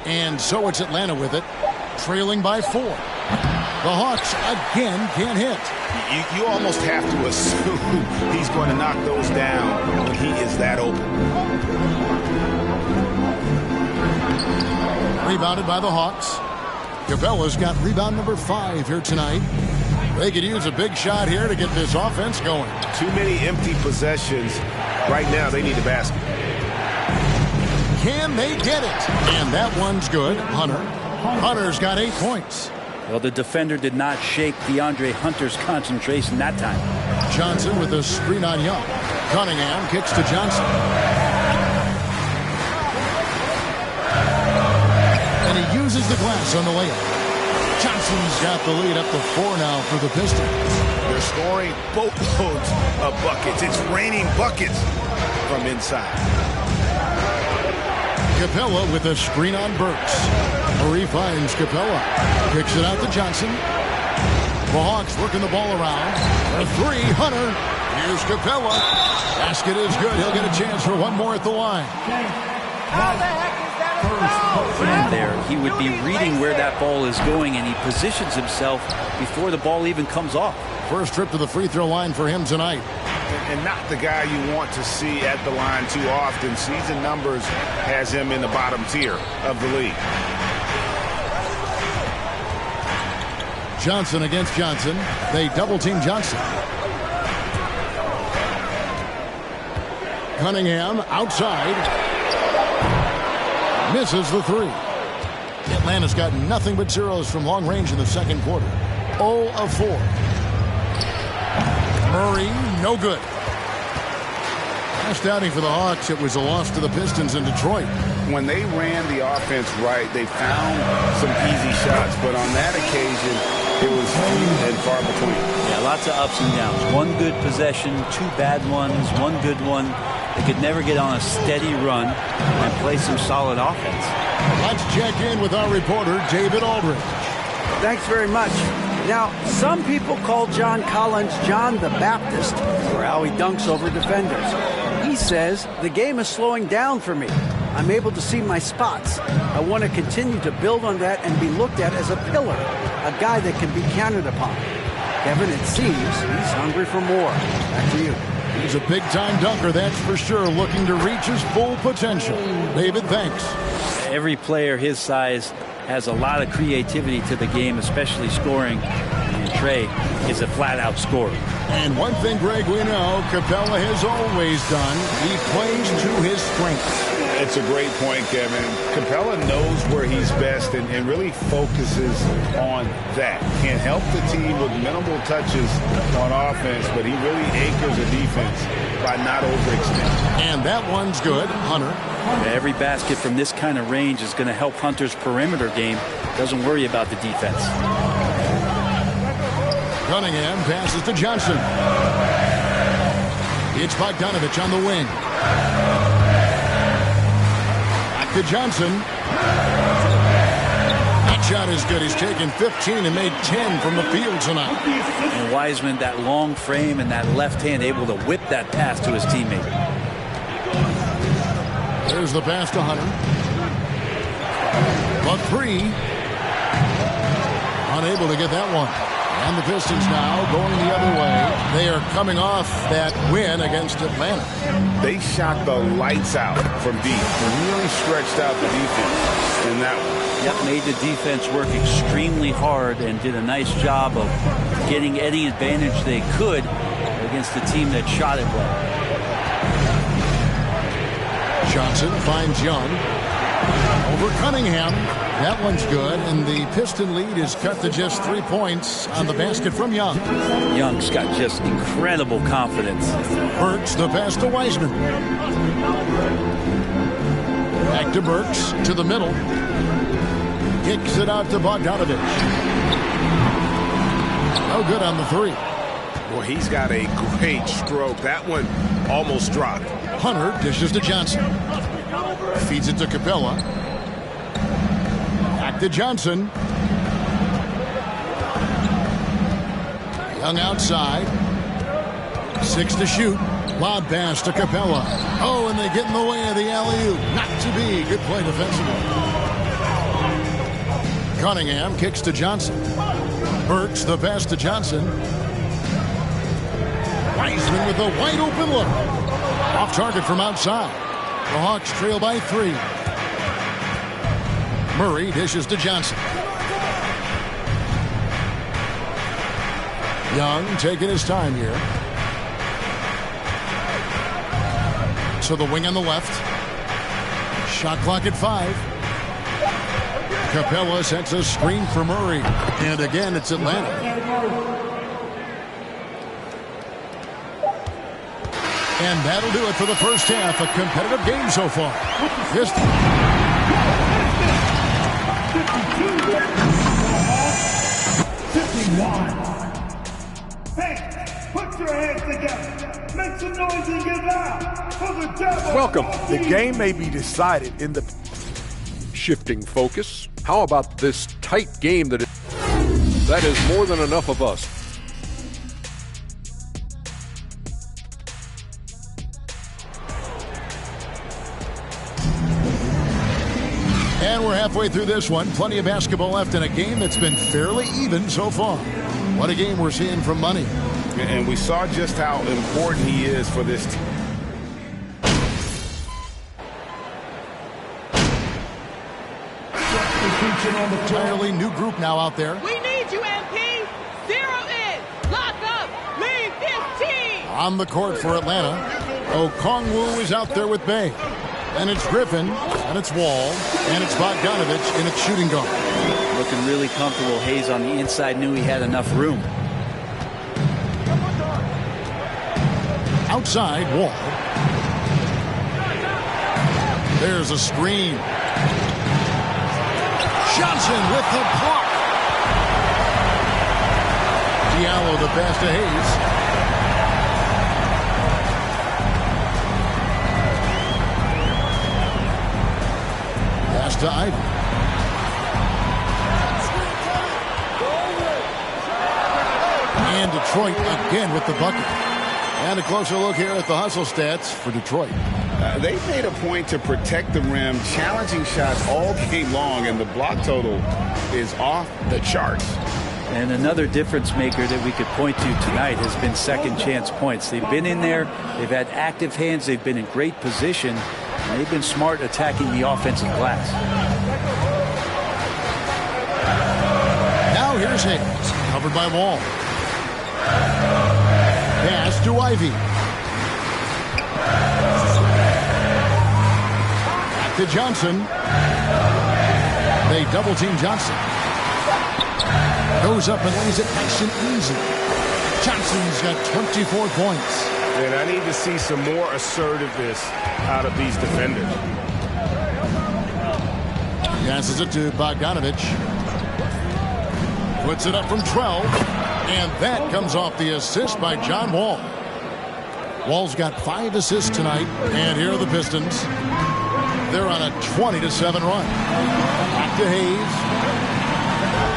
And so it's Atlanta with it, trailing by 4. The Hawks again can't hit. You almost have to assume he's going to knock those down when he is that open. Rebounded by the Hawks. Capella's got rebound number 5 here tonight. They could use a big shot here to get this offense going. Too many empty possessions. Right now, they need a basket. Can they get it? And that one's good. Hunter's got 8 points. Well, the defender did not shake DeAndre Hunter's concentration that time. Johnson with a screen on Young. Cunningham kicks to Johnson. And he uses the glass on the layup. Johnson's got the lead up to 4 now for the Pistons. They're scoring boatloads of buckets. It's raining buckets from inside. Capella with a screen on Burks. Murray finds Capella. Kicks it out to Johnson. The Hawks working the ball around. A 3, Hunter. Here's Capella. Basket is good. He'll get a chance for one more at the line. How the heck is that a foul, man? There, he would be reading where that ball is going, and he positions himself before the ball even comes off. First trip to the free throw line for him tonight. And not the guy you want to see at the line too often. Season numbers has him in the bottom tier of the league. Johnson against Johnson. They double-team Johnson. Cunningham outside. Misses the 3. Atlanta's got nothing but zeros from long range in the second quarter. 0 of 4. Murray, no good. Last outing for the Hawks, it was a loss to the Pistons in Detroit. When they ran the offense right, they found some easy shots, but on that occasion, it was few and far between. Yeah, lots of ups and downs. One good possession, 2 bad ones, 1 good one. They could never get on a steady run and play some solid offense. Let's check in with our reporter, David Aldridge. Thanks very much. Now, some people call John Collins John the Baptist for how he dunks over defenders. He says, the game is slowing down for me. I'm able to see my spots. I want to continue to build on that and be looked at as a pillar, a guy that can be counted upon. Kevin, it seems he's hungry for more. Back to you. He's a big-time dunker, that's for sure, looking to reach his full potential. David, thanks. Every player his size has a lot of creativity to the game, especially scoring. And Trey is a flat-out scorer. And one thing, Greg, we know Capella has always done, he plays to his strengths. It's a great point, Kevin. Capella knows where he's best and really focuses on that. Can't help the team with minimal touches on offense, but he really anchors the defense by not overextending. And that one's good. Hunter. Every basket from this kind of range is going to help Hunter's perimeter game. Doesn't worry about the defense. Cunningham passes to Johnson. It's Bogdanovich on the wing. To Johnson. That shot is good. He's taken 15 and made 10 from the field tonight. And Wiseman, that long frame and that left hand, able to whip that pass to his teammate. There's the pass to Hunter. But 3. Unable to get that one. And the Pistons now going the other way. They are coming off that win against Atlanta. They shot the lights out from deep and really stretched out the defense in that one. Yep, made the defense work extremely hard and did a nice job of getting any advantage they could. against a team that shot it well. Johnson finds Young. Over Cunningham. That one's good, and the Piston lead is cut to just 3 points on the basket from Young. Young's got just incredible confidence. Burks the pass to Wiseman. Back to Burks, to the middle. Kicks it out to Bogdanovich. No good on the three. Well, he's got a great stroke. That one almost dropped. Hunter dishes to Johnson. Feeds it to Capella. Back to Johnson. Young outside. 6 to shoot. Lob pass to Capella. Oh, and they get in the way of the alley-oop. Not to be. Good play defensively. Cunningham kicks to Johnson. Burks the pass to Johnson. Wiseman with a wide open look. Off target from outside. The Hawks trail by 3. Murray dishes to Johnson. Young taking his time here. So the wing on the left. Shot clock at 5. Capella sets a screen for Murray. And again, it's Atlanta. And that'll do it for the first half. A competitive game so far. Hey, put your hands together. Make some noise and get loud for the devil. Welcome. The game may be decided in the... Shifting focus. How about this tight game that is more than enough of us? And we're halfway through this one. Plenty of basketball left in a game that's been fairly even so far. What a game we're seeing from Money. And we saw just how important he is for this team. Entirely new group now out there. We need you, MP. Zero in. Lock up. Leave this team. On the court for Atlanta. Okongwu is out there with Bay. And it's Griffin, and it's Wall, and it's Bogdanovich in its shooting guard. Looking really comfortable. Hayes on the inside knew he had enough room. Outside, Wall. There's a screen. Johnson with the block. Diallo the pass to Hayes. Pass to Ivy. And Detroit again with the bucket. And a closer look here at the hustle stats for Detroit. They made a point to protect the rim, challenging shots all game long, and the block total is off the charts. And another difference maker that we could point to tonight has been second chance points. They've been in there, they've had active hands, they've been in great position, and they've been smart attacking the offensive glass. Now here's Hayes, covered by Wall. Pass to Ivy. Back to Johnson. They double team Johnson. Goes up and lays it nice and easy. Johnson's got 24 points. And I need to see some more assertiveness out of these defenders. Passes it to Bogdanovich. Puts it up from 12. And that comes off the assist by John Wall. Wall's got 5 assists tonight. And here are the Pistons. They're on a 20-7 run. Back to Hayes.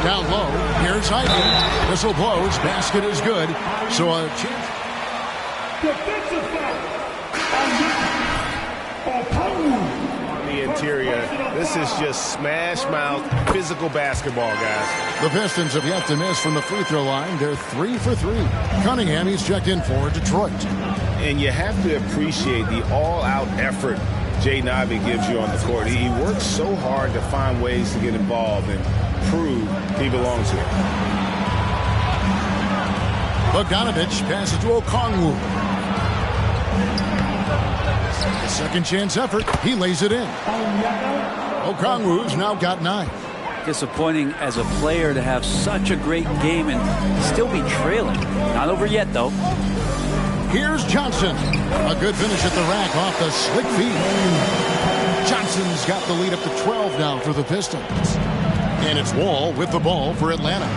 Down low. Here's Ivy. Whistle blows. Basket is good. So a chance. Defensive foul. On the interior, this is just smash mouth physical basketball, guys. The Pistons have yet to miss from the free throw line. They're 3 for 3. Cunningham, he's checked in for Detroit. And you have to appreciate the all-out effort Jaden Ivey gives you on the court. He works so hard to find ways to get involved and prove he belongs here. Bogdanovich passes to Okongwu. Second chance effort. He lays it in. Okongwu's now got 9. Disappointing as a player to have such a great game and still be trailing. Not over yet, though. Here's Johnson. A good finish at the rack off the slick feed. Johnson's got the lead up to 12 now for the Pistons. And it's Wall with the ball for Atlanta.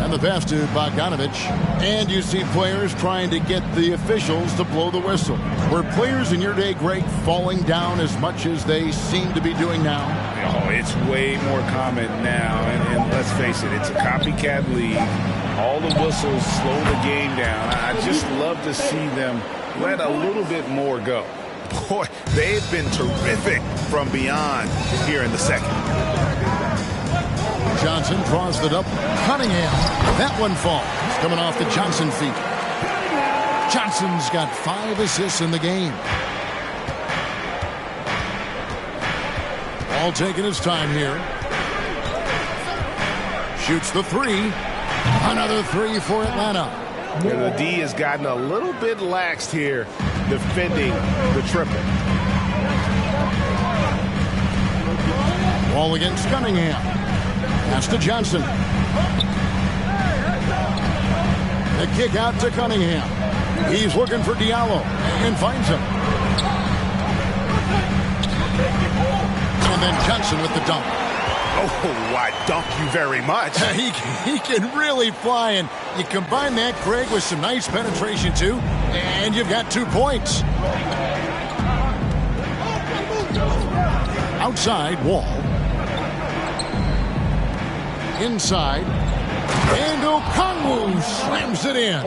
And the pass to Bogdanovich. And you see players trying to get the officials to blow the whistle. Were players in your day, Greg, falling down as much as they seem to be doing now? Oh, it's way more common now. And let's face it, it's a copycat league. All the whistles slow the game down. I just love to see them let a little bit more go. Boy, they've been terrific from beyond here in the second. Johnson draws it up. Cunningham. That one falls. Coming off the Johnson feet. Johnson's got 5 assists in the game. All taking his time here. Shoots the 3. Another 3 for Atlanta. And the D has gotten a little bit laxed here defending the triple. Ball against Cunningham. Pass to Johnson. The kick out to Cunningham. He's looking for Diallo and finds him. And then Johnson with the dunk. Oh, I dunk you very much. He can really fly, and you combine that, Greg, with some nice penetration, too, and you've got 2 points. Outside, Wall. Inside, and Okongwu slams it in.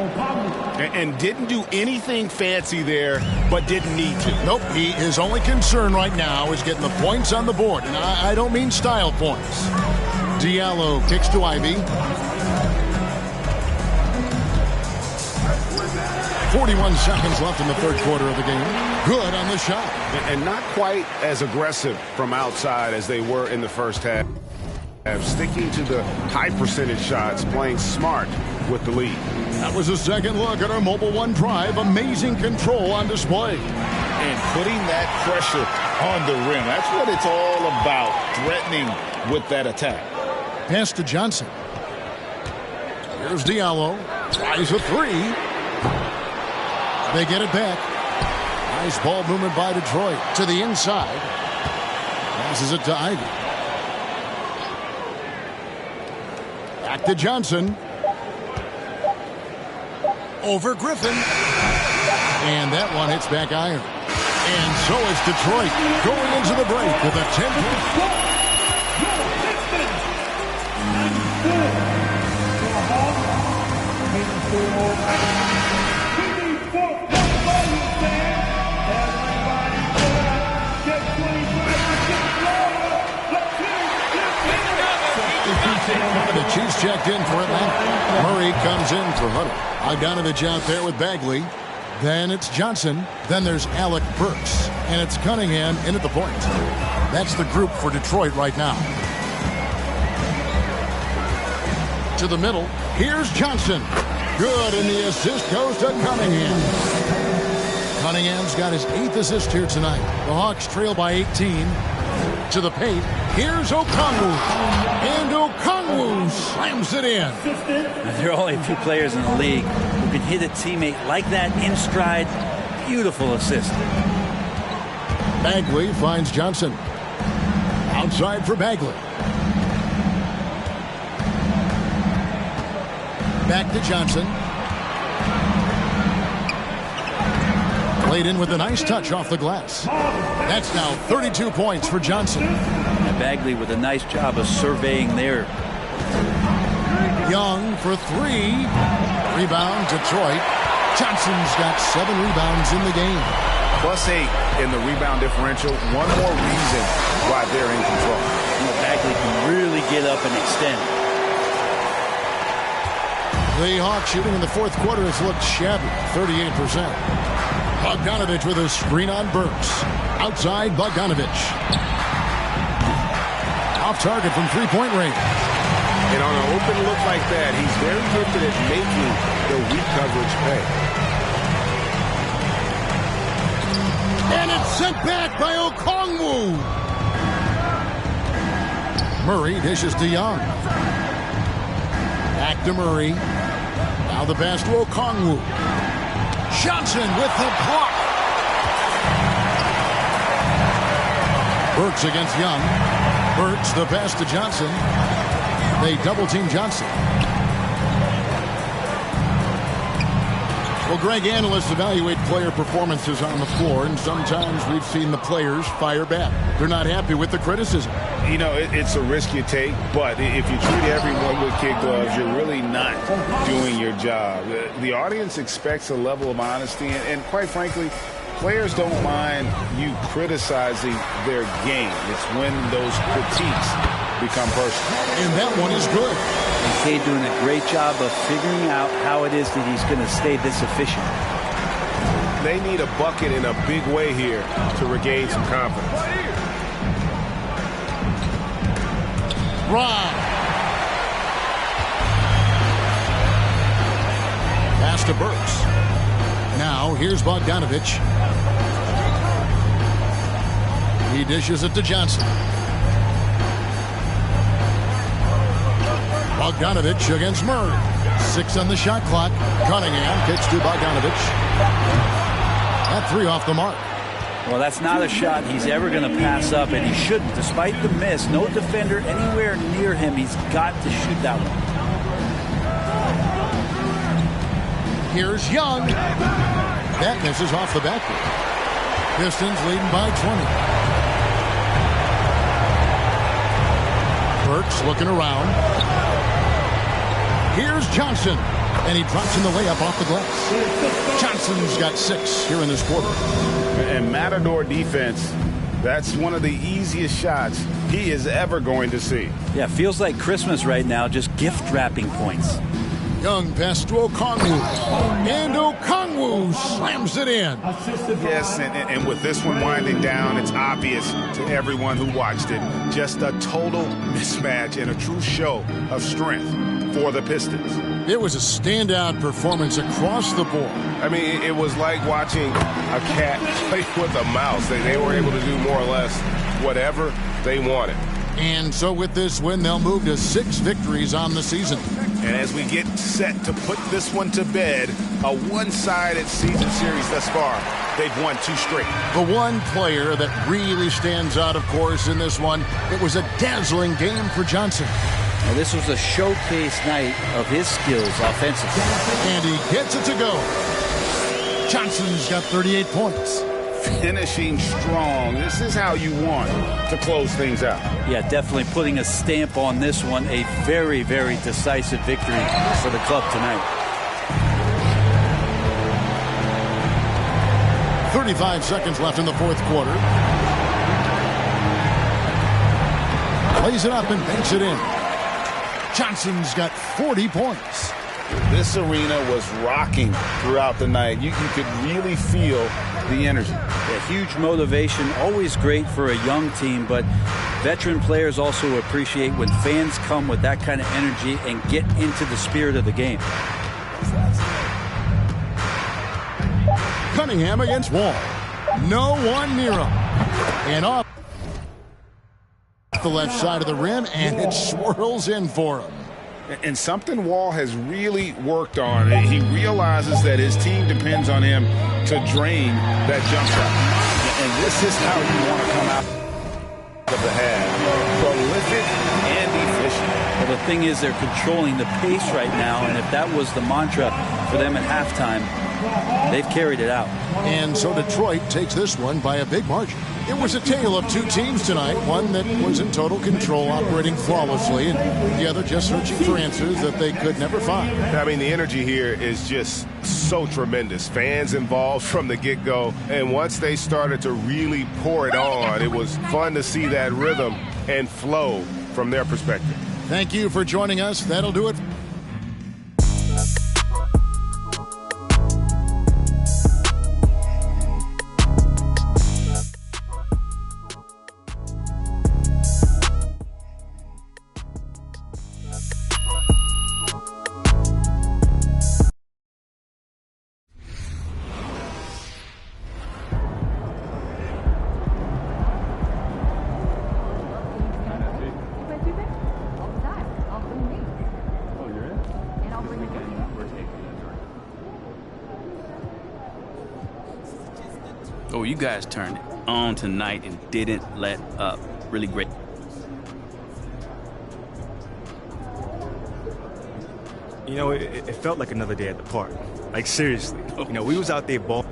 And didn't do anything fancy there, but didn't need to. Nope, his only concern right now is getting the points on the board. And I don't mean style points. Diallo kicks to Ivy. 41 seconds left in the third quarter of the game. Good on the shot. And not quite as aggressive from outside as they were in the first half. Sticking to the high percentage shots, playing smart with the lead. That was a second look at our Mobile One drive. Amazing control on display. And putting that pressure on the rim. That's what it's all about, threatening with that attack. Pass to Johnson. Here's Diallo. Tries a 3. They get it back. Nice ball movement by Detroit to the inside. Passes it to Ivy. Back to Johnson. Over Griffin. And that one hits back iron. And so is Detroit going into the break with a 10-point. The Chiefs checked in for Atlanta. Murray comes in for Huddle. Bogdanovich out there with Bagley. Then it's Johnson. Then there's Alec Burks. And it's Cunningham in at the point. That's the group for Detroit right now. To the middle. Here's Johnson. Good, and the assist goes to Cunningham. Cunningham's got his 8th assist here tonight. The Hawks trail by 18. To the paint. Here's Okongwu. And Okongwu slams it in. There are only a few players in the league who can hit a teammate like that in stride. Beautiful assist. Bagley finds Johnson. Outside for Bagley. Back to Johnson. Played in with a nice touch off the glass. That's now 32 points for Johnson. And Bagley with a nice job of surveying there. Young for 3. Rebound, Detroit. Johnson's got 7 rebounds in the game. +8 in the rebound differential. One more reason why they're in control. Bagley can really get up and extend. The Hawks shooting in the fourth quarter has looked shabby, 38%. Bogdanovich with a screen on Burks. Outside, Bogdanovich. Off target from three-point range. And on an open look like that, he's very gifted at making the weak coverage pay. And it's sent back by Okongwu. Murray dishes to Young. Back to Murray. Now the pass to Okongwu. Johnson with the block. Burks against Young. Burks the pass to Johnson. They double team Johnson. Well, Greg, analysts evaluate player performances on the floor, and sometimes we've seen the players fire back. They're not happy with the criticism. You know, it's a risk you take, but if you treat everyone with kid gloves, you're really not doing your job. The audience expects a level of honesty, and quite frankly, players don't mind you criticizing their game. It's when those critiques become personal. And that one is good. McKay doing a great job of figuring out how it is that he's going to stay this efficient. They need a bucket in a big way here to regain some confidence. Ron. Pass to Burks. Now here's Bogdanovich. He dishes it to Johnson. Bogdanovich against Murray. 6 on the shot clock. Cunningham kicks to Bogdanovich. That 3 off the mark. Well, that's not a shot he's ever going to pass up, and he shouldn't. Despite the miss, no defender anywhere near him. He's got to shoot that one. Here's Young. That misses off the backboard. Pistons leading by 20. Burks looking around. Here's Johnson. And he drops in the layup off the glass. Johnson's got 6 here in this quarter. And Matador defense, that's one of the easiest shots he is ever going to see. Yeah, feels like Christmas right now, just gift wrapping points. Young pass to Okongwu. And Okongwu slams it in. Yes, and with this one winding down, it's obvious to everyone who watched it. Just a total mismatch and a true show of strength for the Pistons. It was a standout performance across the board. I mean, it was like watching a cat play with a mouse. They were able to do more or less whatever they wanted. And so with this win, they'll move to 6 victories on the season. And as we get set to put this one to bed, a one-sided season series thus far, they've won 2 straight. The one player that really stands out, of course, in this one, it was a dazzling game for Johnson. Now, this was a showcase night of his skills offensively. And he gets it to go. Johnson's got 38 points. Finishing strong. This is how you want to close things out. Yeah, definitely putting a stamp on this one. A very, very decisive victory for the club tonight. 35 seconds left in the 4th quarter. Plays it up and banks it in. Johnson's got 40 points. This arena was rocking throughout the night. You could really feel the energy. Yeah, huge motivation, always great for a young team, but veteran players also appreciate when fans come with that kind of energy and get into the spirit of the game. Cunningham against Wall. No one near him. And off the left side of the rim, and it swirls in for him. And something Wall has really worked on. He realizes that his team depends on him to drain that jump shot. And this is how you want to come out of the half. Prolific and efficient. Well, the thing is, they're controlling the pace right now, and if that was the mantra for them at halftime, they've carried it out. And so Detroit takes this one by a big margin. It was a tale of 2 teams tonight, one that was in total control, operating flawlessly, and the other just searching for answers that they could never find. I mean, the energy here is just so tremendous. Fans involved from the get-go, and once they started to really pour it on, it was fun to see that rhythm and flow from their perspective. Thank you for joining us. That'll do it. So you guys turned it on tonight and didn't let up. Really great. You know, it felt like another day at the park. Like, seriously. You know, we was out there ball.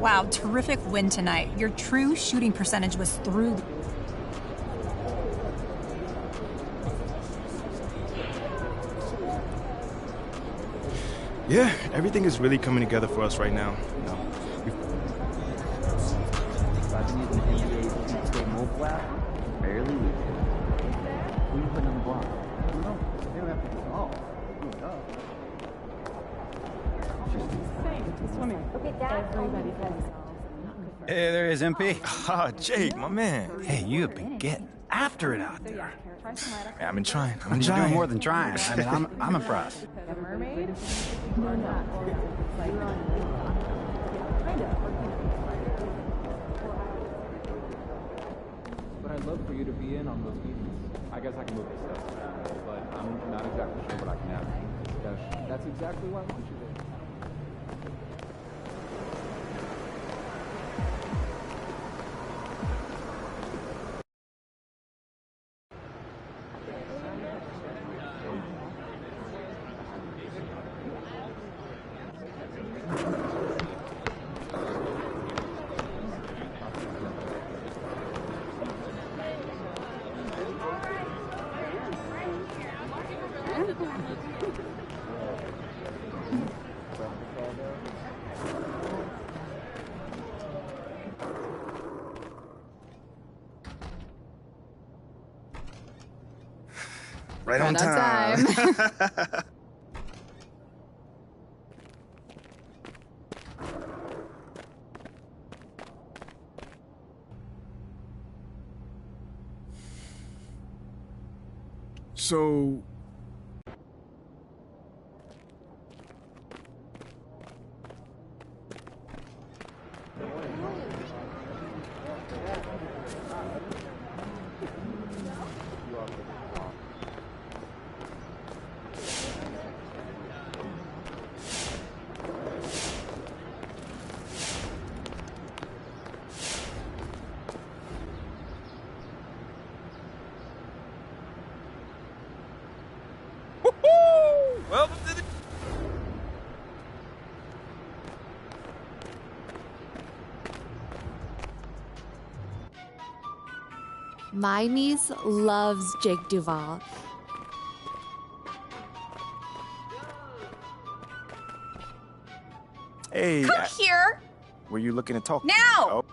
Wow, terrific win tonight. Your true shooting percentage was through. Yeah, everything is really coming together for us right now. You know, Hey, there is MP. Ah, Jake, my man. Hey, you have been getting after it out there. Yeah, I've been trying. You're doing more than trying. I mean, I'm impressed. But I'd love for you to be in on those meetings. I guess I can move this stuff, but I'm not exactly sure what I can add. That's exactly why I want you there. Right on time. So, Welcome to the... My niece loves Jake Duval. Hey. Come here. Were you looking to talk? Now. Oh.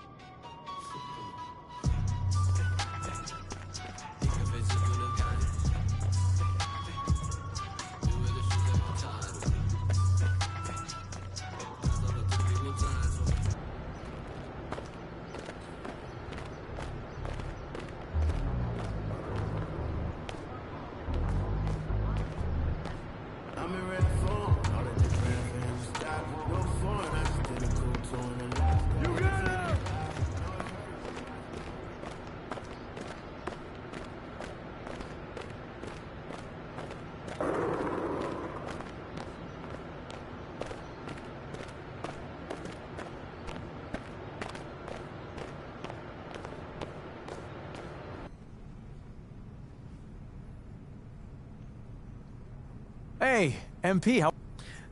Hey, MP, how...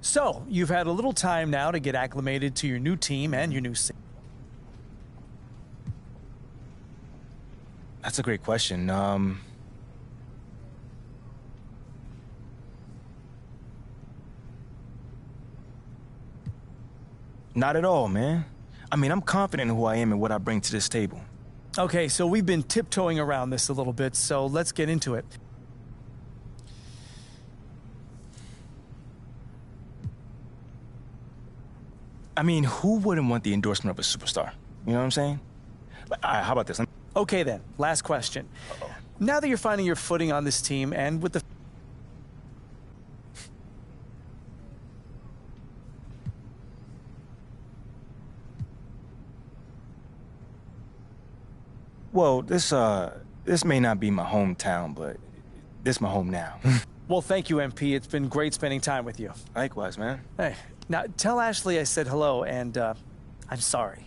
So, you've had a little time now to get acclimated to your new team and your new city. That's a great question. Not at all, man. I mean, I'm confident in who I am and what I bring to this table. Okay, so we've been tiptoeing around this a little bit, so let's get into it. I mean, who wouldn't want the endorsement of a superstar? You know what I'm saying? All right, how about this? Okay then, last question. Now that you're finding your footing on this team and with the... Well, this may not be my hometown, but this my home now. Well, thank you, MP. It's been great spending time with you. Likewise, man. Hey, now tell Ashley I said hello, and I'm sorry.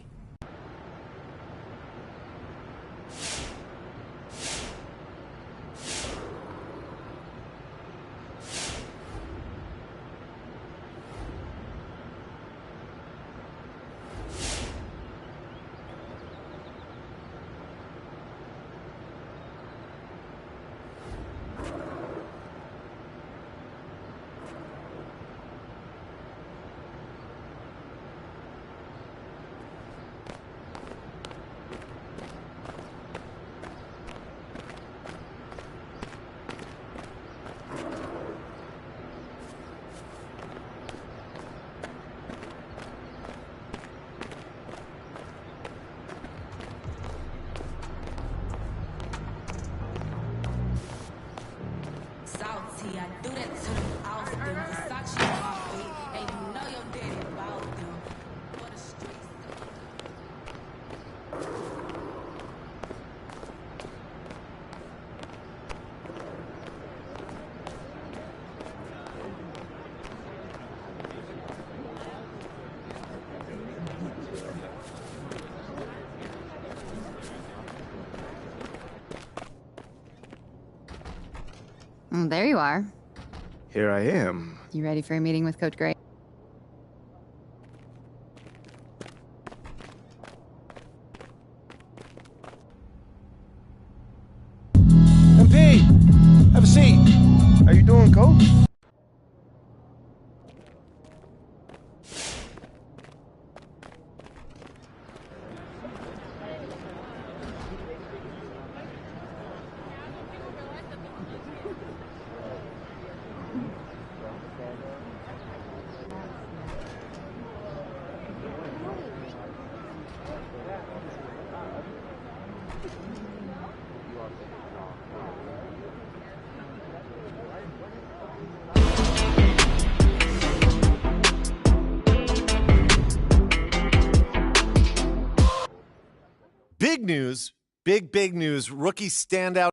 There you are. Here I am. You ready for a meeting with Coach Gray? MP, have a seat. How you doing, Coach? Big news, big news. Rookie standout.